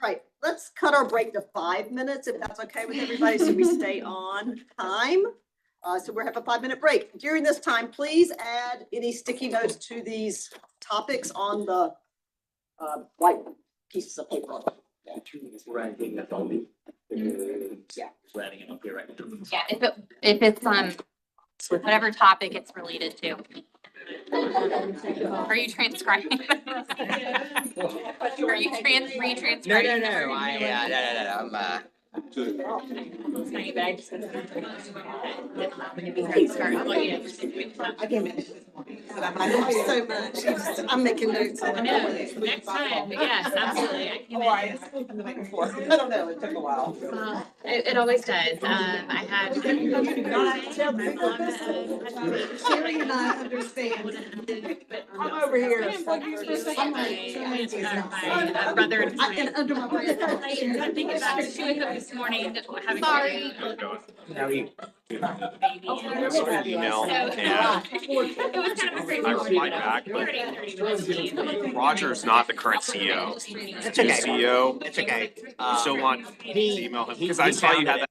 Right, let's cut our break to 5 minutes, if that's okay with everybody, so we stay on time. So we're having a 5-minute break. During this time, please add any sticky notes to these topics on the white pieces of paper. Yeah. Yeah, if it's whatever topic it's related to. Are you transcribing? Are you retranscribing? No, I'm Sorry, but I just. I came in this morning, but I'm like, "Thank you so much. I'm making notes. I know, next time, yes, absolutely. I came in. I don't know, it took a while. It always does. I had. My mom, Sherry and I understand. I'm over here. My brother and friend. Under my breath. I'm thinking about it. She woke up this morning having. Sorry. How are you? I saw your email and I replied back, but Roger's not the current CEO. It's New okay. CEO, It's okay. you still want to email him, because I he saw you founded had it. that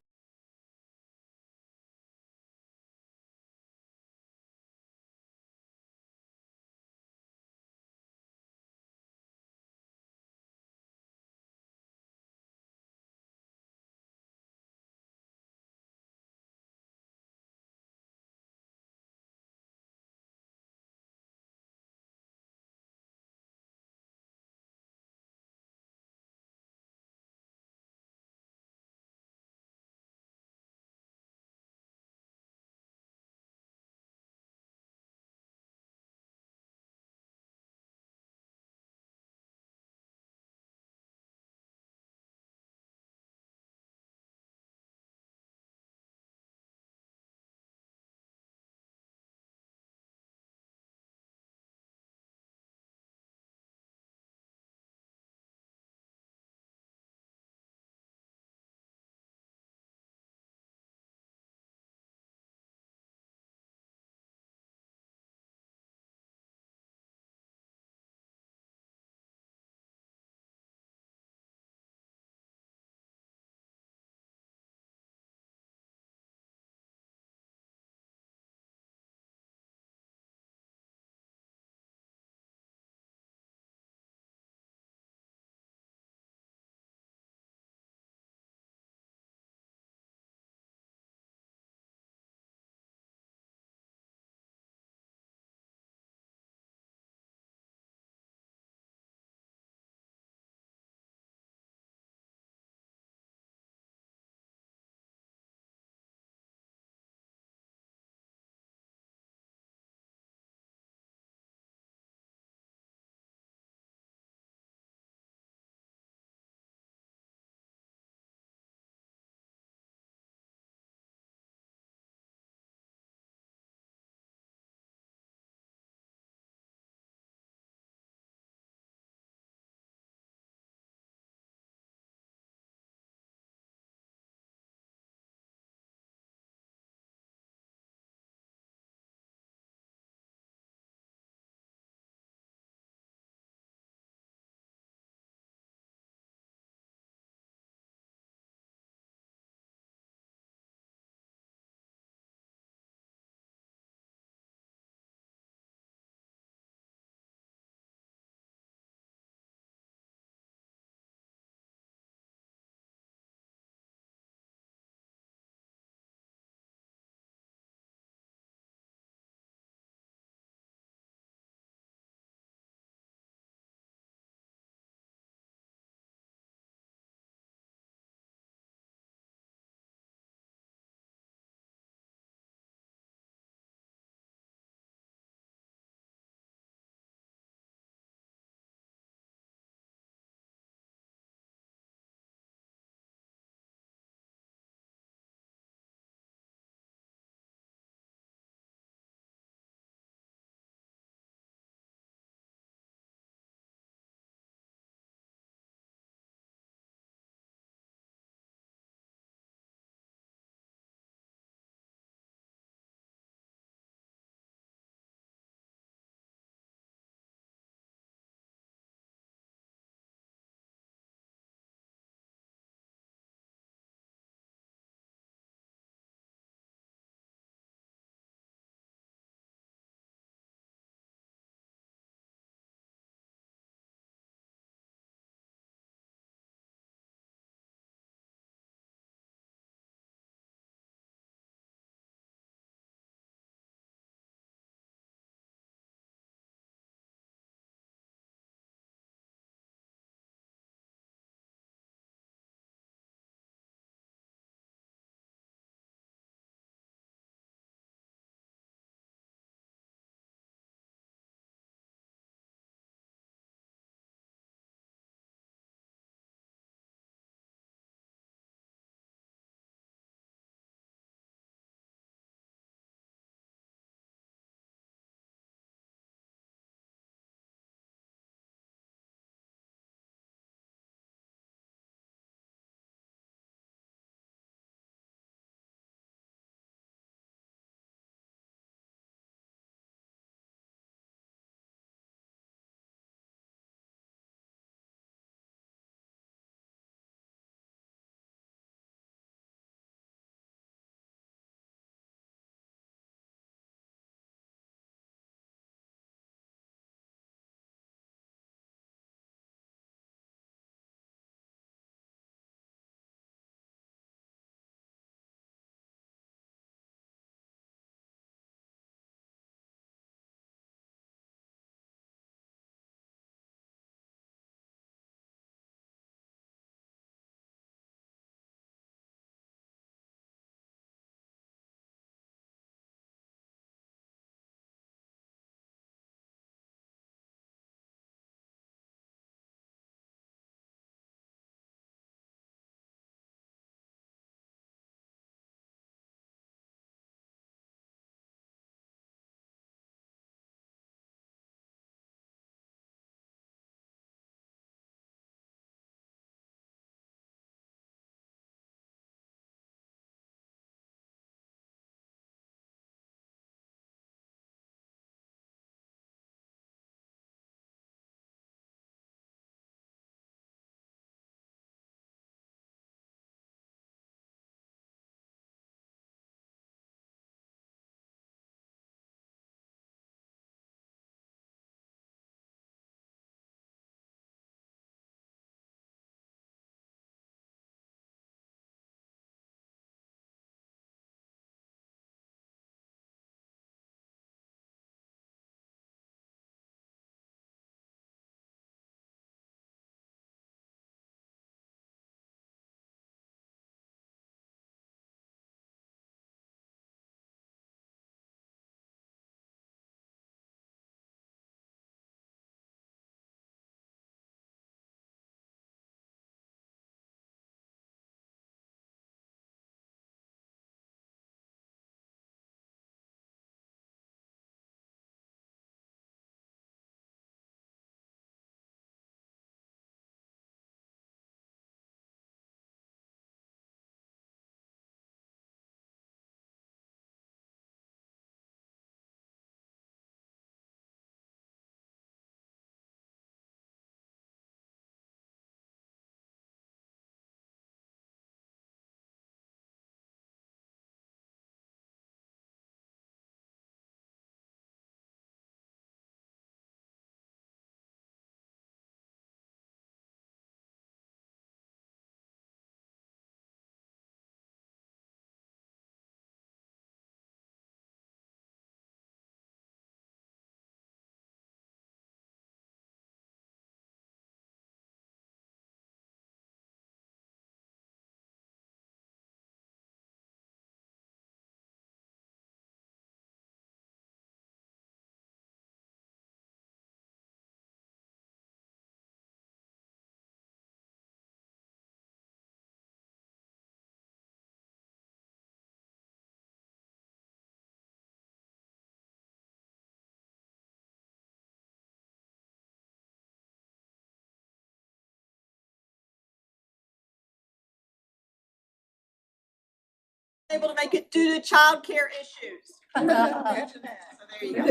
able to make it due to childcare issues. So there you go.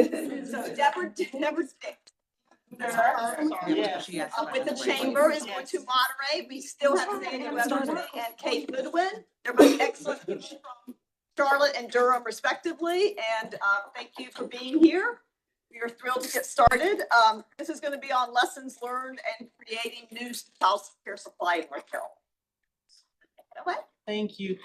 So Deborah, with the chamber is going to moderate. We still have Sandy Weberly and Kate Goodwin. They're both excellent people from Charlotte and Durham respectively. And thank you for being here. We are thrilled to get started. This is going to be on lessons learned and creating new child care supply in North Carolina. Thank you,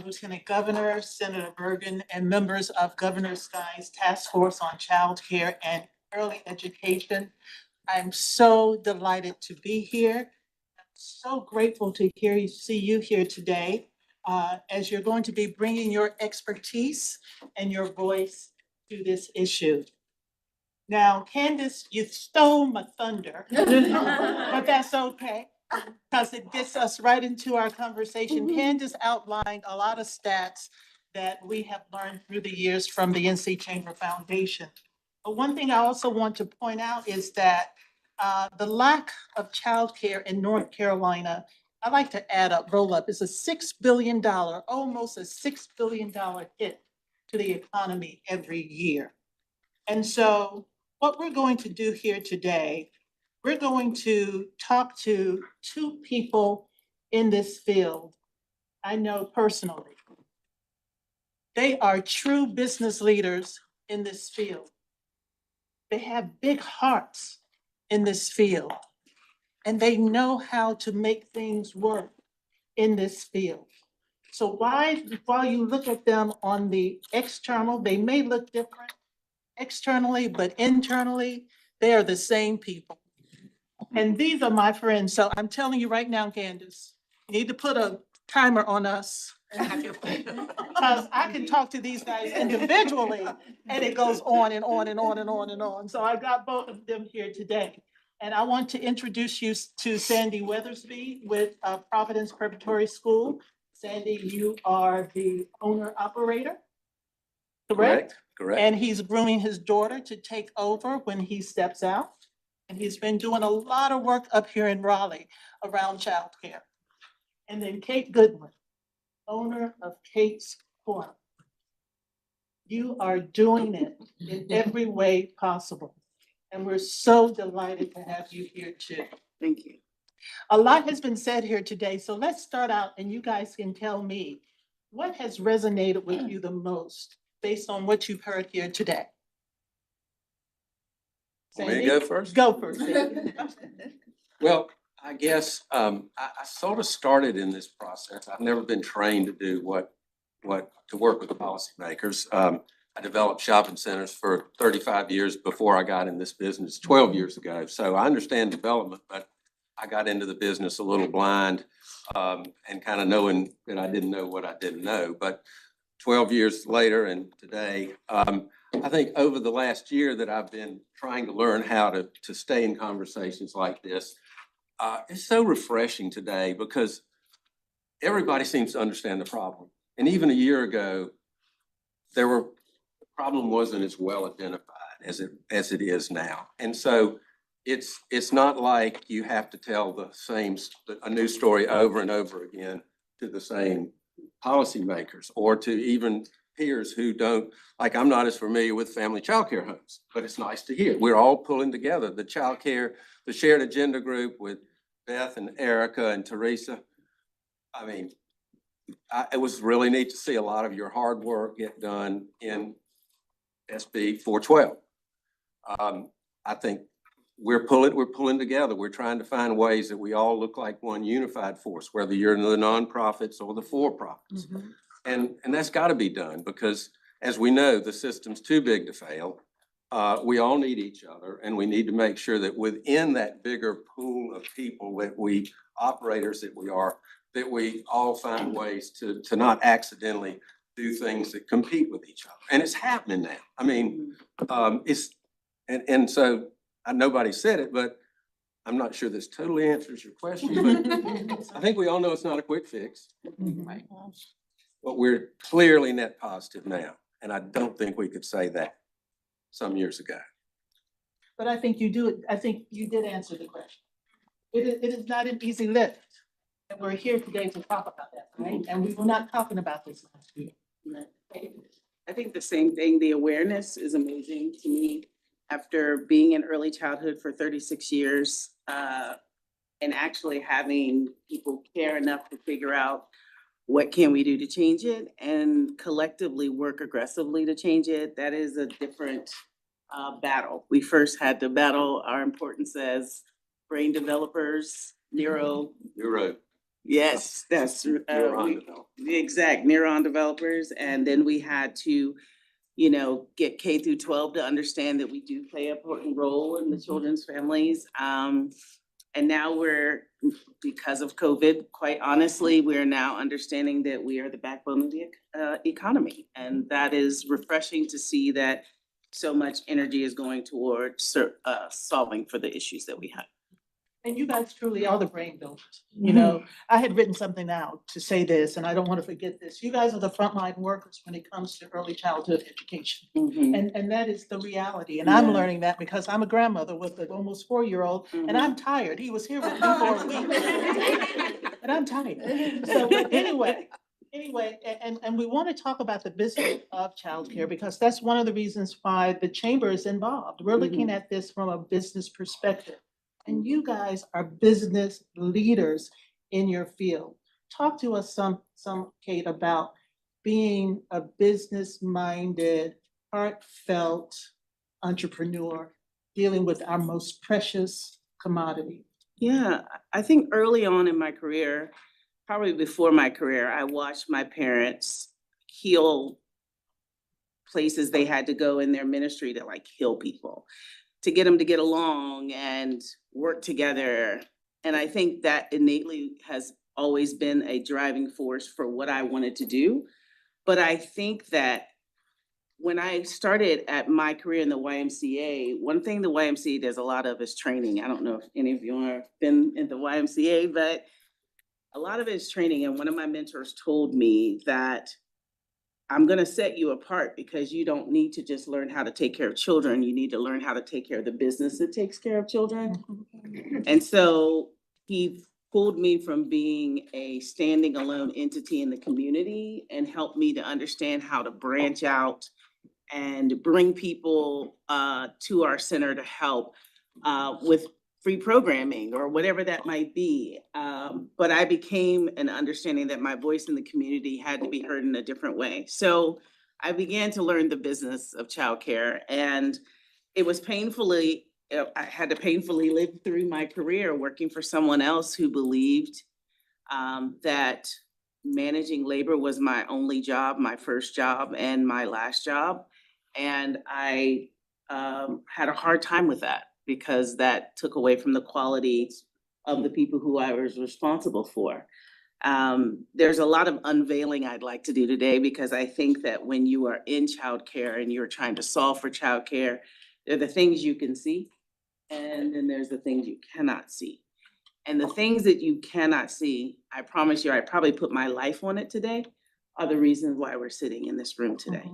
Lieutenant Governor, Senator Bergen, and members of Governor Stein's Task Force on Child Care and Early Education. I'm so delighted to be here. I'm so grateful to see you here today, as you're going to be bringing your expertise and your voice to this issue. Now, Candace, you stole my thunder, but that's okay, because it gets us right into our conversation. Candace outlined a lot of stats that we have learned through the years from the NC Chamber Foundation. But one thing I also want to point out is that the lack of childcare in North Carolina, I like to roll up, is a $6 billion, almost a $6 billion hit to the economy every year. And so what we're going to do here today, we're going to talk to two people in this field I know personally. They are true business leaders in this field. They have big hearts in this field, and they know how to make things work in this field. So while you look at them on the external, they may look different externally, but internally, they are the same people. And these are my friends. So I'm telling you right now, Candace, you need to put a timer on us. Because I can talk to these guys individually and it goes on and on and on and on and on. So I got both of them here today. And I want to introduce you to Sandy Weathersby with Providence Preparatory School. Sandy, you are the owner operator, correct? Correct. And he's grooming his daughter to take over when he steps out. And he's been doing a lot of work up here in Raleigh around childcare. And then Kate Goodwin, owner of Kate's Corner. You are doing it in every way possible. And we're so delighted to have you here too. Thank you. A lot has been said here today, so let's start out and you guys can tell me what has resonated with you the most based on what you've heard here today. Want me to go first? Go first. Well, I guess I sort of started in this process. I've never been trained to do to work with policymakers. I developed shopping centers for 35 years before I got in this business 12 years ago. So I understand development, but I got into the business a little blind and kind of knowing that I didn't know what I didn't know. But 12 years later and today, I think over the last year that I've been trying to learn how to stay in conversations like this, it's so refreshing today because everybody seems to understand the problem. And even a year ago, the problem wasn't as well identified as it is now. And so it's not like you have to tell a new story over and over again to the same policymakers or to even peers who don't, like I'm not as familiar with family child care homes, but it's nice to hear. We're all pulling together the child care, the shared agenda group with Beth and Erica and Teresa. I mean, it was really neat to see a lot of your hard work get done in SB 412. I think we're pulling together. We're trying to find ways that we all look like one unified force, whether you're in the nonprofits or the for-profits. Mm-hmm. And that's got to be done because, as we know, the system's too big to fail. We all need each other, and we need to make sure that within that bigger pool of people that operators that we are, that we all find ways to not accidentally do things that compete with each other. And it's happening now. I mean, so nobody said it, but I'm not sure this totally answers your question, but I think we all know it's not a quick fix. Right? But we're clearly net positive now. And I don't think we could say that some years ago. But I think you did answer the question. It is not an easy lift. And we're here today to talk about that, right? And we were not talking about this last year. I think the same thing, the awareness is amazing to me. After being in early childhood for 36 years, and actually having people care enough to figure out what can we do to change it and collectively work aggressively to change it, that is a different battle. We first had to battle our importance as brain developers, You're right. yes, that's Neuron development. the exact neuron developers. And then we had to, you know, get K through 12 to understand that we do play an important role in the children's families. And now we're, because of COVID, quite honestly, we're now understanding that we are the backbone of the economy. And that is refreshing to see that so much energy is going towards solving for the issues that we have. And you guys truly are the brain builders. You know, I had written something out to say this, and I don't want to forget this. You guys are the frontline workers when it comes to early childhood education. And that is the reality. And I'm Yeah. learning that because I'm a grandmother with an almost 4-year-old, and I'm tired. He was here with me for a week. And I'm tired. So, but anyway, and we want to talk about the business of childcare because that's one of the reasons why the chamber is involved. We're looking at this from a business perspective. And you guys are business leaders in your field. Talk to us some, Kate, about being a business-minded, heartfelt entrepreneur, dealing with our most precious commodity. Yeah, I think early on in my career, probably before my career, I watched my parents heal places they had to go in their ministry to like heal people, to get them to get along and work together. And I think that innately has always been a driving force for what I wanted to do. But I think that when I started at my career in the YMCA, one thing the YMCA does a lot of is training. I don't know if any of you have been in the YMCA, but a lot of it is training. And one of my mentors told me that I'm going to set you apart because you don't need to just learn how to take care of children. You need to learn how to take care of the business that takes care of children. And so he pulled me from being a standing alone entity in the community and helped me to understand how to branch out and bring people to our center to help with free programming or whatever that might be. But I became an understanding that my voice in the community had to be heard in a different way. So I began to learn the business of childcare, and it was I had to painfully live through my career working for someone else who believed that managing labor was my only job, my first job and my last job. And I had a hard time with that because that took away from the quality of the people who I was responsible for. There's a lot of unveiling I'd like to do today because I think that when you are in childcare and you're trying to solve for childcare, there are the things you can see, and then there's the things you cannot see. And the things that you cannot see, I promise you, I probably put my life on it today, are the reasons why we're sitting in this room today.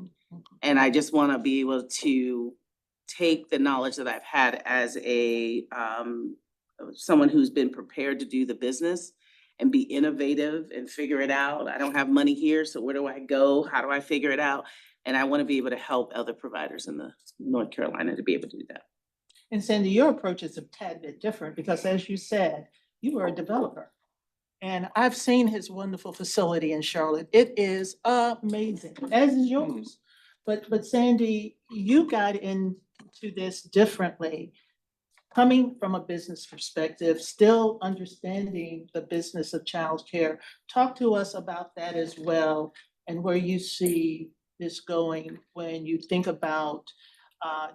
And I just want to be able to take the knowledge that I've had as a someone who's been prepared to do the business and be innovative and figure it out. I don't have money here, so where do I go? How do I figure it out? And I want to be able to help other providers in the North Carolina to be able to do that. And Sandy, your approach is a tad bit different because as you said, you were a developer. And I've seen his wonderful facility in Charlotte. It is amazing, as is yours. But Sandy, you got into this differently, coming from a business perspective, still understanding the business of childcare. Talk to us about that as well and where you see this going when you think about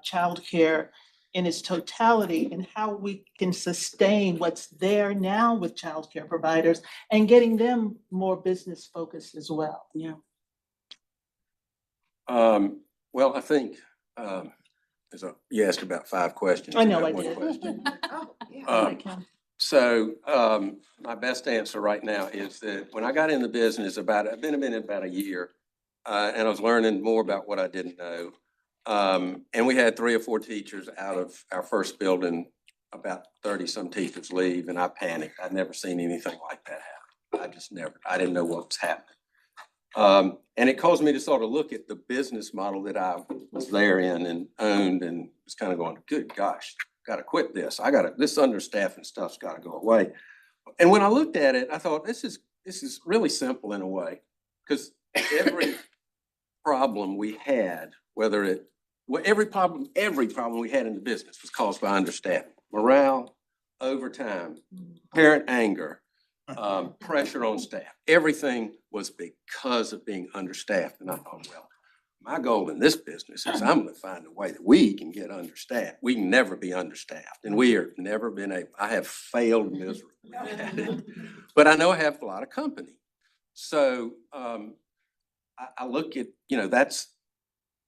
childcare in its totality and how we can sustain what's there now with childcare providers and getting them more business focused as well. Yeah. Well, I think, you asked about 5 questions. I know about I one did. question. Oh, yeah. So my best answer right now is that when I got in the business I've been in it about a year, and I was learning more about what I didn't know. And we had 3 or 4 teachers out of our first building, about 30 some teachers leave, and I panicked. I'd never seen anything like that happen. I didn't know what was happening. And it caused me to sort of look at the business model that I was there in and owned and was kind of going, good gosh, gotta quit this. This understaffing stuff's gotta go away. And when I looked at it, I thought, this is really simple in a way. Because every problem we had, every problem we had in the business was caused by understaffing. Morale, overtime, parent anger, pressure on staff. Everything was because of being understaffed. And I thought, well, my goal in this business is I'm gonna find a way that we can get understaffed. We can never be understaffed. And we have never been able, I have failed miserably at it. But I know I have a lot of company. So I look at,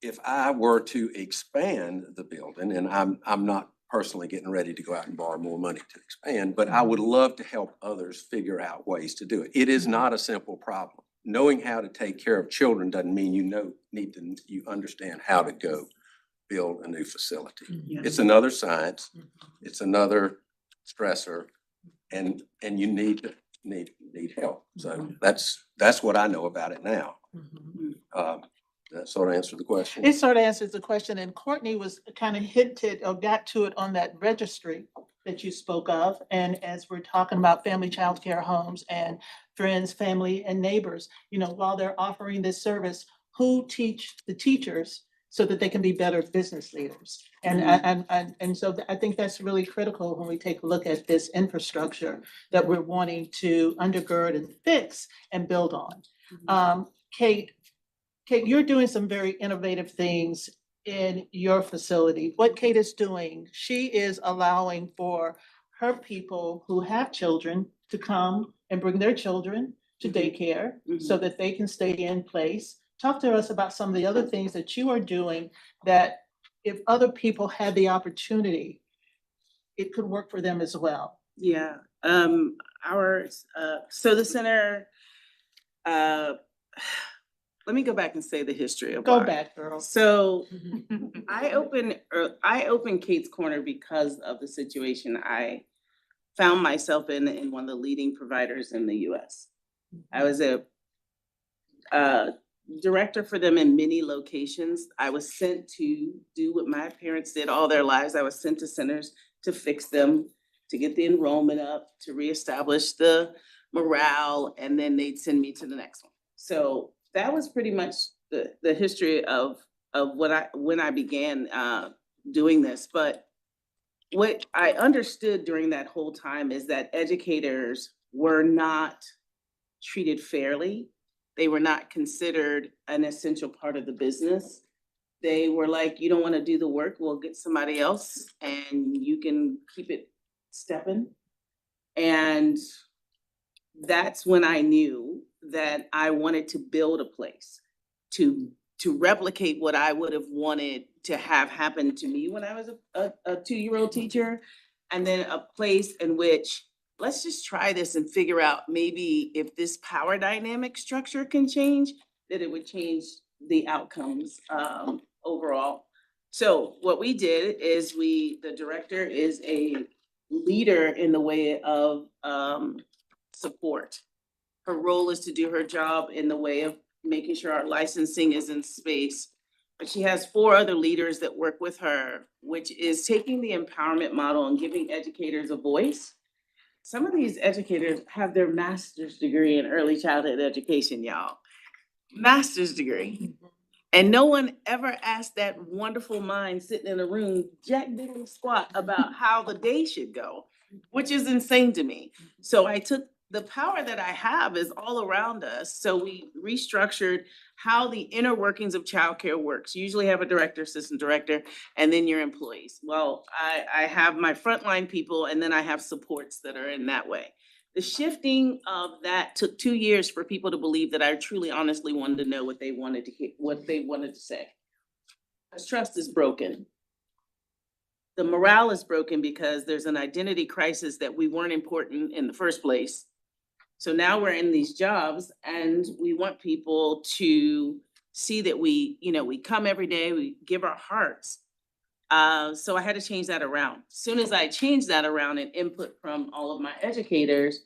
if I were to expand the building, and I'm not personally getting ready to go out and borrow more money to expand, but I would love to help others figure out ways to do it. It is not a simple problem. Knowing how to take care of children doesn't mean you understand how to go build a new facility. It's another science, it's another stressor, and you need help. So that's what I know about it now. That sort of answered the question. It sort of answers the question, and Courtney was kind of hinted or got to it on that registry that you spoke of. And as we're talking about family child care homes and friends, family, and neighbors, while they're offering this service, who teach the teachers so that they can be better business leaders? And so I think that's really critical when we take a look at this infrastructure that we're wanting to undergird and fix and build on. Kate, you're doing some very innovative things in your facility. What Kate is doing, she is allowing for her people who have children to come and bring their children to daycare so that they can stay in place. Talk to us about some of the other things that you are doing that if other people had the opportunity, it could work for them as well. Yeah, so the center, let me go back and say the history of Go why. back, girl. So I opened Kate's Corner because of the situation I found myself in one of the leading providers in the US. I was a director for them in many locations. I was sent to do what my parents did all their lives. I was sent to centers to fix them, to get the enrollment up, to reestablish the morale, and then they'd send me to the next one. So that was pretty much the history of when I began doing this. But what I understood during that whole time is that educators were not treated fairly. They were not considered an essential part of the business. They were like, you don't want to do the work, we'll get somebody else and you can keep it stepping. And that's when I knew that I wanted to build a place to replicate what I would have wanted to have happen to me when I was a 2-year-old teacher. And then a place in which, let's just try this and figure out maybe if this power dynamic structure can change, that it would change the outcomes overall. So what we did is the director is a leader in the way of support. Her role is to do her job in the way of making sure our licensing is in space. But she has 4 other leaders that work with her, which is taking the empowerment model and giving educators a voice. Some of these educators have their master's degree in early childhood education, y'all. Master's degree. And no one ever asked that wonderful mind sitting in a room, jack diddly squat, about how the day should go, which is insane to me. So I took the power that I have is all around us. So we restructured how the inner workings of childcare works. You usually have a director, assistant director, and then your employees. Well, I have my frontline people, and then I have supports that are in that way. The shifting of that took 2 years for people to believe that I truly, honestly wanted to know what they wanted to hear, what they wanted to say. Because trust is broken. The morale is broken because there's an identity crisis that we weren't important in the first place. So now we're in these jobs and we want people to see that we come every day, we give our hearts. So I had to change that around. As soon as I changed that around and input from all of my educators,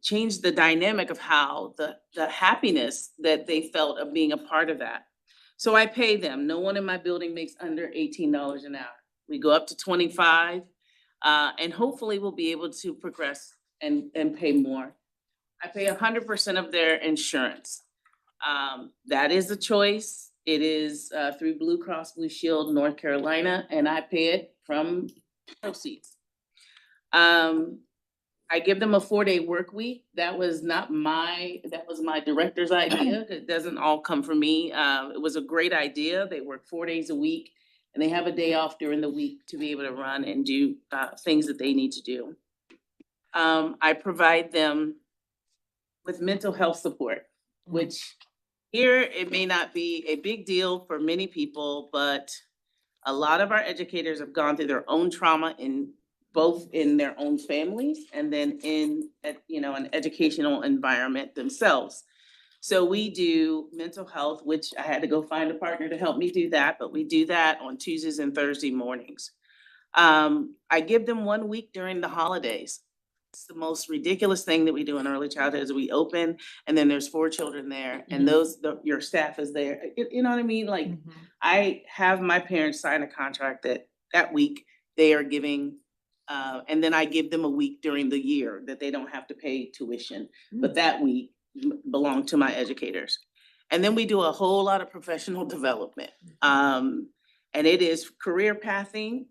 changed the dynamic of how the happiness that they felt of being a part of that. So I pay them. No one in my building makes under $18 an hour. We go up to 25, and hopefully we'll be able to progress and pay more. I pay 100% of their insurance. That is a choice. It is through Blue Cross Blue Shield, North Carolina, and I pay it from proceeds. I give them a 4-day work week. That was my director's idea. It doesn't all come from me. It was a great idea. They work 4 days a week and they have a day off during the week to be able to run and do things that they need to do. I provide them with mental health support, which here it may not be a big deal for many people, but a lot of our educators have gone through their own trauma both in their own families and then in an educational environment themselves. So we do mental health, which I had to go find a partner to help me do that, but we do that on Tuesdays and Thursday mornings. I give them 1 week during the holidays. It's the most ridiculous thing that we do in early childhood is we open and then there's 4 children there and your staff is there. You know what I mean? Like I have my parents sign a contract that week they are giving, and then I give them a week during the year that they don't have to pay tuition, but that week belong to my educators. And then we do a whole lot of professional development. And it is career pathing.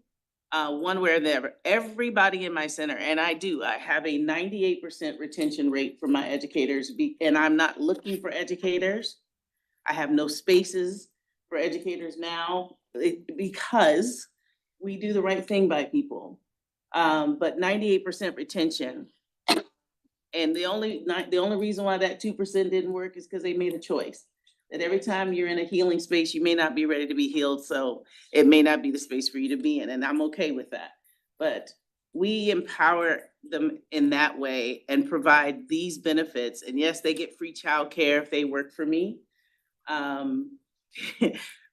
One where everybody in my center, and I have a 98% retention rate for my educators, and I'm not looking for educators. I have no spaces for educators now because we do the right thing by people. But 98% retention. And the only reason why that 2% didn't work is because they made a choice. That every time you're in a healing space, you may not be ready to be healed, so it may not be the space for you to be in, and I'm okay with that. But we empower them in that way and provide these benefits. And yes, they get free childcare if they work for me.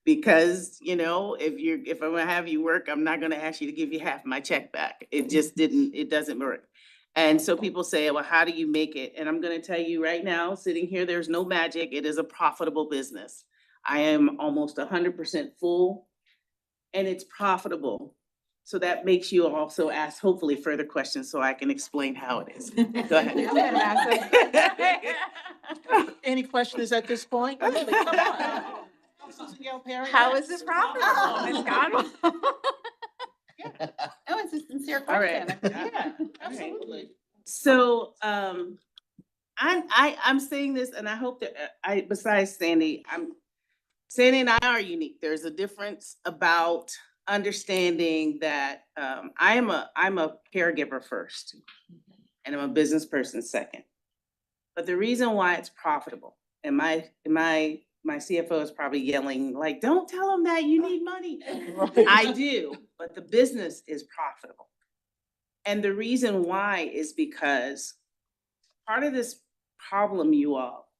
Because, if I'm gonna have you work, I'm not gonna ask you to give you half my check back. It doesn't work. And so people say, well, how do you make it? And I'm gonna tell you right now, sitting here, there's no magic. It is a profitable business. I am almost 100% full and it's profitable. So that makes you also ask hopefully further questions so I can explain how it is. Go ahead. Any questions at this point? Come on. How is it profitable, Ms. Godwin? Oh, it's a sincere All right. question. Yeah, absolutely. So, I'm saying this, and I hope that besides Sandy and I are unique. There's a difference about understanding that I'm a caregiver first, and I'm a business person second. But the reason why it's profitable, and my CFO is probably yelling like, "Don't tell them that you need money." I do, but the business is profitable. And the reason why is because part of this problem, you all,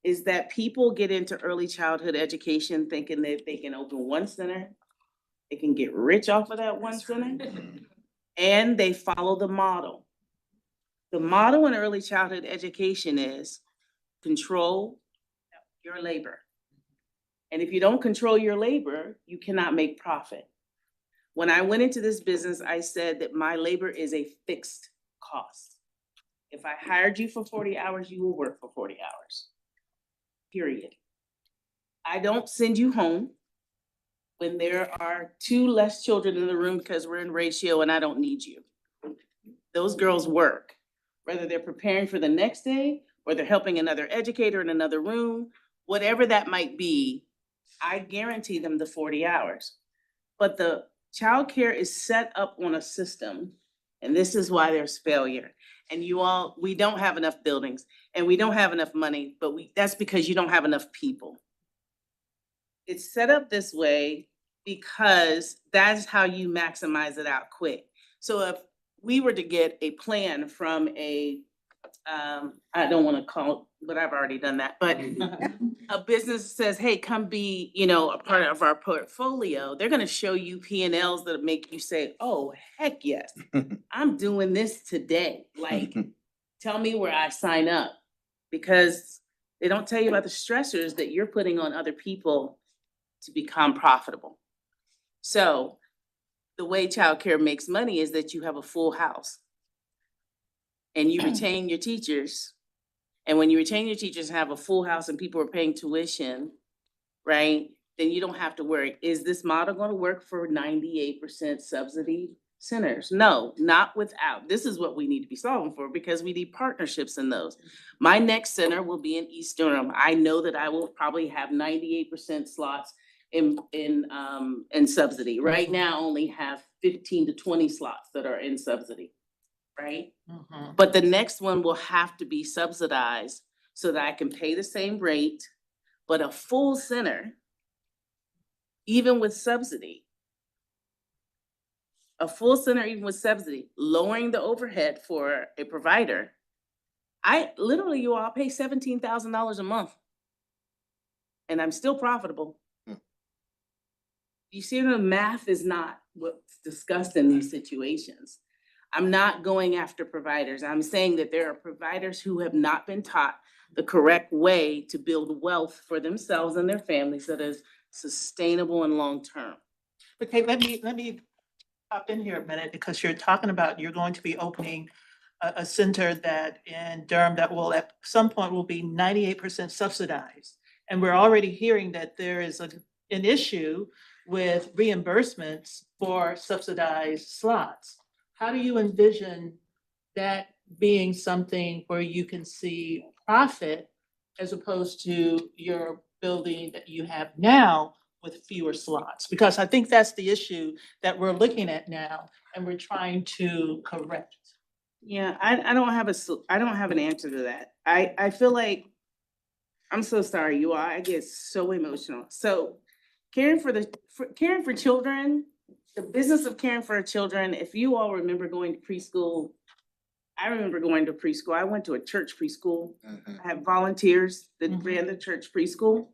is that people get into early childhood education thinking that they can open one center, they can get rich off of that one center, and they follow the model. The model in early childhood education is control your labor. And if you don't control your labor, you cannot make profit. When I went into this business, I said that my labor is a fixed cost. If I hired you for 40 hours, you will work for 40 hours. Period. I don't send you home when there are 2 less children in the room because we're in ratio and I don't need you. Those girls work, whether they're preparing for the next day or they're helping another educator in another room, whatever that might be, I guarantee them the 40 hours. But the childcare is set up on a system, and this is why there's failure. And we don't have enough buildings and we don't have enough money, but that's because you don't have enough people. It's set up this way because that's how you maximize it out quick. So if we were to get a plan from I don't want to call it, but I've already done that, but a business says, hey, come be, a part of our portfolio, they're going to show you P&Ls that make you say, oh, heck yes, I'm doing this today. Like, tell me where I sign up. Because they don't tell you about the stressors that you're putting on other people to become profitable. So the way childcare makes money is that you have a full house. And you retain your teachers. And when you retain your teachers and have a full house and people are paying tuition, right? Then you don't have to worry, is this model gonna work for 98% subsidy centers? No, not without. This is what we need to be solving for because we need partnerships in those. My next center will be in East Durham. I know that I will probably have 98% slots in subsidy. Right now, I only have 15 to 20 slots that are in subsidy, right? But the next one will have to be subsidized so that I can pay the same rate, but a full center, even with subsidy, lowering the overhead for a provider, you all pay $17,000 a month. And I'm still profitable. You see, the math is not what's discussed in these situations. I'm not going after providers. I'm saying that there are providers who have not been taught the correct way to build wealth for themselves and their families that is sustainable and long-term. Okay, let me hop in here a minute because you're talking about you're going to be opening a center that in Durham that will at some point will be 98% subsidized. And we're already hearing that there is an issue with reimbursements for subsidized slots. How do you envision that being something where you can see profit as opposed to your building that you have now with fewer slots? Because I think that's the issue that we're looking at now and we're trying to correct. Yeah, I don't have an answer to that. I feel like, I'm so sorry, you all, I get so emotional. So caring for children, the business of caring for children, if you all remember going to preschool, I remember going to preschool. I went to a church preschool. I had volunteers that ran the church preschool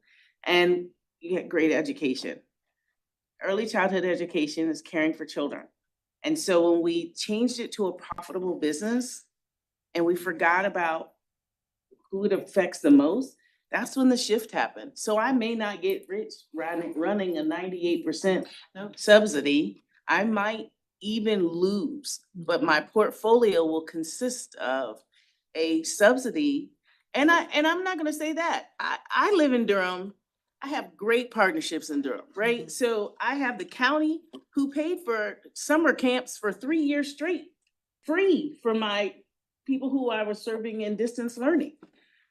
and you get great education. Early childhood education is caring for children. And so when we changed it to a profitable business and we forgot about who it affects the most, that's when the shift happened. So I may not get rich running a 98% subsidy. I might even lose, but my portfolio will consist of a subsidy. And I'm not gonna say that. I live in Durham. I have great partnerships in Durham, right? So I have the county who paid for summer camps for 3 years straight, free for my people who I was serving in distance learning,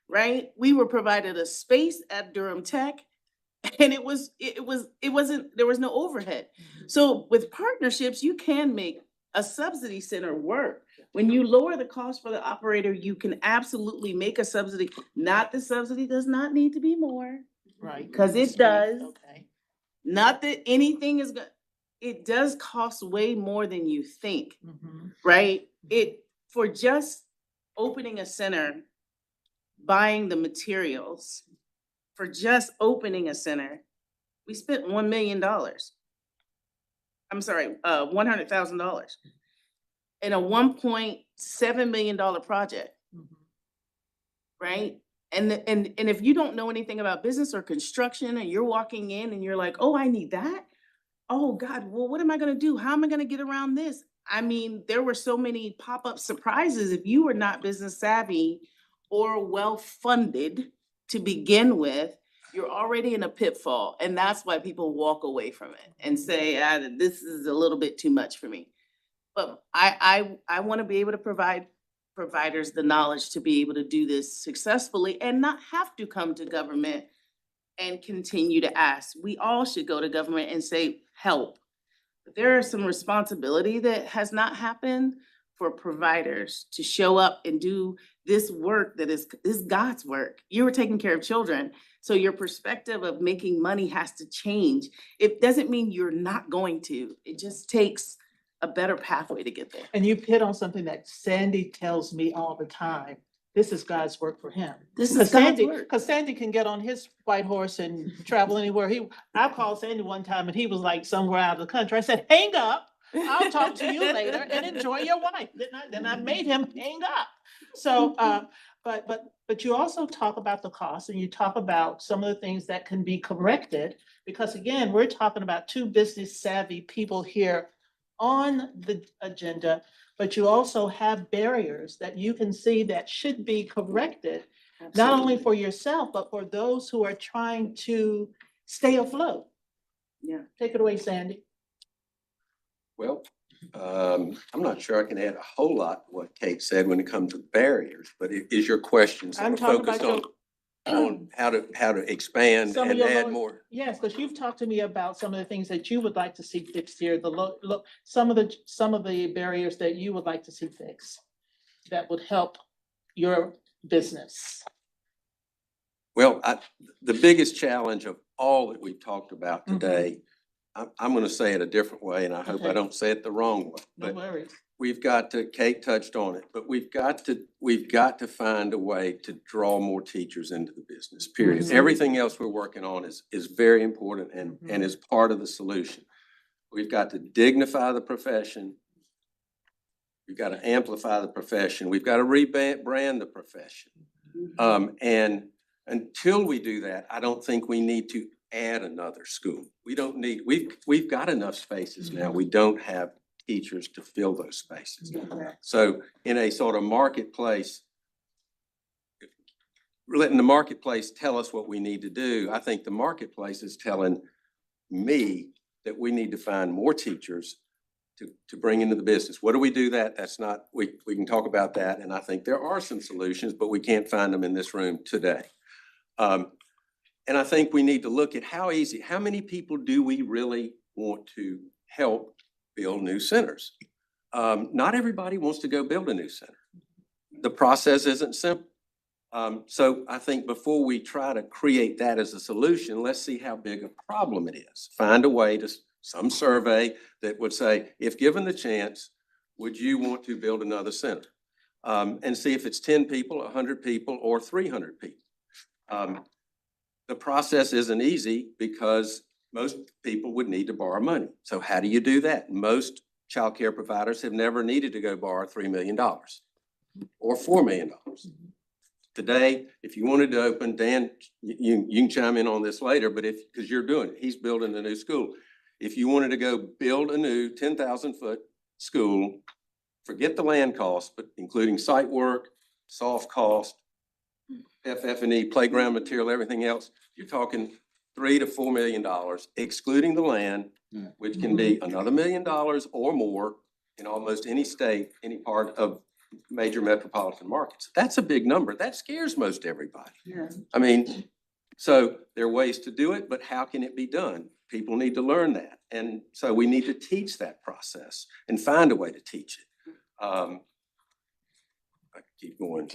right? We were provided a space at Durham Tech and there was no overhead. So with partnerships, you can make a subsidy center work. When you lower the cost for the operator, you can absolutely make a subsidy. The subsidy does not need to be more. Right. Cause it does. Okay. Not that anything is it does cost way more than you think, right? For just opening a center, buying the materials, for just opening a center, we spent $1 million. I'm sorry, $100,000 in a $1.7 million project, right? And if you don't know anything about business or construction and you're walking in and you're like, oh, I need that. Oh God, well, what am I gonna do? How am I gonna get around this? I mean, there were so many pop-up surprises. If you were not business savvy or well-funded to begin with, you're already in a pitfall. And that's why people walk away from it and say, this is a little bit too much for me. But I wanna be able to provide providers the knowledge to be able to do this successfully and not have to come to government and continue to ask. We all should go to government and say, help. But there is some responsibility that has not happened for providers to show up and do this work that is God's work. You were taking care of children. So your perspective of making money has to change. It doesn't mean you're not going to. It just takes a better pathway to get there. And you hit on something that Sandy tells me all the time. This is God's work for him. This is God's work. Because Sandy can get on his white horse and travel anywhere. I called Sandy one time and he was like somewhere out of the country. I said, hang up. I'll talk to you later and enjoy your wife. Then I made him hang up. So, but you also talk about the cost and you talk about some of the things that can be corrected. Because again, we're talking about two business savvy people here on the agenda, but you also have barriers that you can see that should be corrected, not only for yourself, but for those who are trying to stay afloat. Yeah. Take it away, Sandy. Well, I'm not sure I can add a whole lot to what Kate said when it comes to barriers, but is your question sort I'm of talking focused about on how to expand Some of and your add lower- more? Yes, because you've talked to me about some of the things that you would like to see fixed here, some of the barriers that you would like to see fixed that would help your business. Well, the biggest challenge of all that we've talked about today, I'm going to say it a different way, and I hope I don't say it the wrong way. No But worries. we've got to, Kate touched on it, but we've got to find a way to draw more teachers into the business, period. Mhm. Everything else we're working on is very important and is part of the solution. We've got to dignify the profession. We've got to amplify the profession. We've got to rebrand the profession. And until we do that, I don't think we need to add another school. We've got enough spaces now. We don't have teachers to fill those spaces. So in a sort of marketplace, letting the marketplace tell us what we need to do, I think the marketplace is telling me that we need to find more teachers to bring into the business. What do we do that? That's not, we can talk about that. And I think there are some solutions, but we can't find them in this room today. And I think we need to look at how many people do we really want to help build new centers? Not everybody wants to go build a new center. The process isn't simple. So I think before we try to create that as a solution, let's see how big a problem it is. Find a way to, some survey that would say, if given the chance, would you want to build another center? And see if it's 10 people, 100 people, or 300 people. The process isn't easy because most people would need to borrow money. So how do you do that? Most childcare providers have never needed to go borrow $3 million or $4 million. Today, if you wanted to open, Dan, you can chime in on this later, but because you're doing it, he's building a new school. If you wanted to go build a new 10,000-foot school, forget the land cost, but including site work, soft cost, FF&E, playground material, everything else, you're talking $3 to $4 million, excluding the land, which can be another $1 million or more in almost any state, any part of major metropolitan markets. That's a big number. That scares most everybody. Yeah. I mean, so there are ways to do it, but how can it be done? People need to learn that. And so we need to teach that process and find a way to teach it. I keep going.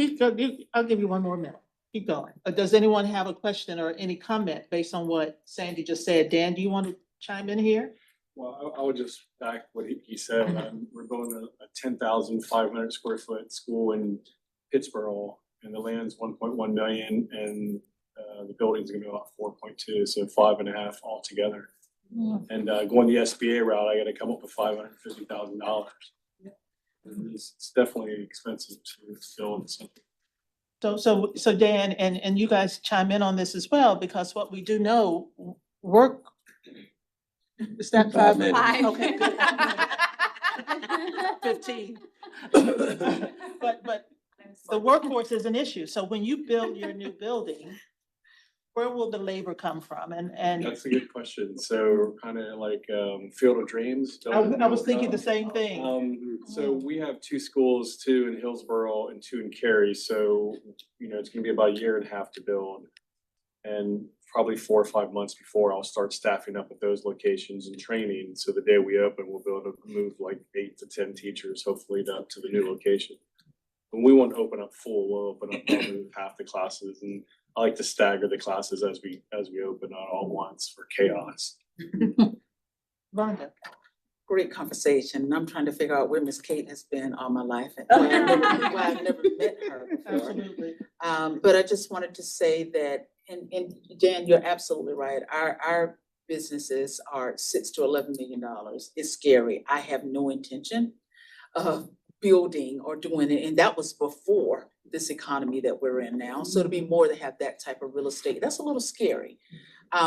I'll give you one more minute. Keep going. Does anyone have a question or any comment based on what Sandy just said? Dan, do you want to chime in here? Well, I would just back what he said. We're building a 10,500 square foot school in Pittsburgh, and the land's 1.1 million, and the building's gonna be about 4.2, so 5.5 altogether. And going the SBA route, I got to come up with $550,000. It's definitely expensive to build something. So Dan, and you guys chime in on this as well, because what we do know, work. Is that 5 minutes? 5. Okay, good. 15. But the workforce is an issue. So when you build your new building, where will the labor come from? And That's a good question. So kind of like Field of Dreams. I was thinking the same thing. So we have 2 schools, 2 in Hillsborough and 2 in Cary. So, it's gonna be about a year and a half to build. And probably 4 or 5 months before, I'll start staffing up at those locations and training. So the day we open, we'll be able to move like 8 to 10 teachers, hopefully to the new location. When we won't open up full, we'll open up probably half the classes, and I like to stagger the classes as we open, not all at once for chaos. Rhonda. Great conversation, and I'm trying to figure out where Miss Kate has been all my life and why I've never met her before. Absolutely. But I just wanted to say that, and Dan, you're absolutely right. Our businesses are $6 to $11 million is scary. I have no intention of building or doing it, and that was before this economy that we're in now. So to be more to have that type of real estate, that's a little scary.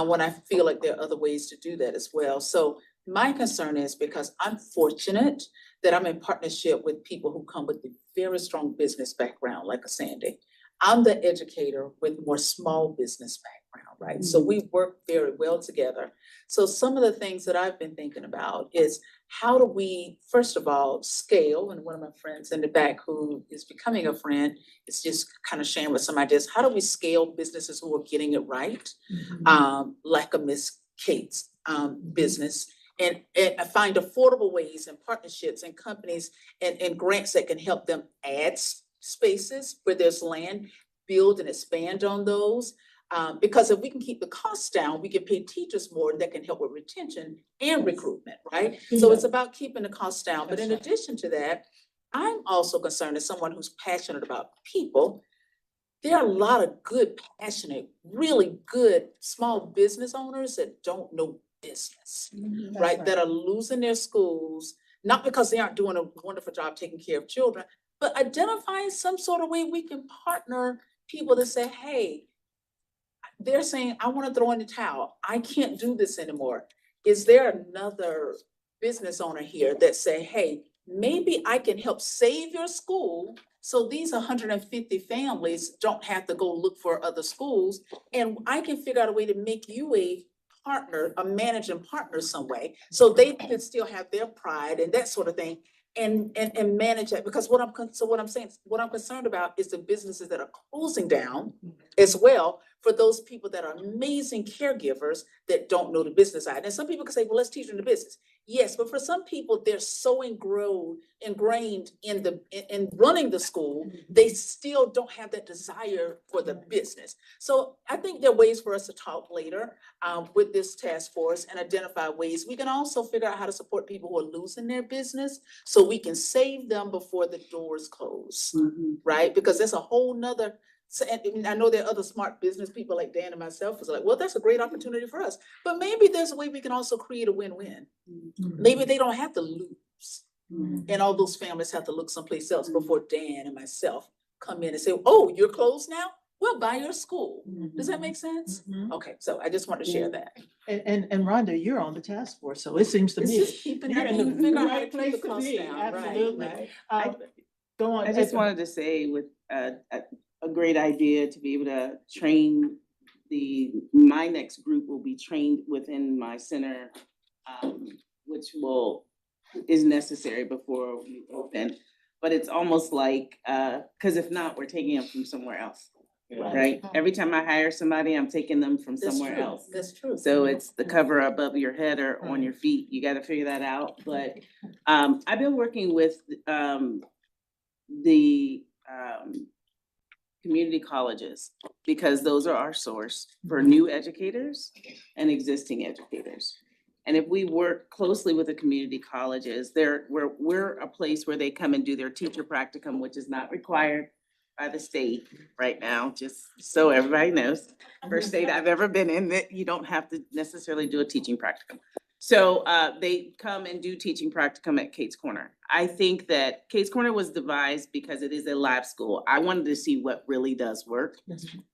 When I feel like there are other ways to do that as well. So my concern is because I'm fortunate that I'm in partnership with people who come with a very strong business background, like a Sandy. I'm the educator with more small business background, right? So we work very well together. So some of the things that I've been thinking about is how do we, first of all, scale, and one of my friends in the back who is becoming a friend is just kind of sharing with some ideas. How do we scale businesses who are getting it right? Like a Miss Kate's business, and find affordable ways and partnerships and companies and grants that can help them add spaces where there's land, build and expand on those. Because if we can keep the costs down, we can pay teachers more that can help with retention and recruitment, right? So it's about keeping the costs down. But in addition to that, I'm also concerned as someone who's passionate about people. There are a lot of good, passionate, really good small business owners that don't know business, right? That are losing their schools, not because they aren't doing a wonderful job taking care of children, but identifying some sort of way we can partner people that say, hey, they're saying, I want to throw in the towel. I can't do this anymore. Is there another business owner here that say, hey, maybe I can help save your school so these 150 families don't have to go look for other schools, and I can figure out a way to make you a partner, a managing partner some way, so they can still have their pride and that sort of thing, and manage that. Because what I'm concerned about is the businesses that are closing down as well, for those people that are amazing caregivers that don't know the business side. And some people can say, well, let's teach them the business. Yes, but for some people, they're so ingrained in running the school, they still don't have that desire for the business. So I think there are ways for us to talk later with this task force and identify ways. We can also figure out how to support people who are losing their business so we can save them before the doors close, right? Because that's a whole nother. So, and I know there are other smart business people like Dan and myself who's like, well, that's a great opportunity for us. But maybe there's a way we can also create a win-win. Maybe they don't have to lose. And all those families have to look someplace else before Dan and myself come in and say, oh, you're closed now? We'll buy your school. Does that make sense? Okay, so I just want to share that. And Rhonda, you're on the task force, so it seems to It's me just keeping you're it, in the figure out how to right keep place the to costs be. down, Absolutely. right? Go on. I just wanted to say with a great idea to be able to train my next group will be trained within my center, which is necessary before we open. But it's almost like, because if not, we're taking them from somewhere else, right? Every time I hire somebody, I'm taking them from somewhere else. That's true. So it's the cover above your head or on your feet. You got to figure that out. But I've been working with the community colleges because those are our source for new educators and existing educators. And if we work closely with the community colleges, we're a place where they come and do their teacher practicum, which is not required by the state right now, just so everybody knows. First state I've ever been in that you don't have to necessarily do a teaching practicum. So they come and do teaching practicum at Kate's Corner. I think that Kate's Corner was devised because it is a lab school. I wanted to see what really does work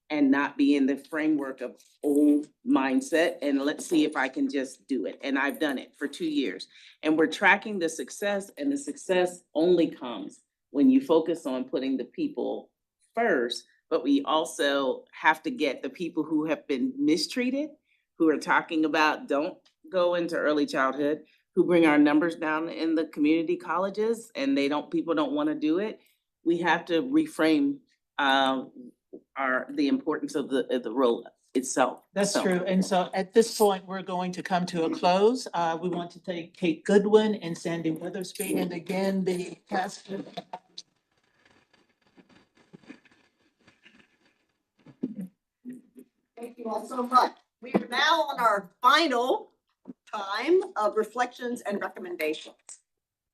and not be in the framework of old mindset. And let's see if I can just do it. And I've done it for 2 years. And we're tracking the success, and the success only comes when you focus on putting the people first. But we also have to get the people who have been mistreated, who are talking about don't go into early childhood, who bring our numbers down in the community colleges, and people don't want to do it. We have to reframe the importance of the role itself. That's true. And so at this point, we're going to come to a close. We want to thank Kate Goodwin and Sandy Witherspoon, and again, the task. Thank you all so much. We are now on our final time of reflections and recommendations.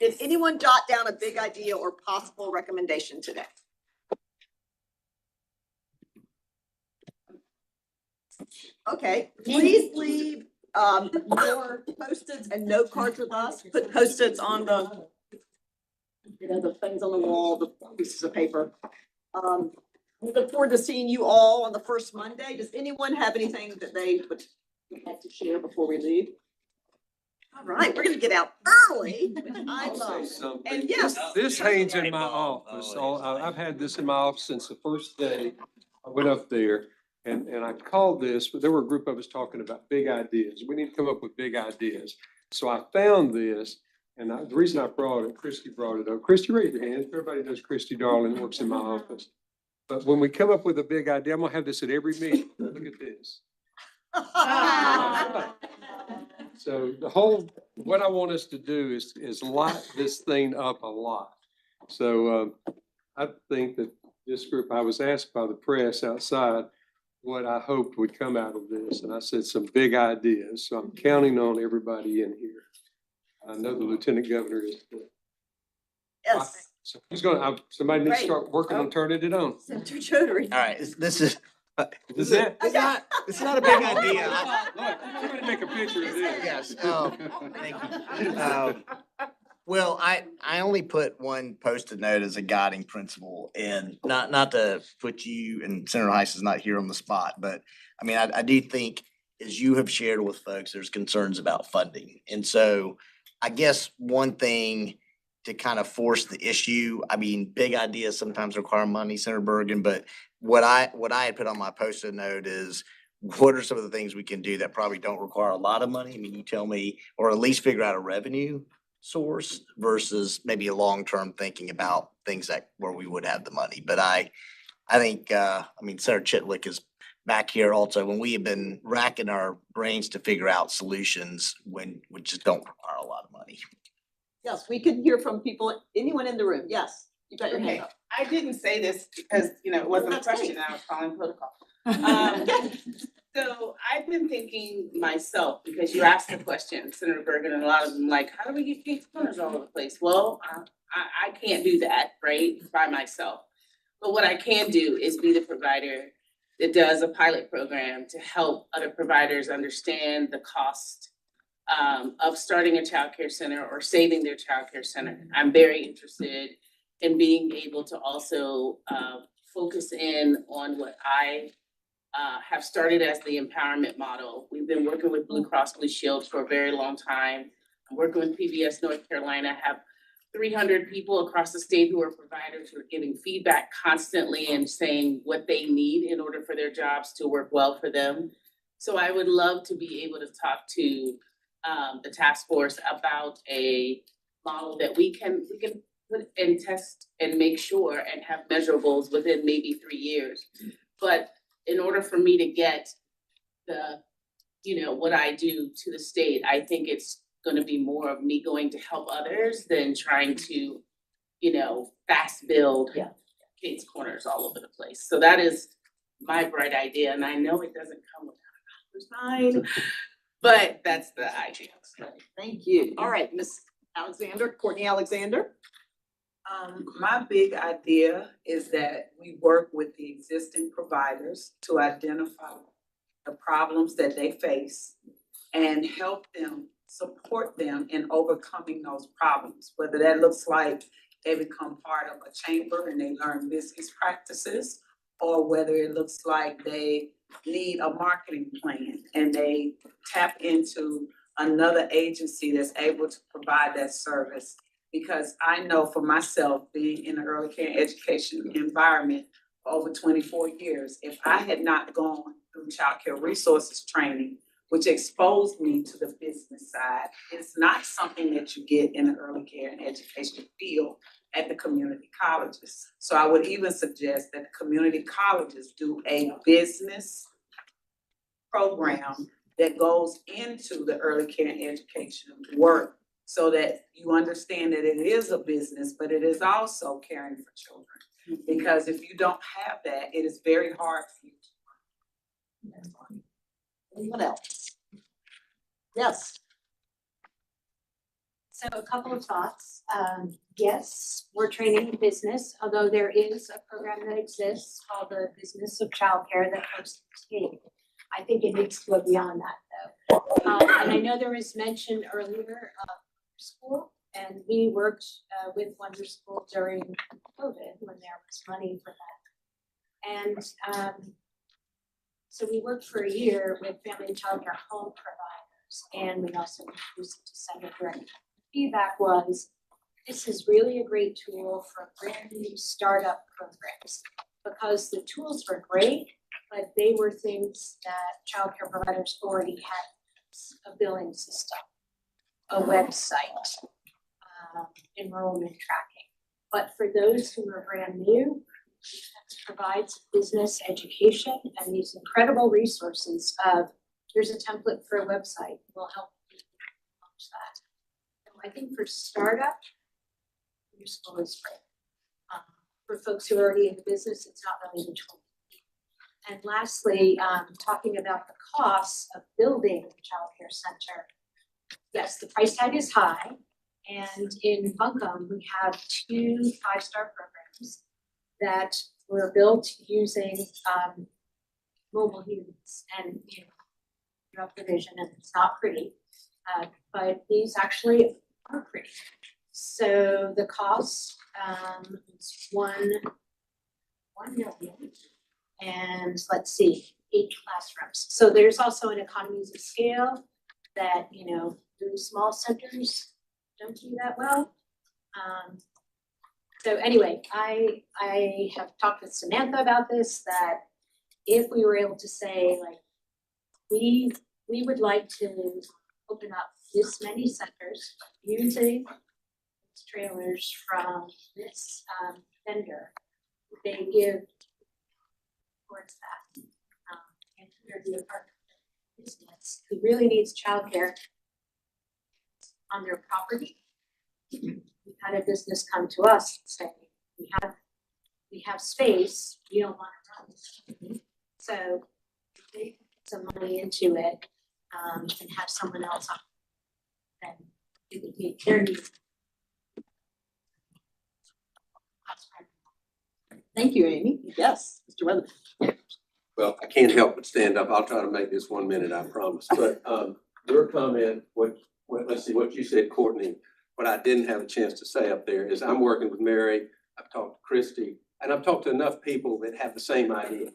Did anyone jot down a big idea or possible recommendation today? Okay, please leave more Post-its and note cards with us. Put Post-its on the, the things on the wall, the pieces of paper. We look forward to seeing you all on the first Monday. Does anyone have anything that they would like to share before we leave? All right, we're gonna get out early, which I I'll love. say something. And yes. This hangs in my office. I've had this in my office since the first day I went up there. And I called this, but there were a group of us talking about big ideas. We need to come up with big ideas. So I found this, and the reason I brought it, Christy brought it up. Christy, raise your hand. Everybody knows Christy Darling works in my office. But when we come up with a big idea, I'm gonna have this at every meeting. Look at this. So what I want us to do is light this thing up a lot. So I think that this group, I was asked by the press outside what I hoped would come out of this. And I said some big ideas. So I'm counting on everybody in here. I know the Lieutenant Governor is. Yes. So who's somebody needs to start working on turning it on. Senator Choudhury. All right, this is. Is it? It's not a big idea. Look, somebody make a picture of this. Yes, thank you. Well, I only put one Post-it note as a guiding principle, and not to put you, and Senator Heiss is not here on the spot, but I mean, I do think, as you have shared with folks, there's concerns about funding. And so I guess one thing to kind of force the issue, I mean, big ideas sometimes require money, Senator Bergen, but what I had put on my Post-it note is, what are some of the things we can do that probably don't require a lot of money? I mean, you tell me, or at least figure out a revenue source versus maybe a long-term thinking about things that where we would have the money. But I think, I mean, Senator Chitlick is back here also, when we have been racking our brains to figure out solutions when we just don't require a lot of money. Yes, we can hear from people, anyone in the room. Yes, you got your hand Okay, up. I didn't say this because, it wasn't a question, I was calling protocol. So I've been thinking myself, because you asked the question, Senator Bergen, and a lot of them like, how do we get Kate's Corners all over the place? Well, I can't do that, right, by myself. But what I can do is be the provider that does a pilot program to help other providers understand the cost of starting a childcare center or saving their childcare center. I'm very interested in being able to also focus in on what I have started as the empowerment model. We've been working with Blue Cross Blue Shield for a very long time. I'm working with PBS North Carolina, have 300 people across the state who are providers who are giving feedback constantly and saying what they need in order for their jobs to work well for them. So I would love to be able to talk to the task force about a model that we can put and test and make sure and have measurables within maybe 3 years. But in order for me to get the, what I do to the state, I think it's gonna be more of me going to help others than trying to, fast build Kate's Corners all over the place. So that is my bright idea, and I know it doesn't come without a $1, but that's the idea. Thank you. All right, Ms. Alexander, Courtney Alexander. My big idea is that we work with the existing providers to identify the problems that they face and help them, support them in overcoming those problems. Whether that looks like they become part of a chamber and they learn business practices, or whether it looks like they need a marketing plan and they tap into another agency that's able to provide that service. Because I know for myself, being in the early care and education environment for over 24 years, if I had not gone through childcare resources training, which exposed me to the business side, it's not something that you get in the early care and education field at the community colleges. So I would even suggest that the community colleges do a business program that goes into the early care and education work, so that you understand that it is a business, but it is also caring for children. Because if you don't have that, it is very hard for you to run. Anyone else? Yes. So a couple of thoughts. Yes, we're training in business, although there is a program that exists called the Business of Childcare that folks take. I think it needs to go beyond that though. And I know there was mention earlier of school, and we worked with Wonder School during COVID when there was money for that. And so we worked for a year with family and child care home providers, and we also introduced it to Center Direct. Feedback was, this is really a great tool for brand new startup programs, because the tools were great, but they were things that childcare providers already had: a billing system, a website, enrollment tracking. But for those who are brand new, it provides business education and these incredible resources of, here's a template for a website, we'll help you launch that. So I think for startup, your school is great. For folks who are already in the business, it's not really the tool. And lastly, talking about the costs of building a childcare center. Yes, the price tag is high. And in Buncombe, we have 2 5-star programs that were built using mobile units, and you have the vision, and it's not pretty, but these actually are pretty. So the cost is $1 million, and let's see, 8 classrooms. So there's also an economies of scale that, really small centers don't do that well. So anyway, I have talked with Samantha about this, that if we were able to say, like, we would like to open up this many centers using trailers from this vendor, they give towards that. And here the apartment business who really needs childcare on their property. We've had a business come to us and say, we have space, we don't want to run. So they put some money into it and have someone else on, then it would meet their needs. Thank you, Amy. Yes, Mr. Weatherby. Well, I can't help but stand up. I'll try to make this 1 minute, I promise. But your comment, let's see, what you said, Courtney, what I didn't have a chance to say up there is I'm working with Mary, I've talked to Christy, and I've talked to enough people that have the same idea,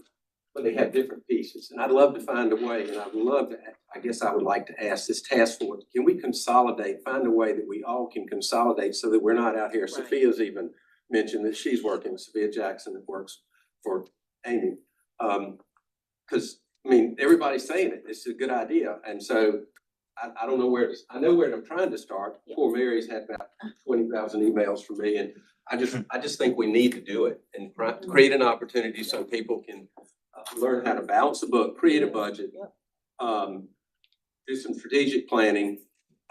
but they have different pieces. And I'd love to find a way, and I would love to, I guess I would like to ask this task force, can we consolidate, find a way that we all can consolidate so that we're not out here. Right. Sophia's even mentioned that she's working with Sophia Jackson that works for Amy. Because, I mean, everybody's saying it. It's a good idea. And so I don't know where, I know where I'm trying to start. Poor Mary's had about 20,000 emails from me. And I just think we need to do it and create an opportunity so people can learn how to balance a book, create a budget, do some strategic planning.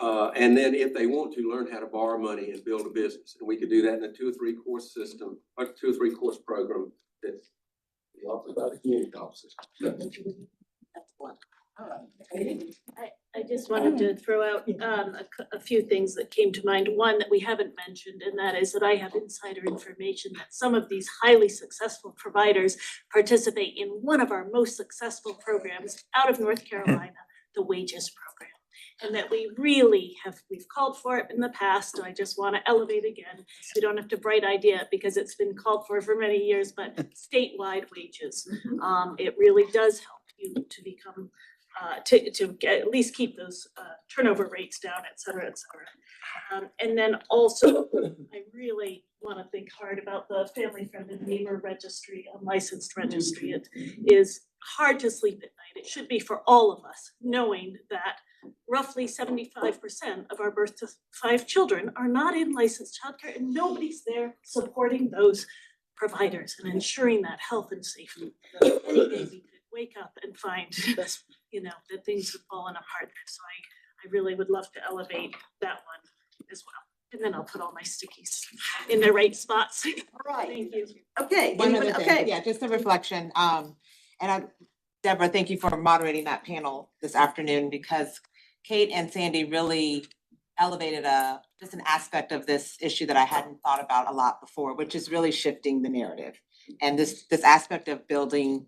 And then if they want to, learn how to borrow money and build a business. And we could do that in a 2 or 3 course system, like 2 or 3 course program that's offered by the community offices. I just wanted to throw out a few things that came to mind. One that we haven't mentioned, and that is that I have insider information that some of these highly successful providers participate in one of our most successful programs out of North Carolina, the Wages Program. And that we've called for it in the past, and I just want to elevate again. We don't have to bright idea it because it's been called for many years, but statewide wages. It really does help you to become, to get, at least keep those turnover rates down, et cetera, et cetera. And then also, I really want to think hard about the family-friendly neighbor registry, unlicensed registry. It is hard to sleep at night. It should be for all of us, knowing that roughly 75% of our birth to 5 children are not in licensed childcare, and nobody's there supporting those providers and ensuring that health and safety. Any day we could wake up and find, that things have fallen apart. So I really would love to elevate that one as well. And then I'll put all my stickies in the right spots. All right. Thank you. Okay. One other Okay. thing, yeah, just a reflection. Deborah, thank you for moderating that panel this afternoon, because Kate and Sandy really elevated just an aspect of this issue that I hadn't thought about a lot before, which is really shifting the narrative. And this aspect of being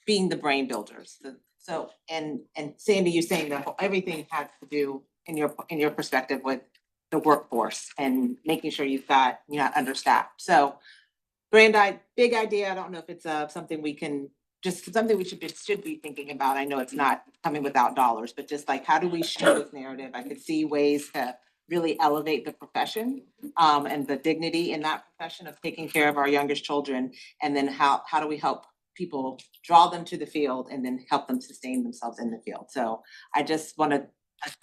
the brain builders, So, and Sandy, you're saying that everything has to do in your perspective with the workforce and making sure you're not understaffed. So big idea. I don't know if it's something we can, just something we should be thinking about. I know it's not coming without dollars, but just like, how do we share this narrative? I could see ways to really elevate the profession and the dignity in that profession of taking care of our youngest children. And then how do we help people draw them to the field and then help them sustain themselves in the field? So I just want to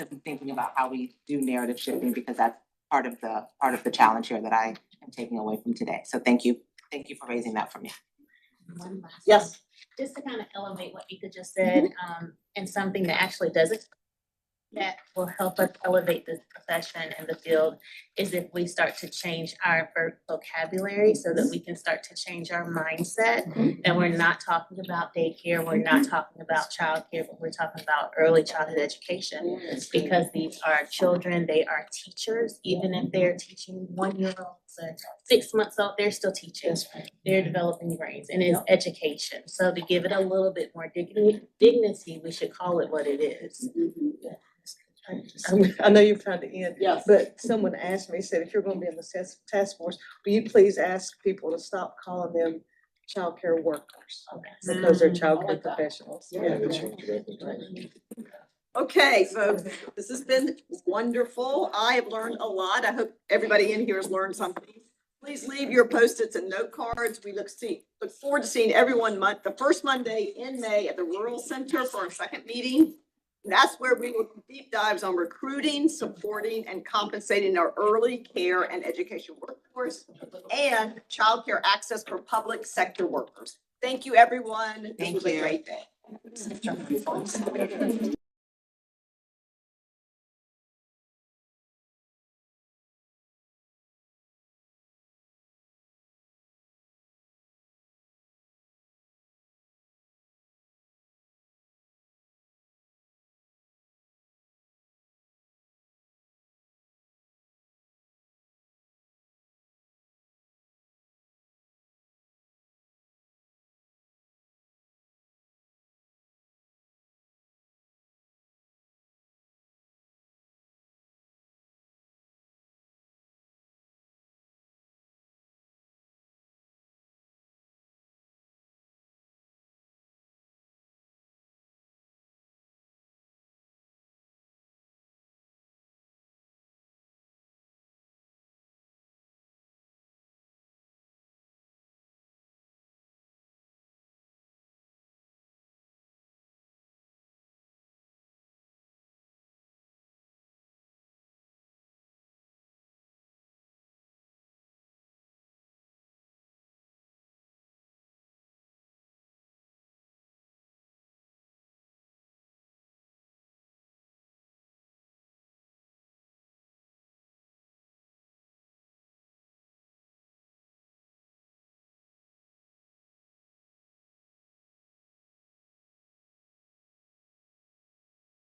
be thinking about how we do narrative shifting, because that's part of the challenge here that I am taking away from today. So thank you for raising that for me. One last Yes. one. Just to kind of elevate what Ika just said, and something that actually doesn't, that will help us elevate this profession and the field, is if we start to change our vocabulary so that we can start to change our mindset. And we're not talking about daycare, we're not talking about childcare, but we're talking about early childhood education. Because these are children, they are teachers, even if they're teaching 1-year-olds or 6 months old, they're still teaching. They're developing brains, and it's education. So to give it a little bit more dignity, we should call it what it is. I know you're trying to end. Yes. But someone asked me, said, if you're gonna be in the task force, will you please ask people to stop calling them childcare workers? Because they're childcare professionals. Yeah. Okay, so this has been wonderful. I have learned a lot. I hope everybody in here has learned something. Please leave your Post-its and note cards. We look forward to seeing everyone the first Monday in May at the Rural Center for our second meeting. That's where we will do deep dives on recruiting, supporting, and compensating our early care and education workforce and childcare access for public sector workers. Thank you, everyone. This was a great day.